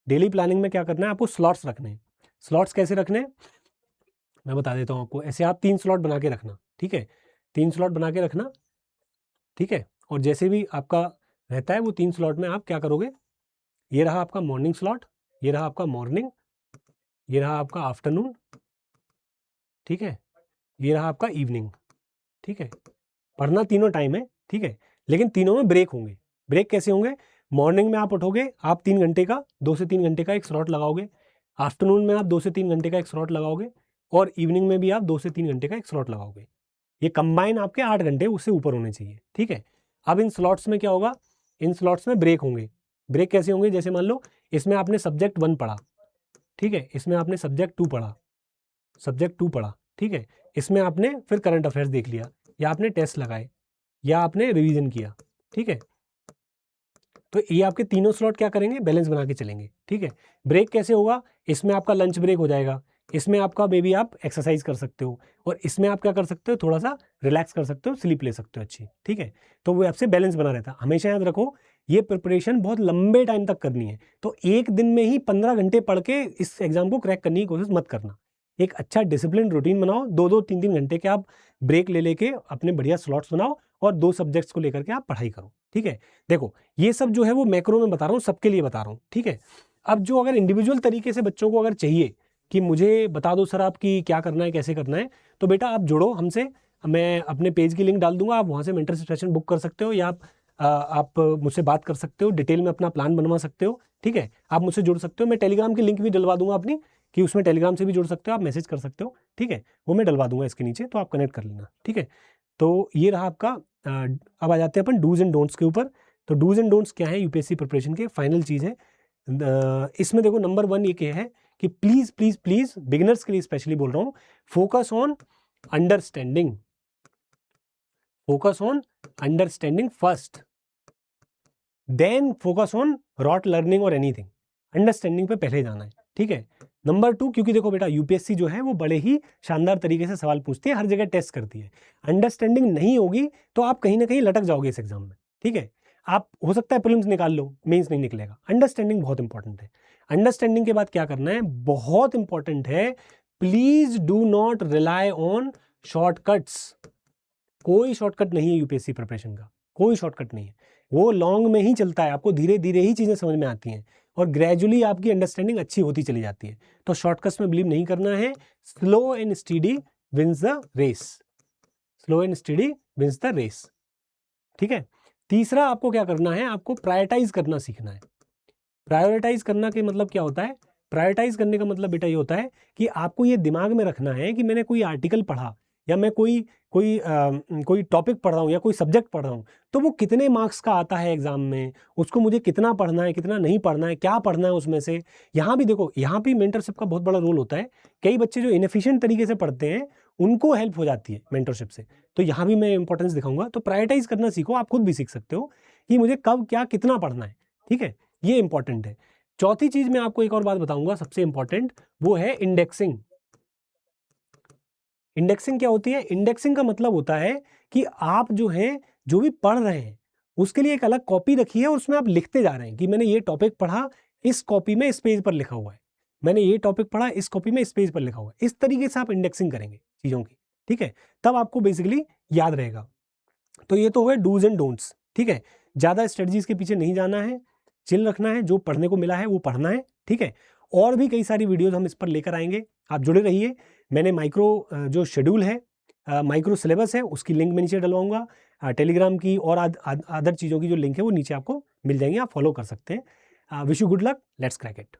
डेली प्लानिंग में क्या करना है, आपको स्लॉट्स रखने हैं। स्लॉट्स कैसे रखने हैं मैं बता देता हूँ आपको। ऐसे आप 3 स्लॉट बना के रखना, ठीक है, 3 स्लॉट बना के रखना, ठीक है। और जैसे भी आपका रहता है वो 3 स्लॉट में आप क्या करोगे, ये रहा आपका मॉर्निंग स्लॉट, ये रहा आपका मॉर्निंग, ये रहा आपका आफ्टरनून, ठीक है, ये रहा आपका इवनिंग, ठीक है। पढ़ना तीनों टाइम है, ठीक है, लेकिन तीनों में ब्रेक होंगे। ब्रेक कैसे होंगे, मॉर्निंग में आप उठोगे, आप 3 घंटे का 2 से 3 घंटे का एक स्लॉट लगाओगे, आफ्टरनून में आप 2 से 3 घंटे का एक स्लॉट लगाओगे, और इवनिंग में भी आप 2 से 3 घंटे का एक स्लॉट लगाओगे। ये कंबाइन आपके 8 घंटे उससे ऊपर होने चाहिए, ठीक है। अब इन स्लॉट्स में क्या होगा, इन स्लॉट्स में ब्रेक होंगे। ब्रेक कैसे होंगे, जैसे मान लो इसमें आपने सब्जेक्ट 1 पढ़ा, ठीक है, इसमें आपने सब्जेक्ट 2 पढ़ा, ठीक है, इसमें आपने फिर करंट अफेयर्स देख लिया, या आपने टेस्ट लगाए, या आपने रिवीजन किया, ठीक है। तो ये आपके तीनों स्लॉट क्या करेंगे, बैलेंस बना के चलेंगे, ठीक है। ब्रेक कैसे होगा, इसमें आपका लंच ब्रेक हो जाएगा, इसमें आपका बेबी आप एक्सरसाइज कर सकते हो, और इसमें आप क्या कर सकते हो, थोड़ा सा रिलैक्स कर सकते हो, स्लीप ले सकते हो अच्छी, ठीक है। तो वो आपसे बैलेंस बना रहता है। हमेशा याद रखो ये प्रिपरेशन बहुत लंबे टाइम तक करनी है, तो एक दिन में ही 15 घंटे पढ़ के इस एग्जाम को क्रैक करने की कोशिश मत करना। एक अच्छा डिसिप्लिन रूटीन बनाओ, 2-2 3-3 घंटे के आप ब्रेक ले लेके अपने बढ़िया स्लॉट्स बनाओ, और 2 सब्जेक्ट्स को लेकर के आप पढ़ाई करो, ठीक है। देखो ये सब जो है वो मैक्रो में बता रहा हूँ, सबके लिए बता रहा हूँ, ठीक है। अब जो अगर इंडिविजुअल तरीके से बच्चों को अगर चाहिए कि मुझे बता दो सर आप कि क्या करना है, कैसे करना है, तो बेटा आप जुड़ो हमसे, मैं अपने पेज की लिंक डाल दूंगा, आप वहाँ से मेंटरशिप सेशन बुक कर सकते हो, या आप मुझसे बात कर सकते हो, डिटेल में अपना प्लान बनवा सकते हो, ठीक है। आप मुझसे जुड़ सकते हो, मैं टेलीग्राम की लिंक भी डलवा दूंगा अपनी, कि उसमें टेलीग्राम से भी जुड़ सकते हो, आप मैसेज कर सकते हो, ठीक है, वो मैं डलवा दूंगा इसके नीचे, तो आप कनेक्ट कर लेना, ठीक है। तो ये रहा आपका। अब आ जाते हैं अपन डूज एंड डोंट्स के ऊपर। तो डूज एंड डोंट्स क्या है यूपीएससी प्रिपरेशन के, फाइनल चीज़ है। इसमें देखो नंबर 1 ये क्या है कि प्लीज प्लीज प्लीज बिगिनर्स के लिए स्पेशली बोल रहा हूँ, focus on understanding, focus on understanding first, then focus on rote learning और एनीथिंग। अंडरस्टैंडिंग पे पहले जाना है, ठीक है। नंबर 2, क्योंकि देखो बेटा यूपीएससी जो है वो बड़े ही शानदार तरीके से सवाल पूछती है, हर जगह टेस्ट करती है। अंडरस्टैंडिंग नहीं होगी तो आप कहीं ना कहीं लटक जाओगे इस एग्जाम में, ठीक है। आप हो सकता है प्रीलिम्स निकाल लो, मेंस नहीं निकलेगा। अंडरस्टैंडिंग बहुत इंपॉर्टेंट है। अंडरस्टैंडिंग के बाद क्या करना है, बहुत इंपॉर्टेंट है, please do not rely on shortcuts. कोई शॉर्टकट नहीं है यूपीएससी प्रिपरेशन का, कोई शॉर्टकट नहीं है, वो लॉन्ग में ही चलता है, आपको धीरे धीरे ही चीज़ें समझ में आती हैं, और ग्रेजुअली आपकी अंडरस्टैंडिंग अच्छी होती चली जाती है। तो शॉर्टकट्स में बिलीव नहीं करना है, slow and steady wins the race, slow and steady wins the race. ठीक है, तीसरा आपको क्या करना है, आपको प्रायोरिटाइज करना सीखना है। प्रायोरिटाइज करना के मतलब क्या होता है, प्रायोरिटाइज करने का मतलब बेटा ये होता है कि आपको ये दिमाग में रखना है कि मैंने कोई आर्टिकल पढ़ा या मैं कोई टॉपिक पढ़ रहा हूँ या कोई सब्जेक्ट पढ़ रहा हूँ, तो वो कितने मार्क्स का आता है एग्जाम में, उसको मुझे कितना पढ़ना है, कितना नहीं पढ़ना है, क्या पढ़ना है उसमें से। यहाँ भी देखो, यहाँ भी मेंटरशिप का बहुत बड़ा रोल होता है। कई बच्चे जो इनएफिशिएंट तरीके से पढ़ते हैं उनको हेल्प हो जाती है मेंटरशिप से, तो यहाँ भी मैं इंपॉर्टेंस दिखाऊंगा। तो प्रायोरिटाइज करना सीखो, आप खुद भी सीख सकते हो कि मुझे कब क्या कितना पढ़ना है। ठीक है, ये इंपॉर्टेंट है। चौथी चीज मैं आपको एक और बात बताऊंगा सबसे इंपॉर्टेंट, वो है इंडेक्सिंग। इंडेक्सिंग क्या होती है? इंडेक्सिंग का मतलब होता है कि आप जो है, जो भी पढ़ रहे हैं उसके लिए एक अलग कॉपी रखी है और उसमें आप लिखते जा रहे हैं कि मैंने ये टॉपिक पढ़ा, इस कॉपी में इस पेज पर लिखा हुआ है, मैंने ये टॉपिक पढ़ा, इस कॉपी में इस पेज पर लिखा हुआ है। इस तरीके से आप इंडेक्सिंग करेंगे चीज़ों की। ठीक है, तब आपको बेसिकली याद रहेगा। तो ये तो हुए डूज एंड डोंट्स। ठीक है, ज़्यादा स्ट्रेटजीज के पीछे नहीं जाना है, चिल रखना है, जो पढ़ने को मिला है वो पढ़ना है। ठीक है, और भी कई सारी वीडियोस हम इस पर लेकर आएंगे, आप जुड़े रहिए। मैंने माइक्रो जो शेड्यूल है, माइक्रो सिलेबस है, उसकी लिंक मैं नीचे डलवाऊंगा। टेलीग्राम की और अदर चीज़ों की जो लिंक है वो नीचे आपको मिल जाएंगे, आप फॉलो कर सकते हैं। Wish you good luck, let's crack it.